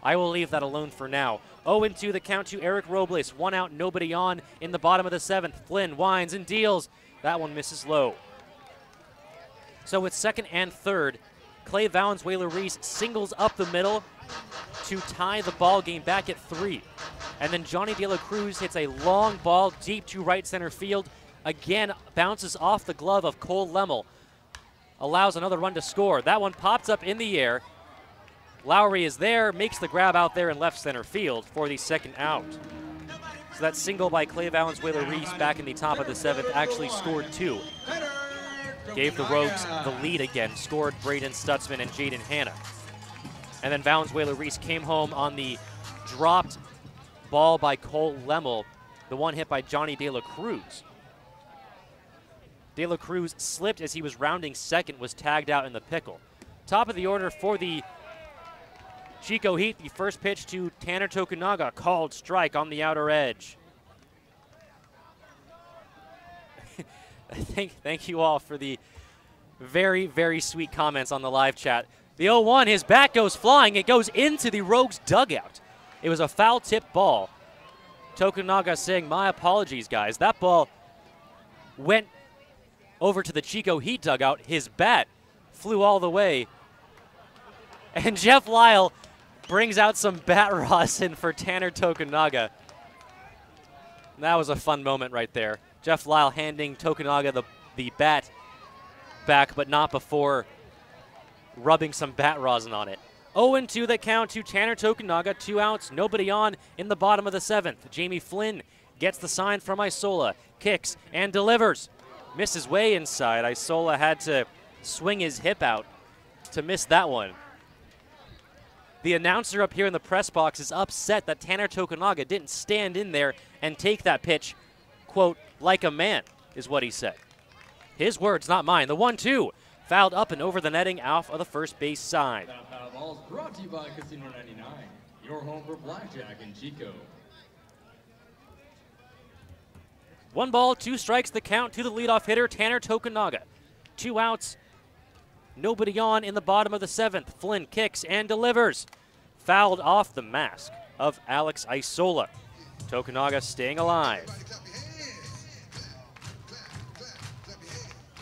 [SPEAKER 1] I will leave that alone for now. 0-2 the count to Eric Robles. 1 out, nobody on in the bottom of the seventh. Flynn winds and deals. That one misses low. So with second and third, Clay Valenzuela-Reese singles up the middle to tie the ball game back at 3. And then Johnny De La Cruz hits a long ball deep to right center field. Again, bounces off the glove of Cole Lemmel. Allows another run to score. That one pops up in the air. Lowry is there, makes the grab out there in left center field for the second out. So that single by Clay Valenzuela-Reese back in the top of the seventh actually scored 2. Gave the Rogues the lead again, scored Braden Stutzman and Jaden Hanna. And then Valenzuela-Reese came home on the dropped ball by Cole Lemmel, the one hit by Johnny De La Cruz. De La Cruz slipped as he was rounding second, was tagged out in the pickle. Top of the order for the Chico Heat, the first pitch to Tanner Tokunaga, called strike on the outer edge. Thank you all for the very, very sweet comments on the live chat. The 0-1, his bat goes flying. It goes into the Rogues dugout. It was a foul tip ball. Tokunaga saying, my apologies, guys. That ball went over to the Chico Heat dugout. His bat flew all the way. And Jeff Lyle brings out some bat rosin for Tanner Tokunaga. That was a fun moment right there. Jeff Lyle handing Tokunaga the bat back, but not before rubbing some bat rosin on it. 0-2 the count to Tanner Tokunaga, 2 outs, nobody on in the bottom of the seventh. Jamie Flynn gets the sign from Isola, kicks and delivers. Misses way inside. Isola had to swing his hip out to miss that one. The announcer up here in the press box is upset that Tanner Tokunaga didn't stand in there and take that pitch, quote, like a man, is what he said. His words, not mine. The 1-2, fouled up and over the netting off of the first base side.
[SPEAKER 3] That foul ball is brought to you by Casino 99, your home for blackjack in Chico.
[SPEAKER 1] 1 ball, 2 strikes, the count to the leadoff hitter, Tanner Tokunaga. 2 outs, nobody on in the bottom of the seventh. Flynn kicks and delivers. Fouled off the mask of Alex Isola. Tokunaga staying alive.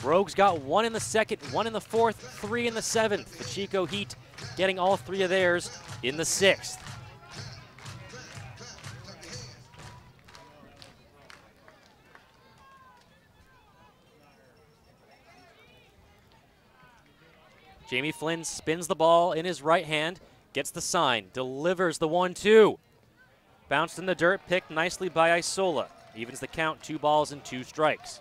[SPEAKER 1] Rogues got 1 in the second, 1 in the fourth, 3 in the seventh. The Chico Heat getting all 3 of theirs in the sixth. Jamie Flynn spins the ball in his right hand, gets the sign, delivers the 1-2. Bounced in the dirt, picked nicely by Isola. Evens the count, 2 balls and 2 strikes.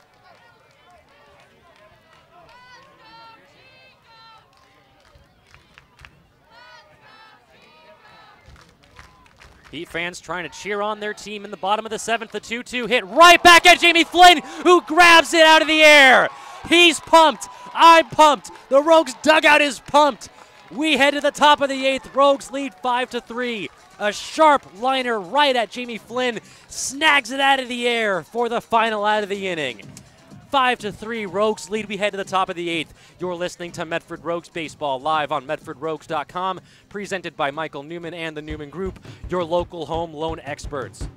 [SPEAKER 1] Heat fans trying to cheer on their team in the bottom of the 7th. The 2-2 hit right back at Jamie Flynn, who grabs it out of the air. He's pumped. I'm pumped. The Rogues dugout is pumped. We head to the top of the 8th. Rogues lead 5-3. A sharp liner right at Jamie Flynn. Snags it out of the air for the final out of the inning. 5-3, Rogues lead. We head to the top of the 8th. You're listening to Medford Rogues Baseball live on MedfordRogues.com, presented by Michael Newman and the Newman Group, your local home loan experts.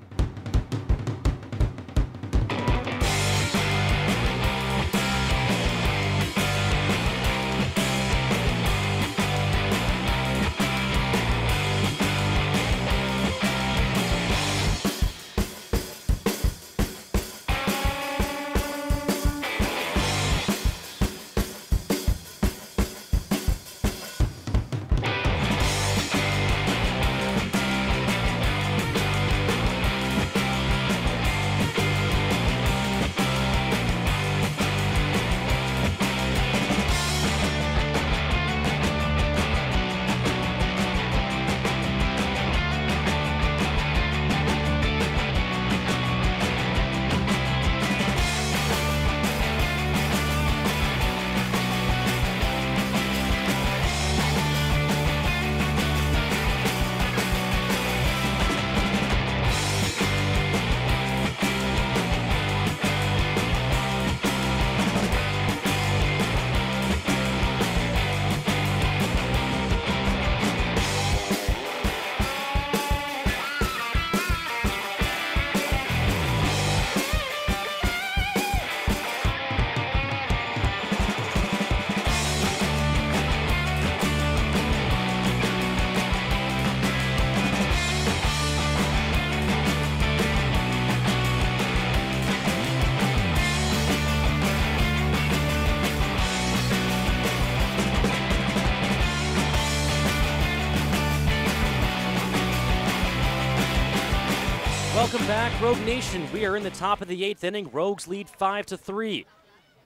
[SPEAKER 1] Welcome back, Rogue Nation. We are in the top of the 8th inning. Rogues lead 5-3.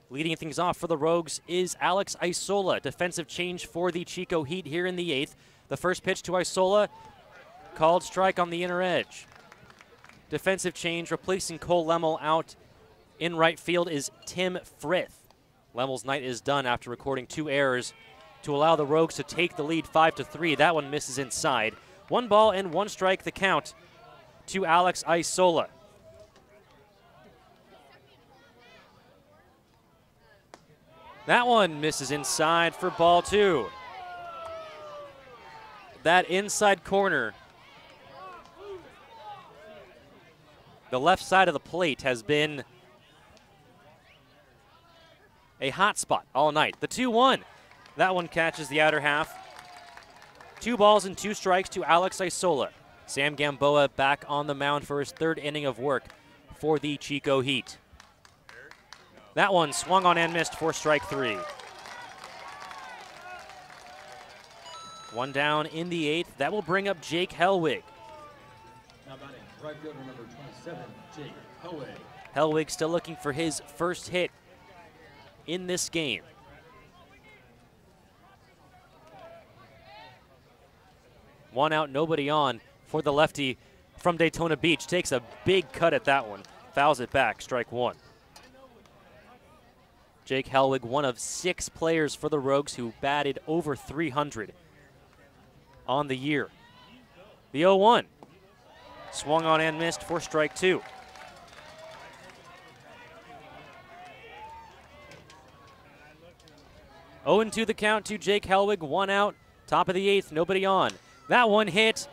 [SPEAKER 1] Leading things off for the Rogues is Alex Isola. Defensive change for the Chico Heat here in the 8th. The first pitch to Isola, called strike on the inner edge. Defensive change, replacing Cole Lemmel out in right field is Tim Frith. Lemmel's night is done after recording 2 errors to allow the Rogues to take the lead 5-3. That one misses inside. 1 ball and 1 strike the count to Alex Isola. That one misses inside for ball 2. That inside corner, the left side of the plate, has been a hot spot all night. The 2-1, that one catches the outer half. 2 balls and 2 strikes to Alex Isola. Sam Gamboa back on the mound for his 3rd inning of work for the Chico Heat. That one swung on and missed for strike 3. 1 down in the 8th. That will bring up Jake Hellwig.
[SPEAKER 3] Now batting, right fielder number 27, Jake Hellwig.
[SPEAKER 1] Hellwig still looking for his first hit in this game. One out, nobody on for the lefty from Daytona Beach. Takes a big cut at that one. Fouls it back, strike 1. Jake Hellwig, one of 6 players for the Rogues who batted over 300 on the year. The 0-1. Swung on and missed for strike 2. Oh, 0-2 the count to Jake Hellwig. 1 out, top of the 8th, nobody on. That one hit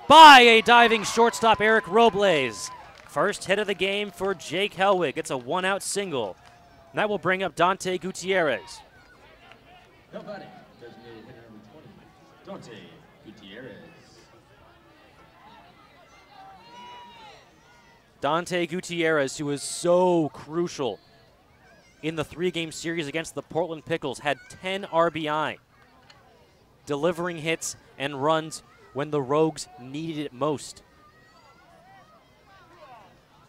[SPEAKER 1] by a diving shortstop, Eric Robles. First hit of the game for Jake Hellwig. It's a 1-out single. And that will bring up Dante Gutierrez.
[SPEAKER 3] Now batting, designated hitter number 20, Dante Gutierrez.
[SPEAKER 1] Dante Gutierrez, who was so crucial in the 3-game series against the Portland Pickles, had 10 RBI, delivering hits and runs when the Rogues needed it most.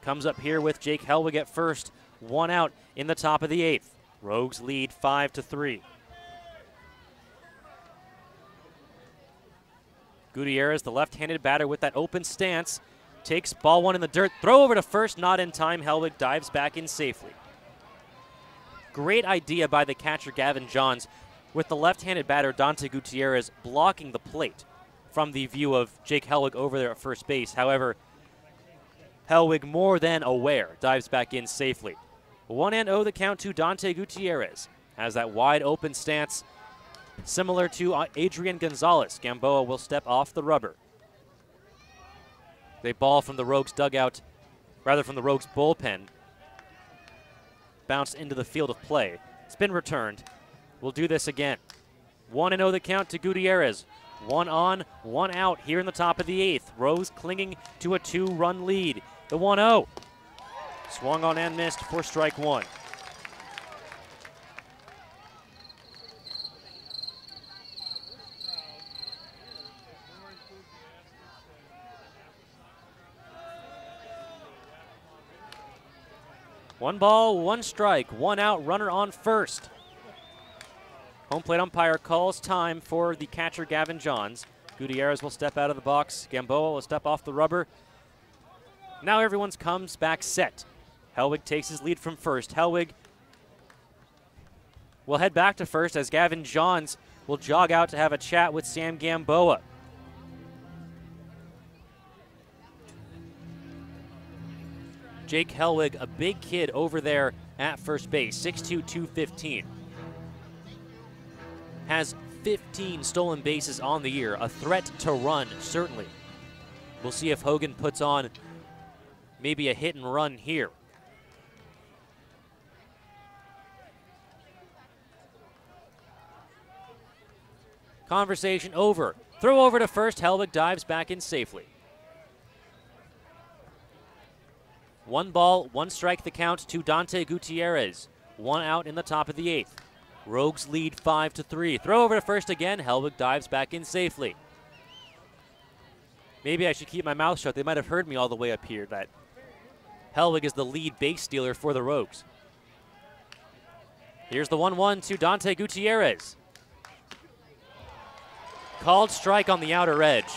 [SPEAKER 1] Comes up here with Jake Hellwig at first. 1 out in the top of the 8th. Rogues lead 5-3. Gutierrez, the left-handed batter with that open stance, takes ball one in the dirt. Throw over to first, not in time. Helwig dives back in safely. Great idea by the catcher, Gavin Johns, with the left-handed batter, Dante Gutierrez, blocking the plate from the view of Jake Helwig over there at first base. However, Helwig, more than aware, dives back in safely. 1-0 the count to Dante Gutierrez. Has that wide open stance, similar to Adrian Gonzalez. Gamboa will step off the rubber. They ball from the Rogues dugout, rather from the Rogues bullpen. Bounced into the field of play. It's been returned. We'll do this again. 1-0 the count to Gutierrez. 1 on, 1 out here in the top of the 8th. Rose clinging to a 2-run lead. The 1-0. Swung on and missed for strike 1. One ball, 1 strike, 1 out, runner on first. Home plate umpire calls time for the catcher, Gavin Johns. Gutierrez will step out of the box. Gamboa will step off the rubber. Now everyone's comes back set. Helwig takes his lead from first. Helwig will head back to first as Gavin Johns will jog out to have a chat with Sam Gamboa. Jake Helwig, a big kid over there at first base, 6'2", 215. Has 15 stolen bases on the year, a threat to run, certainly. We'll see if Hogan puts on maybe a hit and run here. Conversation over. Throw over to first. Helwig dives back in safely. 1 ball, 1 strike the count to Dante Gutierrez. 1 out in the top of the 8th. Rogues lead 5-3. Throw over to first again. Helwig dives back in safely. Maybe I should keep my mouth shut. They might have heard me all the way up here that Helwig is the lead base stealer for the Rogues. Here's the 1-1 to Dante Gutierrez. Called strike on the outer edge.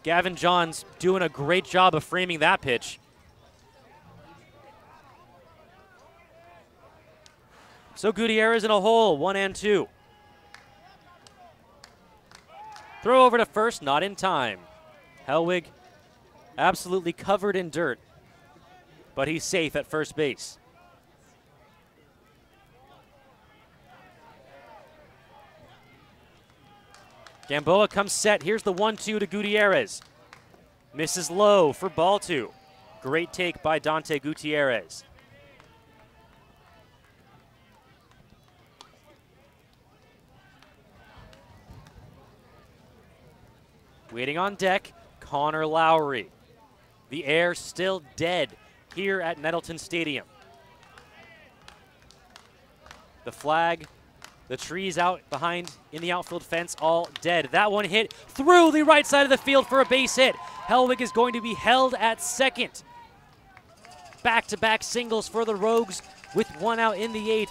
[SPEAKER 1] Gavin Johns doing a great job of framing that pitch. So Gutierrez in a hole, 1-2. Throw over to first, not in time. Helwig absolutely covered in dirt, but he's safe at first base. Gamboa comes set. Here's the 1-2 to Gutierrez. Misses low for ball 2. Great take by Dante Gutierrez. Waiting on deck, Connor Lowry. The air still dead here at Nettleton Stadium. The flag, the trees out behind in the outfield fence, all dead. That one hit through the right side of the field for a base hit. Helwig is going to be held at second. Back-to-back singles for the Rogues with 1 out in the 8th.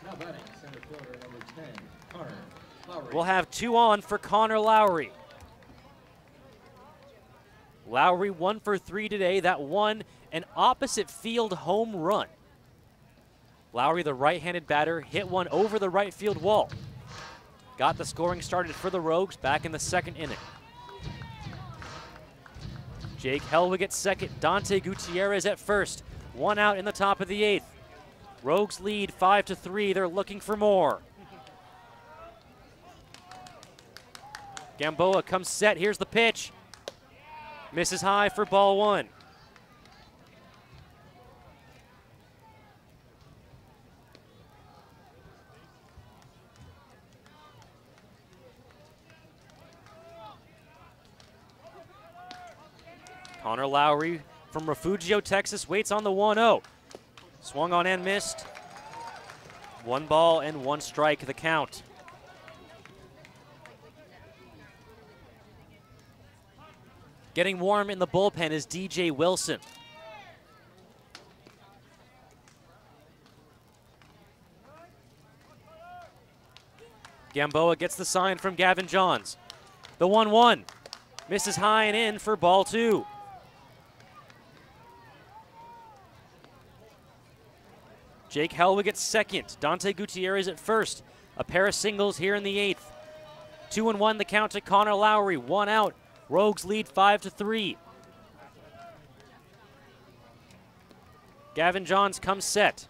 [SPEAKER 3] Now batting, center fielder number 10, Connor Lowry.
[SPEAKER 1] We'll have 2 on for Connor Lowry. Lowry 1 for 3 today. That one, an opposite field home run. Lowry, the right-handed batter, hit one over the right field wall. Got the scoring started for the Rogues back in the 2nd inning. Jake Helwig at second, Dante Gutierrez at first. 1 out in the top of the 8th. Rogues lead 5-3. They're looking for more. Gamboa comes set. Here's the pitch. Misses high for ball 1. Connor Lowry from Refugio, Texas, waits on the 1-0. Swung on and missed. 1 ball and 1 strike, the count. Getting warm in the bullpen is DJ Wilson. Gamboa gets the sign from Gavin Johns. The 1-1. Misses high and in for ball 2. Jake Helwig at second. Dante Gutierrez at first. A pair of singles here in the 8th. 2-1 the count to Connor Lowry. 1 out. Rogues lead 5-3. Gavin Johns comes set.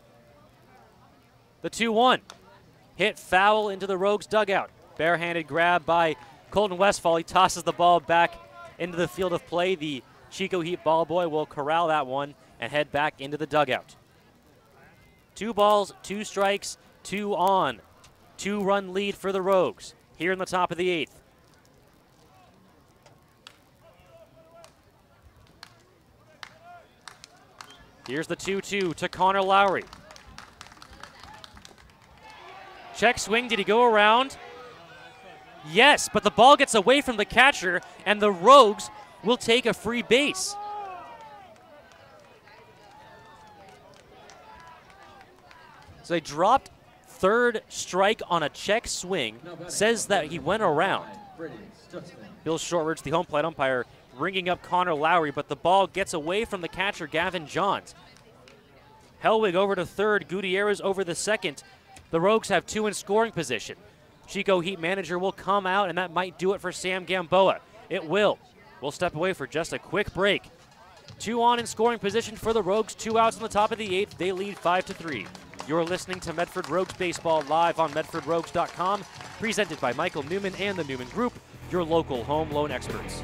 [SPEAKER 1] The 2-1. Hit foul into the Rogues dugout. Barehanded grab by Colton Westfall. He tosses the ball back into the field of play. The Chico Heat ball boy will corral that one and head back into the dugout. 2 balls, 2 strikes, 2 on. 2-run lead for the Rogues here in the top of the 8th. Here's the 2-2 to Connor Lowry. Check swing, did he go around? Yes, but the ball gets away from the catcher, and the Rogues will take a free base. So they dropped third strike on a check swing. Says that he went around. Bill Shortridge, the home plate umpire, ringing up Connor Lowry, but the ball gets away from the catcher, Gavin Johns. Helwig over to third, Gutierrez over the second. The Rogues have 2 in scoring position. Chico Heat manager will come out, and that might do it for Sam Gamboa. It will. We'll step away for just a quick break. 2 on in scoring position for the Rogues, 2 outs on the top of the 8th. They lead 5-3. You're listening to Medford Rogues Baseball live on MedfordRogues.com, presented by Michael Newman and the Newman Group, your local home loan experts.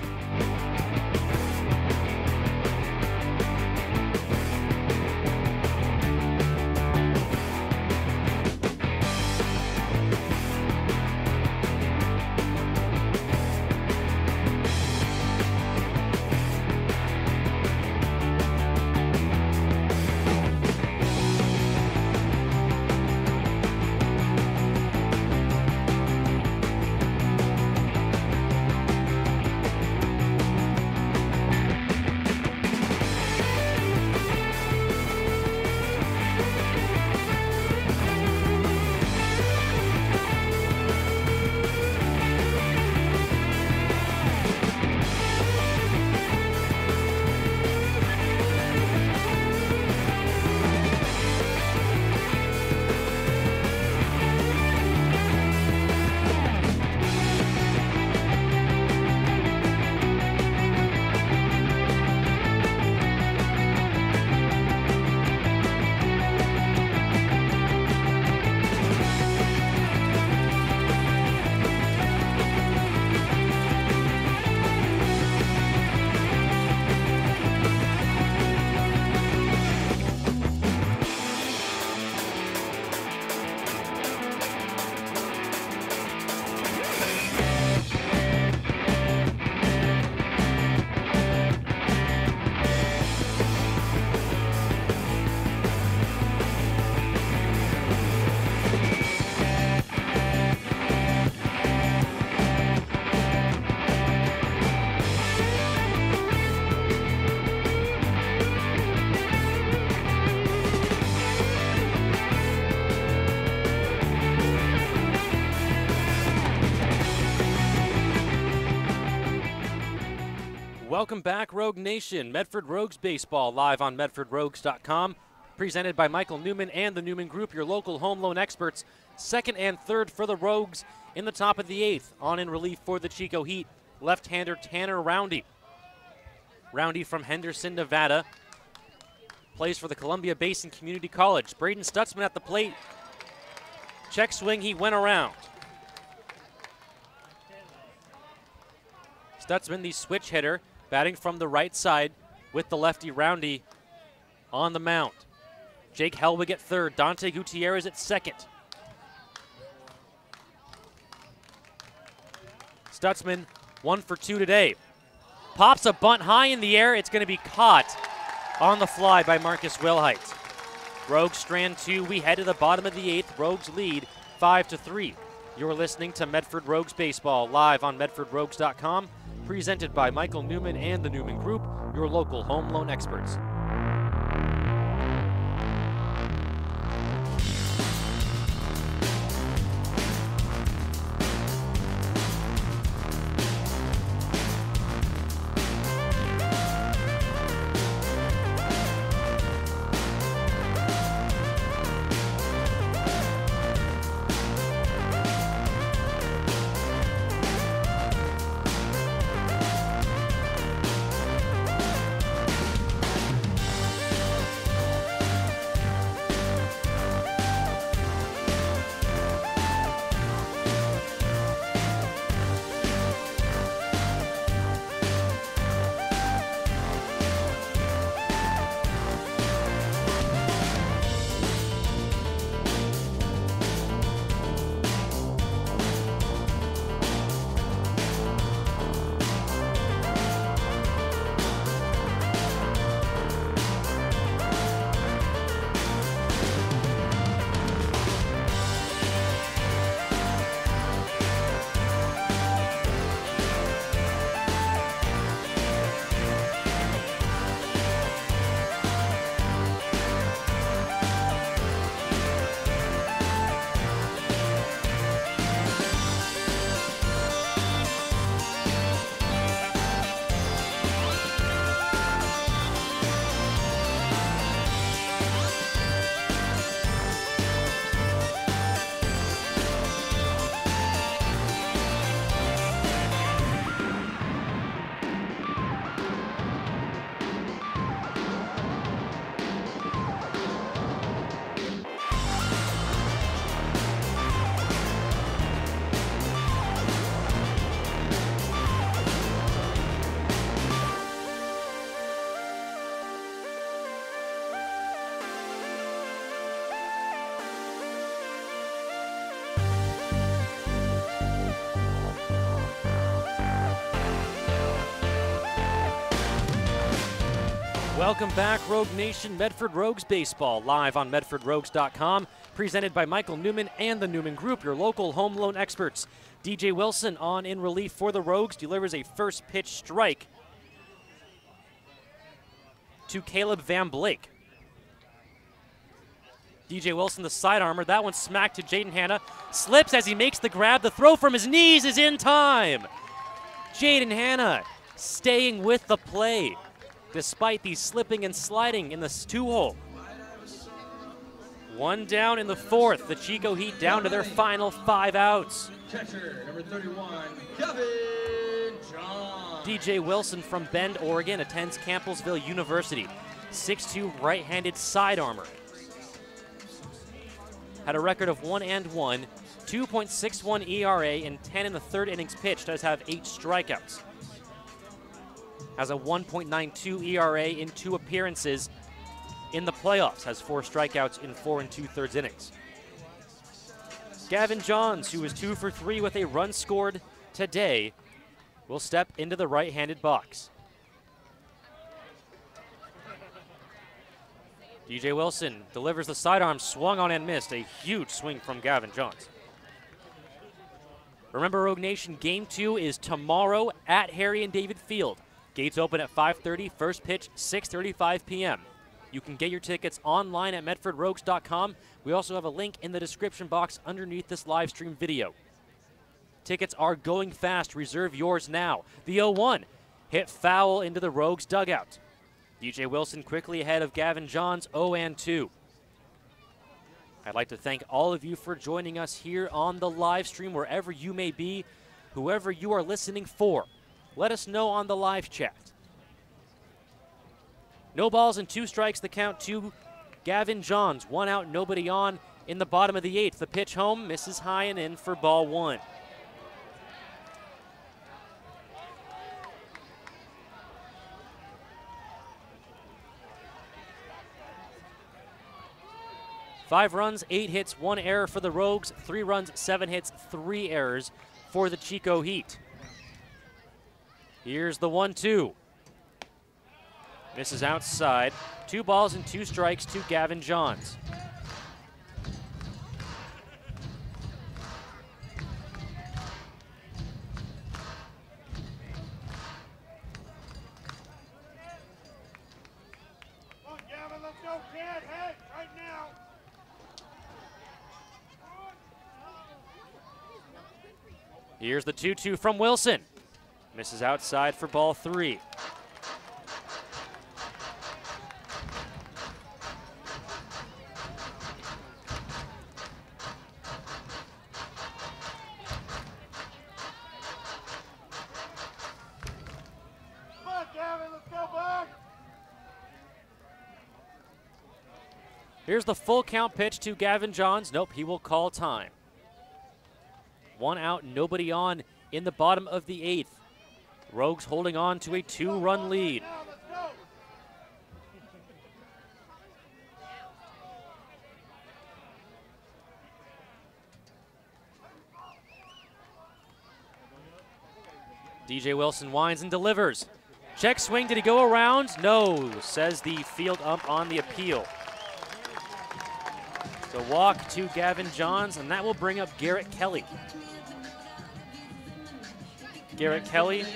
[SPEAKER 1] Welcome back, Rogue Nation. Medford Rogues Baseball live on MedfordRogues.com, presented by Michael Newman and the Newman Group, your local home loan experts. 2nd and 3rd for the Rogues in the top of the 8th. On in relief for the Chico Heat, left-hander Tanner Roundy. Roundy from Henderson, Nevada. Plays for the Columbia Basin Community College. Braden Stutzman at the plate. Check swing, he went around. Stutzman, the switch hitter, batting from the right side with the lefty Roundy on the mound. Jake Helwig at third, Dante Gutierrez at second. Stutzman 1 for 2 today. Pops a bunt high in the air. It's going to be caught on the fly by Marcus Wilhite. Rogues strand 2. We head to the bottom of the 8th. Rogues lead 5-3. You're listening to Medford Rogues Baseball live on MedfordRogues.com, presented by Michael Newman and the Newman Group, your local home loan experts. Welcome back, Rogue Nation. Medford Rogues Baseball, live on MedfordRogues.com, presented by Michael Newman and the Newman Group, your local home loan experts. DJ Wilson on in relief for the Rogues, delivers a first pitch strike to Caleb Van Blake. DJ Wilson, the side armor, that one smacked to Jaden Hanna, slips as he makes the grab. The throw from his knees is in time. Jaden Hanna staying with the play, despite the slipping and sliding in the 2-hole. One down in the 4th. The Chico Heat down to their final 5 outs.
[SPEAKER 3] Catcher, number 31, Gavin John.
[SPEAKER 1] DJ Wilson from Bend, Oregon, attends Campbellsville University. 6'2", right-handed side armor. Had a record of 1-1, 2.61 ERA in 10 in the 3rd innings pitched. Does have 8 strikeouts. Has a 1.92 ERA in 2 appearances in the playoffs. Has 4 strikeouts in 4 2/3 innings. Gavin Johns, who is 2 for 3 with a run scored today, will step into the right-handed box. DJ Wilson delivers the sidearm, swung on and missed. A huge swing from Gavin Johns. Remember, Rogue Nation, Game 2 is tomorrow at Harry and David Field. Gates open at 5:30, first pitch 6:35 p.m. You can get your tickets online at MedfordRogues.com. We also have a link in the description box underneath this live stream video. Tickets are going fast. Reserve yours now. The 0-1 hit foul into the Rogues dugout. DJ Wilson quickly ahead of Gavin Johns, 0-2. I'd like to thank all of you for joining us here on the live stream, wherever you may be, whoever you are listening for. Let us know on the live chat. No balls and 2 strikes, the count to Gavin Johns. 1 out, nobody on in the bottom of the 8th. The pitch home, misses high and in for ball 1. Five runs, 8 hits, 1 error for the Rogues. 3 runs, 7 hits, 3 errors for the Chico Heat. Here's the 1-2. Misses outside. 2 balls and 2 strikes to Gavin Johns.
[SPEAKER 4] Come on, Gavin, let's go, kid. Hey, right now.
[SPEAKER 1] Here's the 2-2 from Wilson. Misses outside for ball 3.
[SPEAKER 4] Come on, Gavin, let's go back.
[SPEAKER 1] Here's the full count pitch to Gavin Johns. Nope, he will call time. 1 out, nobody on in the bottom of the 8th. Rogues holding on to a 2-run lead. DJ Wilson winds and delivers. Check swing, did he go around? No, says the field ump on the appeal. So walk to Gavin Johns, and that will bring up Garrett Kelly. Garrett Kelly,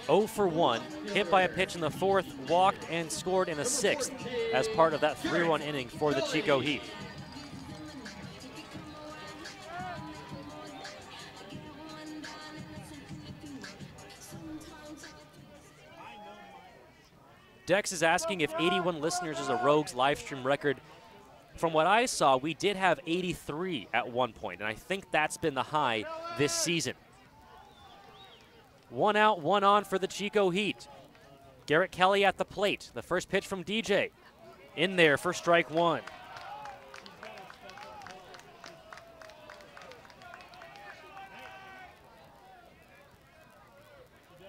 [SPEAKER 1] 0 for 1, hit by a pitch in the 4th, walked and scored in the 6th as part of that 3-run inning for the Chico Heat. Dex is asking if 81 listeners is a Rogues live stream record. From what I saw, we did have 83 at one point, and I think that's been the high this season. 1 out, 1 on for the Chico Heat. Garrett Kelly at the plate. The first pitch from DJ. In there for strike 1.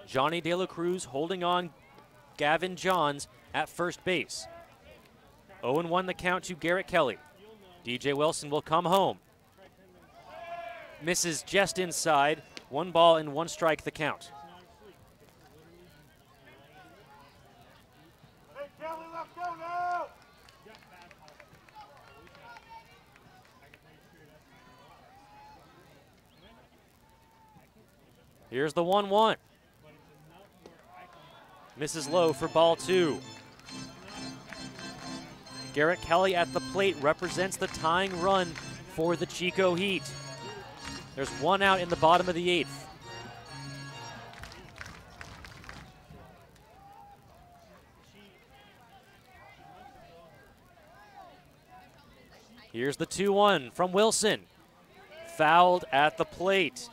[SPEAKER 1] Johnny De La Cruz holding on Gavin Johns at first base. 0-1 the count to Garrett Kelly. DJ Wilson will come home. Misses just inside. 1 ball and 1 strike the count. Here's the 1-1. Misses low for ball 2. Garrett Kelly at the plate represents the tying run for the Chico Heat. There's 1 out in the bottom of the 8th. Here's the 2-1 from Wilson. Fouled at the plate.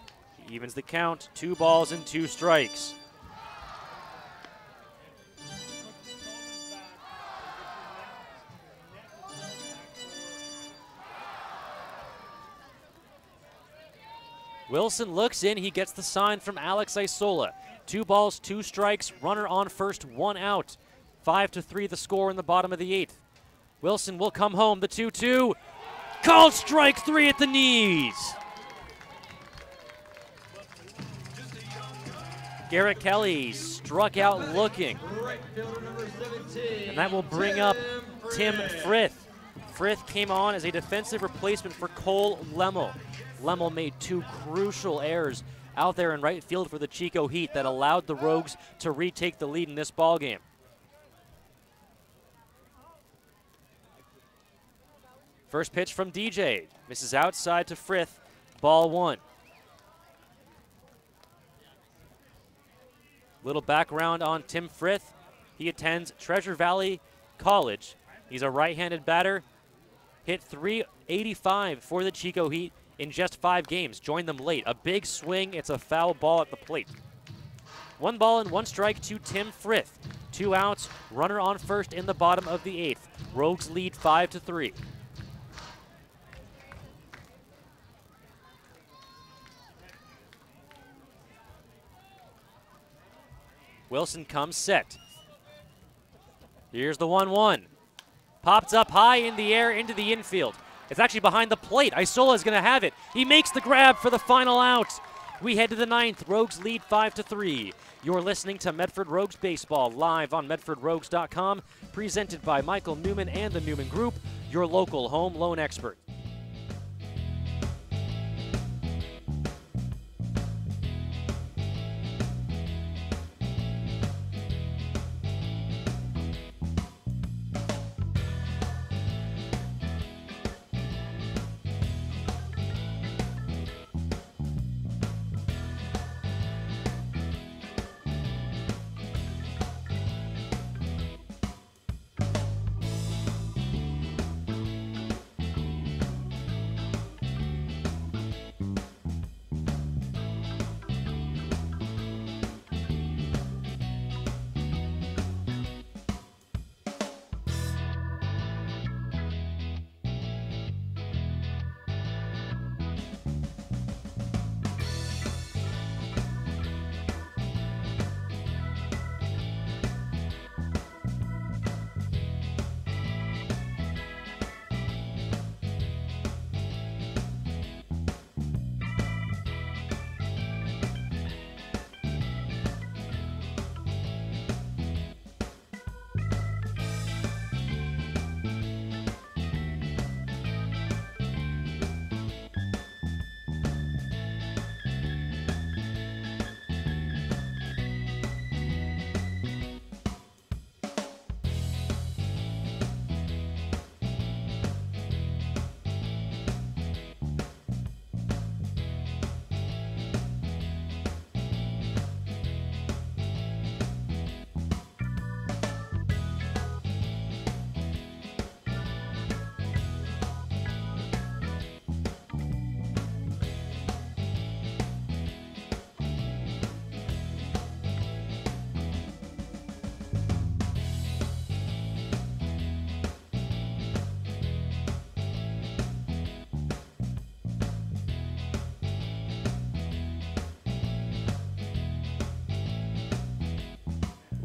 [SPEAKER 1] He evens the count, 2 balls and 2 strikes. Wilson looks in, he gets the sign from Alex Isola. 2 balls, 2 strikes, runner on first, 1 out. 5-3 the score in the bottom of the 8th. Wilson will come home, the 2-2. Called strike 3 at the knees. Garrett Kelly struck out looking. And that will bring up Tim Frith. Frith came on as a defensive replacement for Cole Lemmel. Lemmel made 2 crucial errors out there in right field for the Chico Heat that allowed the Rogues to retake the lead in this ballgame. First pitch from DJ. Misses outside to Frith. Ball 1. Little background on Tim Frith. He attends Treasure Valley College. He's a right-handed batter. Hit .385 for the Chico Heat in just 5 games. Joined them late. A big swing. It's a foul ball at the plate. 1 ball and 1 strike to Tim Frith. 2 outs. Runner on first in the bottom of the 8th. Rogues lead 5-3. Wilson comes set. Here's the 1-1. Popped up high in the air into the infield. It's actually behind the plate. Isola is going to have it. He makes the grab for the final out. We head to the 9th. Rogues lead 5-3. You're listening to Medford Rogues Baseball live on MedfordRogues.com, presented by Michael Newman and the Newman Group, your local home loan expert.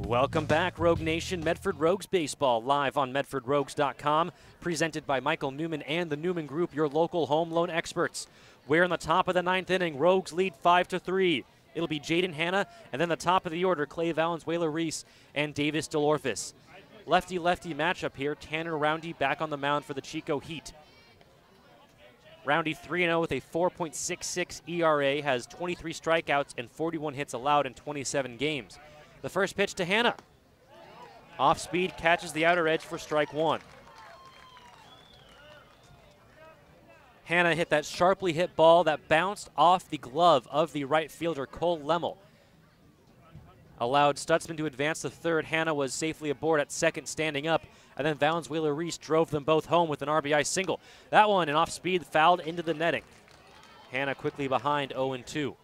[SPEAKER 1] Welcome back, Rogue Nation. Medford Rogues Baseball live on MedfordRogues.com, presented by Michael Newman and the Newman Group, your local home loan experts. We're in the top of the 9th inning. Rogues lead 5-3. It'll be Jaden Hanna, and then the top of the order, Clay Valenzuela Reese and Davis DeLorphis. lefty-lefty matchup here. Tanner Roundy back on the mound for the Chico Heat. Roundy 3-0 with a 4.66 ERA, has 23 strikeouts and 41 hits allowed in 27 games. The first pitch to Hannah. Off speed, catches the outer edge for strike one. Hannah hit that sharply hit ball that bounced off the glove of the right fielder, Cole Lemmel. Allowed Stutzman to advance to third. Hannah was safely aboard at second, standing up, and then Valenzuela-Reese drove them both home with an RBI single. That one, an off speed, fouled into the netting. Hannah quickly behind 0-2.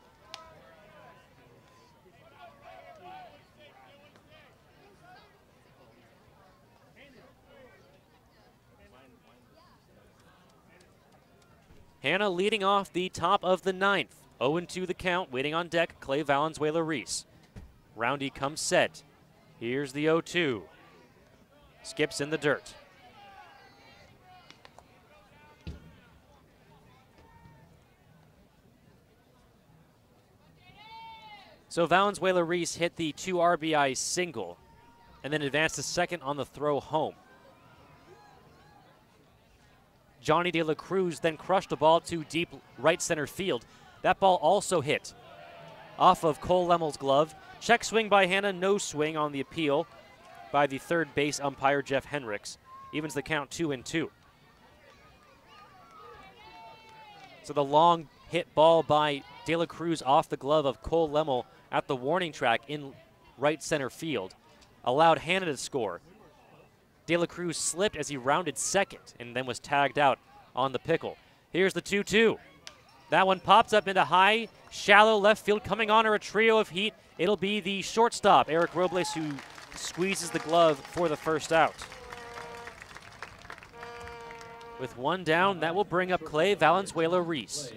[SPEAKER 1] Hannah leading off the top of the ninth. 0-2 the count, waiting on deck, Clay Valenzuela-Reese. Roundy comes set. Here's the 0-2. Skips in the dirt. So Valenzuela-Reese hit the 2 RBI single and then advanced to second on the throw home. Johnny De La Cruz then crushed the ball to deep right center field. That ball also hit off of Cole Lemmel's glove. Check swing by Hannah, no swing on the appeal by the third base umpire, Jeff Henricks. Evens the count 2-2. So the long hit ball by De La Cruz off the glove of Cole Lemmel at the warning track in right center field allowed Hannah to score. De La Cruz slipped as he rounded second and then was tagged out on the pickle. Here's the 2-2. That one pops up into high, shallow left field. Coming on are a trio of heat. It'll be the shortstop, Eric Robles, who squeezes the glove for the first out. With one down, that will bring up Clay Valenzuela-Reese.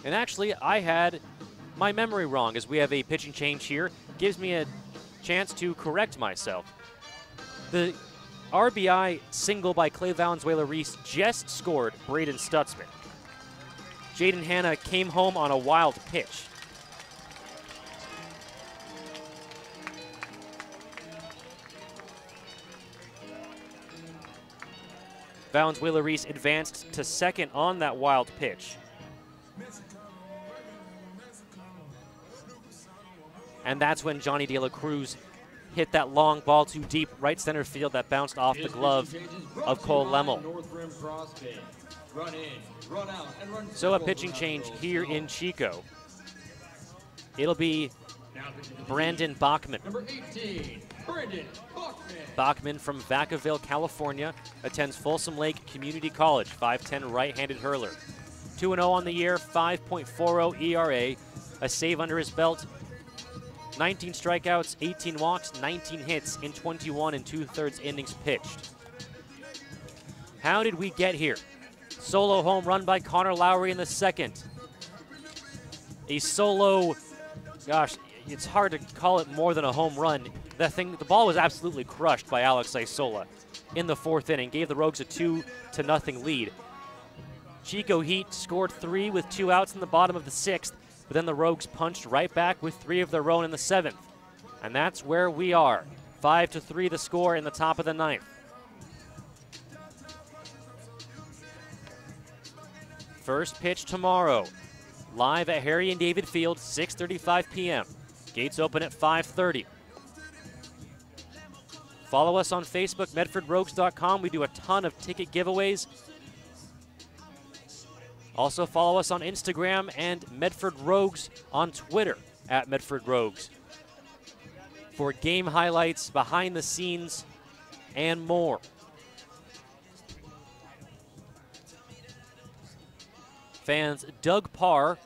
[SPEAKER 1] And actually, I had my memory wrong, as we have a pitching change here. Gives me a chance to correct myself. The RBI single by Clay Valenzuela-Reese just scored Braden Stutzman. Jaden Hannah came home on a wild pitch. Valenzuela-Reese advanced to second on that wild pitch. And that's when Johnny De La Cruz hit that long ball to deep right center field that bounced off the glove of Cole Lemmel. So a pitching change here in Chico. It'll be Brandon Bachman.
[SPEAKER 3] Number 18, Brandon Bachman.
[SPEAKER 1] Bachman from Vacaville, California, attends Folsom Lake Community College, 5'10" right-handed hurler. 2-0 on the year, 5.40 ERA, a save under his belt, 19 strikeouts, 18 walks, 19 hits in 21 2/3 innings pitched. How did we get here? Solo home run by Connor Lowry in the second. A solo, gosh, it's hard to call it more than a home run. The ball was absolutely crushed by Alex Isola in the fourth inning, gave the Rogues a 2-0 lead. Chico Heat scored 3 with 2 outs in the bottom of the 6th, but then the Rogues punched right back with 3 of their own in the 7th. And that's where we are. 5-3 the score in the top of the 9th. First pitch tomorrow, live at Harry and David Field, 6:35 p.m. Gates open at 5:30. Follow us on Facebook, MedfordRogues.com. We do a ton of ticket giveaways. Also follow us on Instagram and Medford Rogues on Twitter at Medford Rogues for game highlights, behind the scenes, and more. Fans, Doug Parr,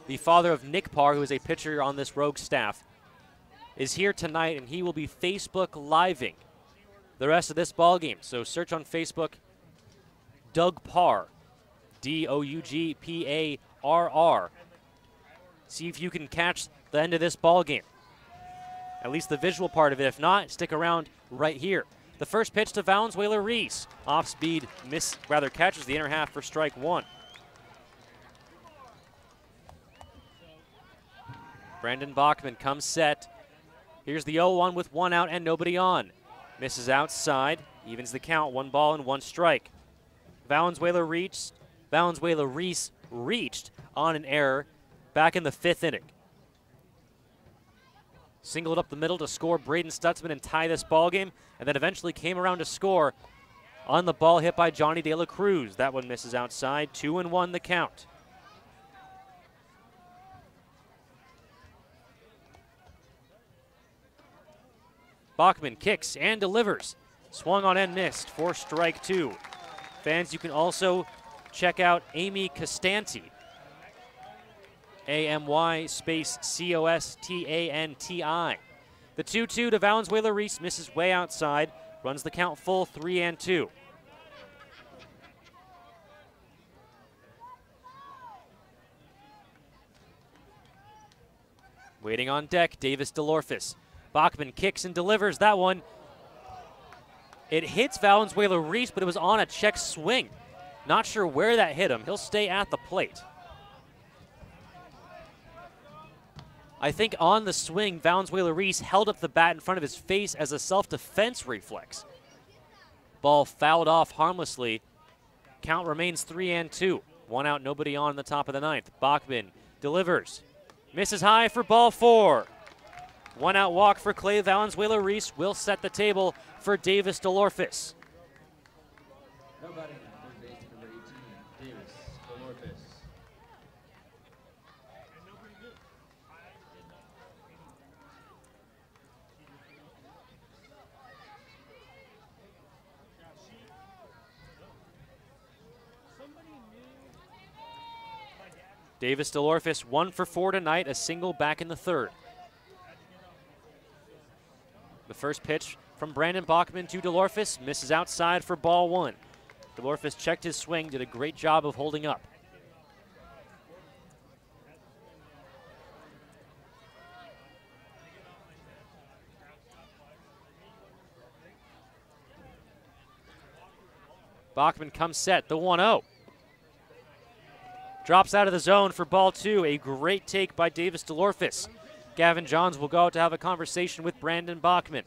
[SPEAKER 1] the father of Nick Parr, who is a pitcher on this Rogue staff, is here tonight, and he will be Facebook Living the rest of this ball game. So search on Facebook, Doug Parr, Dougparr. See if you can catch the end of this ball game, at least the visual part of it. If not, stick around right here. The first pitch to Valenzuela-Reese. Off-speed catches the inner half for strike one. Brandon Bachman comes set. Here's the 0-1 with one out and nobody on. Misses outside, evens the count, 1 ball and 1 strike. Valenzuela-Reese reached on an error back in the 5th inning. Singled up the middle to score Braden Stutzman and tie this ball game, and then eventually came around to score on the ball hit by Johnny De La Cruz. That one misses outside, 2-1 the count. Bachman kicks and delivers. Swung on and missed for strike two. Fans, you can also check out Amy Costanti. A-M-Y space C-O-S-T-A-N-T-I. The 2-2 to Valenzuela-Reese misses way outside. Runs the count full, 3-2. Waiting on deck, Davis DeLorfis. Bachman kicks and delivers that one. It hits Valenzuela-Reese, but it was on a check swing. Not sure where that hit him. He'll stay at the plate. I think on the swing, Valenzuela-Reese held up the bat in front of his face as a self-defense reflex. Ball fouled off harmlessly. Count remains 3-2. 1 out, nobody on in the top of the 9th. Bachman delivers. Misses high for ball 4. 1 out walk for Clay Valenzuela-Reese will set the table for Davis DeLorfis.
[SPEAKER 3] No batting, third base, number 18, Davis DeLorfis.
[SPEAKER 1] Davis DeLorfis 1 for 4 tonight, a single back in the 3rd. The first pitch from Brandon Bachman to DeLorfis misses outside for ball 1. DeLorfis checked his swing, did a great job of holding up. Bachman comes set, the 1-0. Drops out of the zone for ball 2. A great take by Davis DeLorfis. Gavin Johns will go out to have a conversation with Brandon Bachman.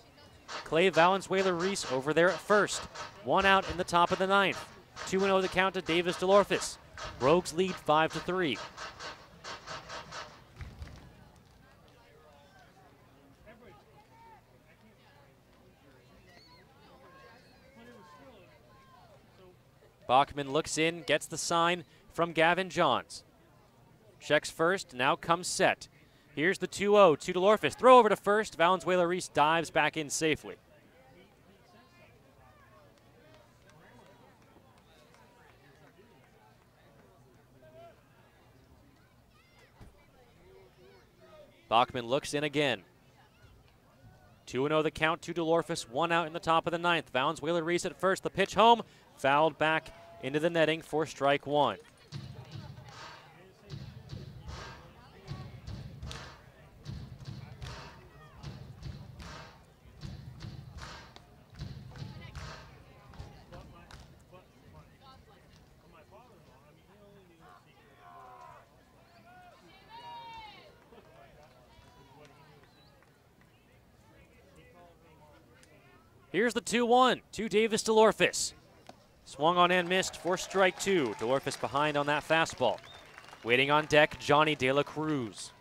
[SPEAKER 1] Clay Valenzuela-Reese over there at first. 1 out in the top of the 9th. 2-0 the count to Davis DeLorfis. Rogues lead 5-3. Bachman looks in, gets the sign from Gavin Johns. Checks first, now comes set. Here's the 2-0 to DeLorfis. Throw over to first. Valenzuela-Reese dives back in safely. Bachman looks in again. 2-0 the count to DeLorfis. 1 out in the top of the 9th. Valenzuela-Reese at first. The pitch home. Fouled back into the netting for strike 1. Here's the 2-1 to Davis DeLorfis. Swung on and missed for strike 2. DeLorfis behind on that fastball. Waiting on deck, Johnny De La Cruz.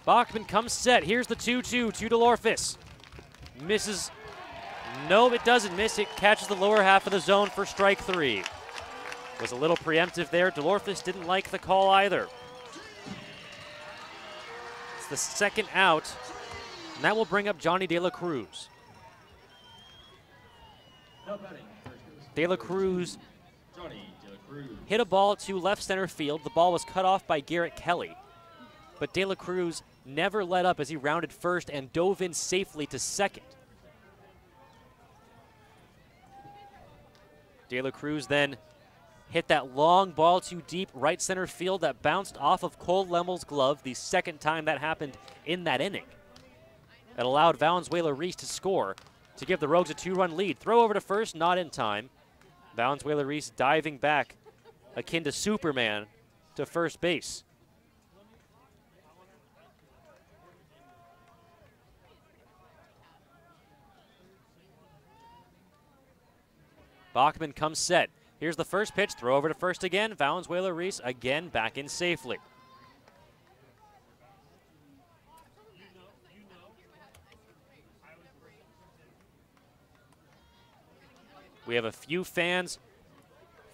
[SPEAKER 1] Bachman comes set. Here's the 2-2 to DeLorfis. Misses. No, it doesn't miss. It catches the lower half of the zone for strike 3. Was a little preemptive there. DeLorfis didn't like the call either. It's the second out, and that will bring up Johnny De La Cruz.
[SPEAKER 3] No batting,
[SPEAKER 1] De La Cruz
[SPEAKER 3] Johnny De La Cruz.
[SPEAKER 1] hit a ball to left center field. The ball was cut off by Garrett Kelly, but De La Cruz never let up as he rounded first and dove in safely to second. De La Cruz then hit that long ball to deep right center field that bounced off of Cole Lemmel's glove, the second time that happened in that inning. It allowed Valenzuela-Reese to score to give the Rogues a 2-run lead. Throw over to first, not in time. Valenzuela-Reese diving back, akin to Superman, to first base. Bachman comes set. Here's the first pitch, throw over to first again. Valenzuela-Reese again back in safely. We have a few fans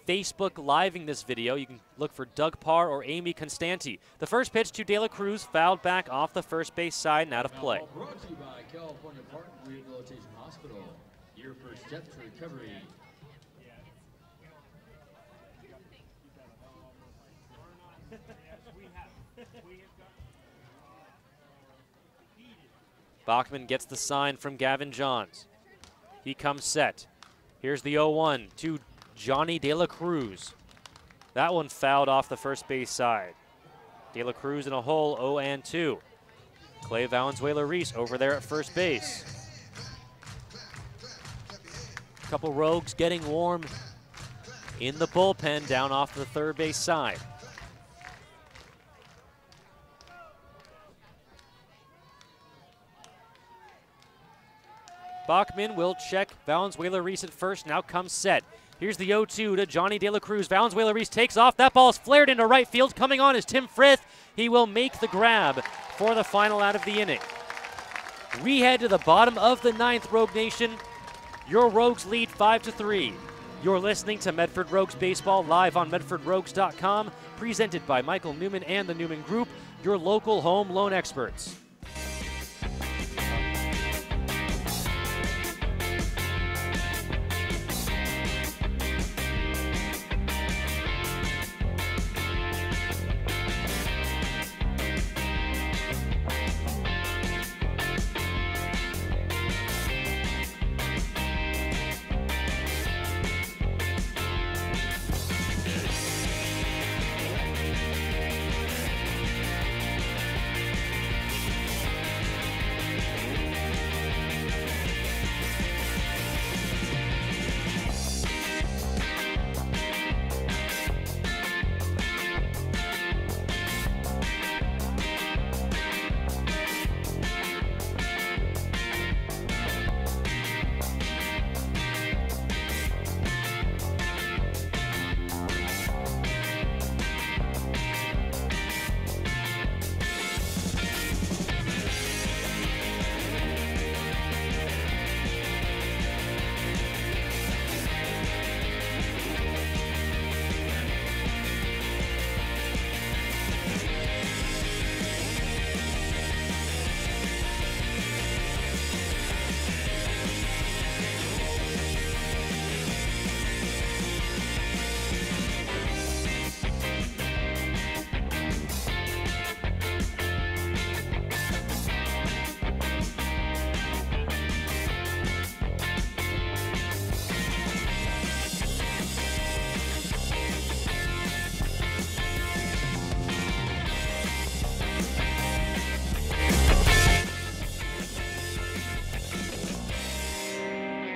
[SPEAKER 1] Facebook living this video. You can look for Doug Parr or Amy Constanti. The first pitch to De La Cruz, fouled back off the first base side and out of play.
[SPEAKER 3] Brought to you by California Park Rehabilitation Hospital. Your first step to recovery.
[SPEAKER 1] Bachman gets the sign from Gavin Johns. He comes set. Here's the 0-1 to Johnny De La Cruz. That one fouled off the first base side. De La Cruz in a hole, 0-2. Clay Valenzuela-Reese over there at first base. Couple Rogues getting warm in the bullpen down off the third base side. Bachman will check Valenzuela-Reese at first, now comes set. Here's the 0-2 to Johnny De La Cruz. Valenzuela-Reese takes off. That ball is flared into right field. Coming on is Tim Frith. He will make the grab for the final out of the inning. We head to the bottom of the ninth, Rogue Nation. Your Rogues lead 5-3. You're listening to Medford Rogues Baseball live on MedfordRogues.com, presented by Michael Newman and the Newman Group, your local home loan experts.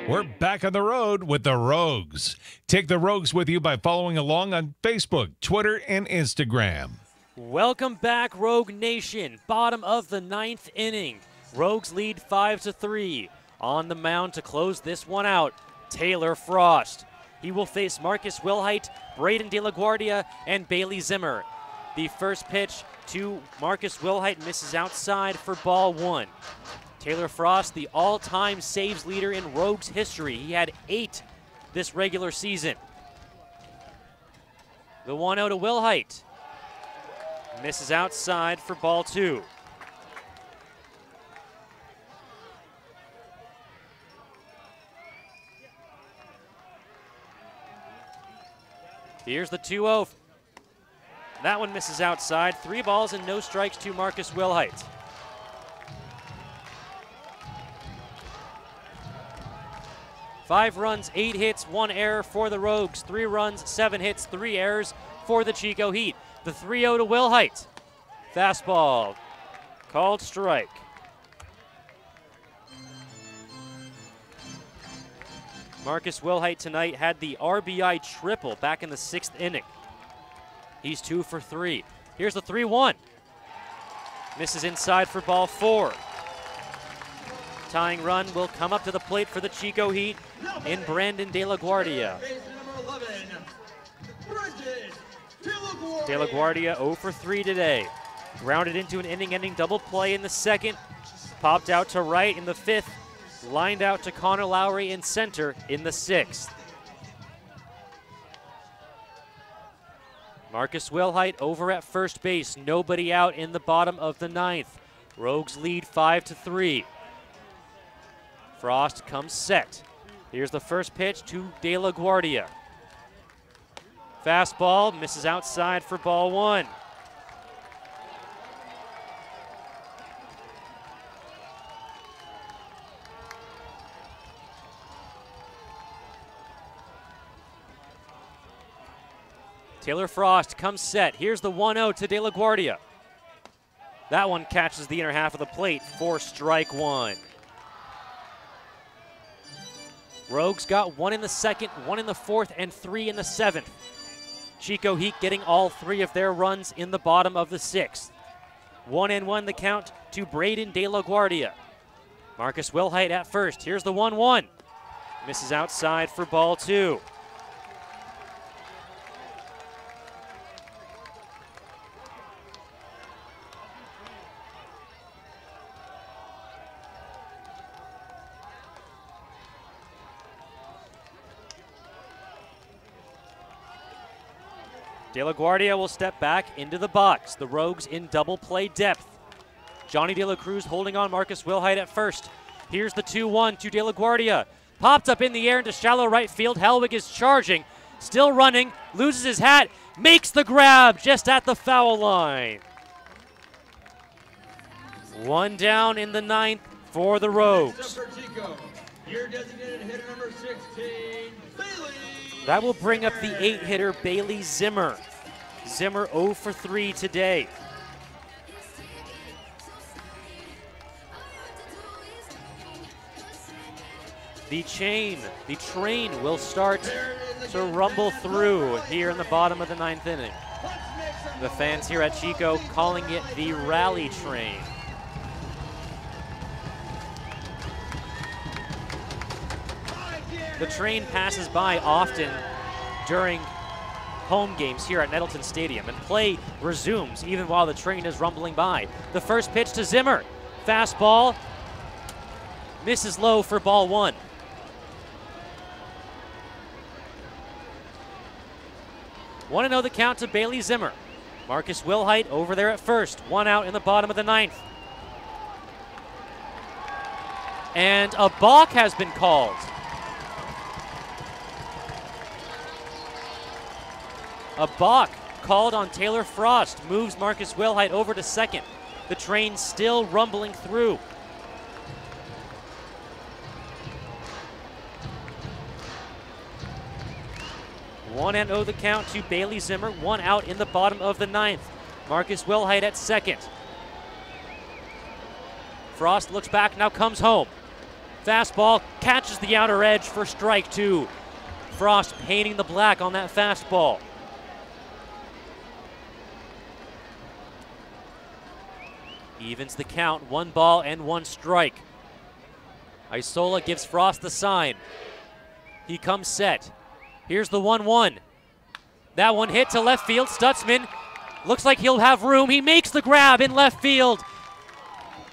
[SPEAKER 2] We're back on the road with the Rogues. Take the Rogues with you by following along on Facebook, Twitter, and Instagram.
[SPEAKER 1] Welcome back, Rogue Nation. Bottom of the ninth inning. Rogues lead 5-3. On the mound to close this one out, Taylor Frost. He will face Marcus Wilhite, Braden De La Guardia, and Bailey Zimmer. The first pitch to Marcus Wilhite misses outside for ball one. Taylor Frost, the all-time saves leader in Rogues history. He had 8 this regular season. The 1-0 to Wilhite. Misses outside for ball two. Here's the 2-0. That one misses outside. 3 balls and no strikes to Marcus Wilhite. Five runs, 8 hits, 1 error for the Rogues. 3 runs, 7 hits, 3 errors for the Chico Heat. The 3-0 to Wilhite. Fastball, called strike. Marcus Wilhite tonight had the RBI triple back in the 6th inning. He's 2 for 3. Here's the 3-1. Misses inside for ball 4. Tying run will come up to the plate for the Chico Heat in Brandon De La Guardia. De La Guardia 0 for 3 today. Grounded into an inning-ending double play in the 2nd. Popped out to right in the 5th. Lined out to Connor Lowry in center in the 6th. Marcus Wilhite over at first base. Nobody out in the bottom of the 9th. Rogues lead 5-3. Frost comes set. Here's the first pitch to De La Guardia. Fastball misses outside for ball 1. Taylor Frost comes set. Here's the 1-0 to De La Guardia. That one catches the inner half of the plate for strike 1. Rogues got 1 in the 2nd, 1 in the 4th, and 3 in the 7th. Chico Heat getting all 3 of their runs in the bottom of the 6th. 1-1 the count to Braden De La Guardia. Marcus Wilhite at first. Here's the 1-1. Misses outside for ball 2. De La Guardia will step back into the box. The Rogues in double play depth. Johnny De La Cruz holding on Marcus Wilhite at first. Here's the 2-1 to De La Guardia. Popped up in the air into shallow right field. Helwig is charging. Still running. Loses his hat. Makes the grab just at the foul line. 1 down in the 9th for the Rogues.
[SPEAKER 3] Your designated hitter number 16, Bailey.
[SPEAKER 1] That will bring up the 8-hitter Bailey Zimmer. Zimmer 0 for 3 today. The train will start to rumble through here in the bottom of the 9th inning. The fans here at Chico calling it the rally train. The train passes by often during home games here at Nettleton Stadium, and play resumes even while the train is rumbling by. The first pitch to Zimmer. Fastball misses low for ball 1. Want to know the count to Bailey Zimmer. Marcus Wilhite over there at first. 1 out in the bottom of the 9th. And a balk has been called. A balk called on Taylor Frost moves Marcus Wilhite over to second. The train still rumbling through. One and 0 the count to Bailey Zimmer. 1 out in the bottom of the 9th. Marcus Wilhite at second. Frost looks back, now comes home. Fastball catches the outer edge for strike 2. Frost painting the black on that fastball. Evens the count, 1 ball and 1 strike. Isola gives Frost the sign. He comes set. Here's the 1-1. That one hit to left field. Stutzman looks like he'll have room. He makes the grab in left field.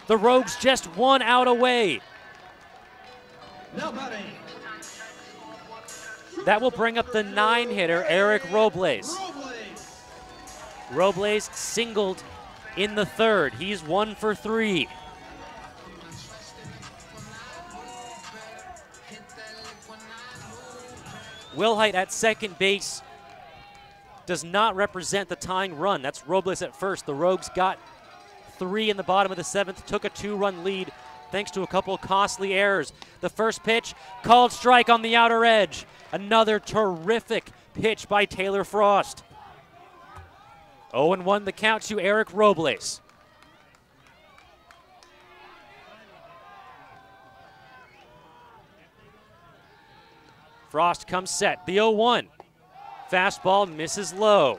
[SPEAKER 1] The Rogues just 1 out away. That will bring up the 9-hitter, Eric Robles. Robles singled in the 3rd. He's 1 for 3. Wilhite at second base. does not represent the tying run. That's Robles at first. The Rogues got 3 in the bottom of the 7th, took a 2-run lead thanks to a couple costly errors. The first pitch, called strike on the outer edge. Another terrific pitch by Taylor Frost. 0-1 the count to Eric Robles. Frost comes set, the 0-1. Fastball misses low.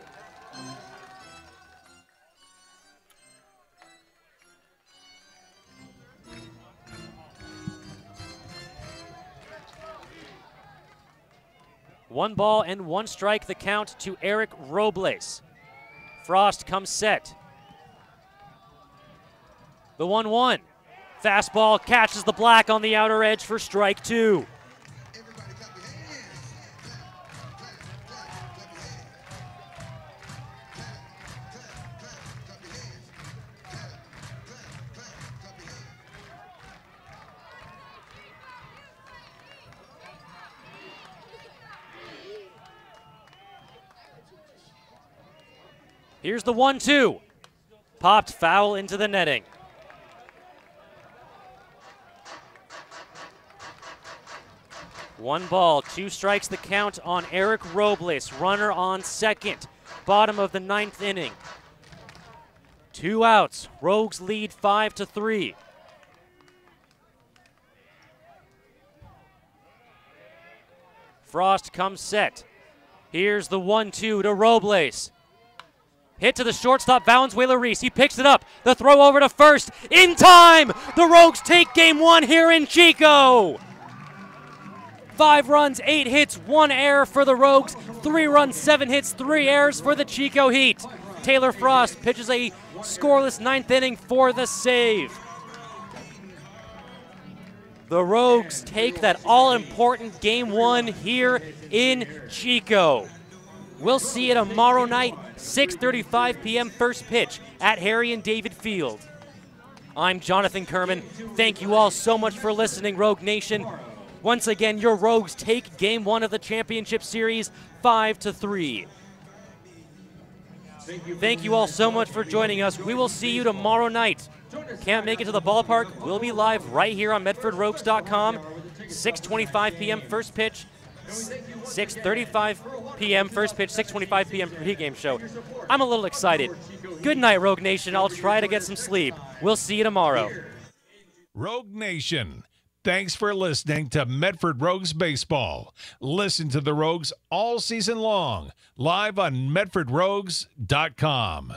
[SPEAKER 1] One ball and 1 strike, the count to Eric Robles. Frost comes set. The 1-1. Fastball catches the black on the outer edge for strike 2. Here's the 1-2. Popped foul into the netting. One ball, 2 strikes the count on Eric Robles. Runner on second. Bottom of the 9th inning. 2 outs. Rogues lead 5-3. Frost comes set. Here's the 1-2 to Robles. Hit to the shortstop, Valenzuela-Reese. He picks it up. The throw over to first. In time! The Rogues take game 1 here in Chico. 5 runs, 8 hits, 1 error for the Rogues. 3 runs, 7 hits, 3 errors for the Chico Heat. Taylor Frost pitches a scoreless 9th inning for the save. The Rogues take that all-important game 1 here in Chico. We'll see you tomorrow night, 6:35 p.m. first pitch at Harry and David Field. I'm Jonathan Kerman. Thank you all so much for listening, Rogue Nation. Once again, your Rogues take game 1 of the championship series 5-3. Thank you all so much for joining us. We will see you tomorrow night. Can't make it to the ballpark? We'll be live right here on MedfordRogues.com. 6:25 p.m. first pitch. 6:35 p.m. first pitch, 6:25 p.m. pregame show. I'm a little excited. Good night, Rogue Nation. I'll try to get some sleep. We'll see you tomorrow.
[SPEAKER 2] Rogue Nation, thanks for listening to Medford Rogues Baseball. Listen to the Rogues all season long, live on MedfordRogues.com.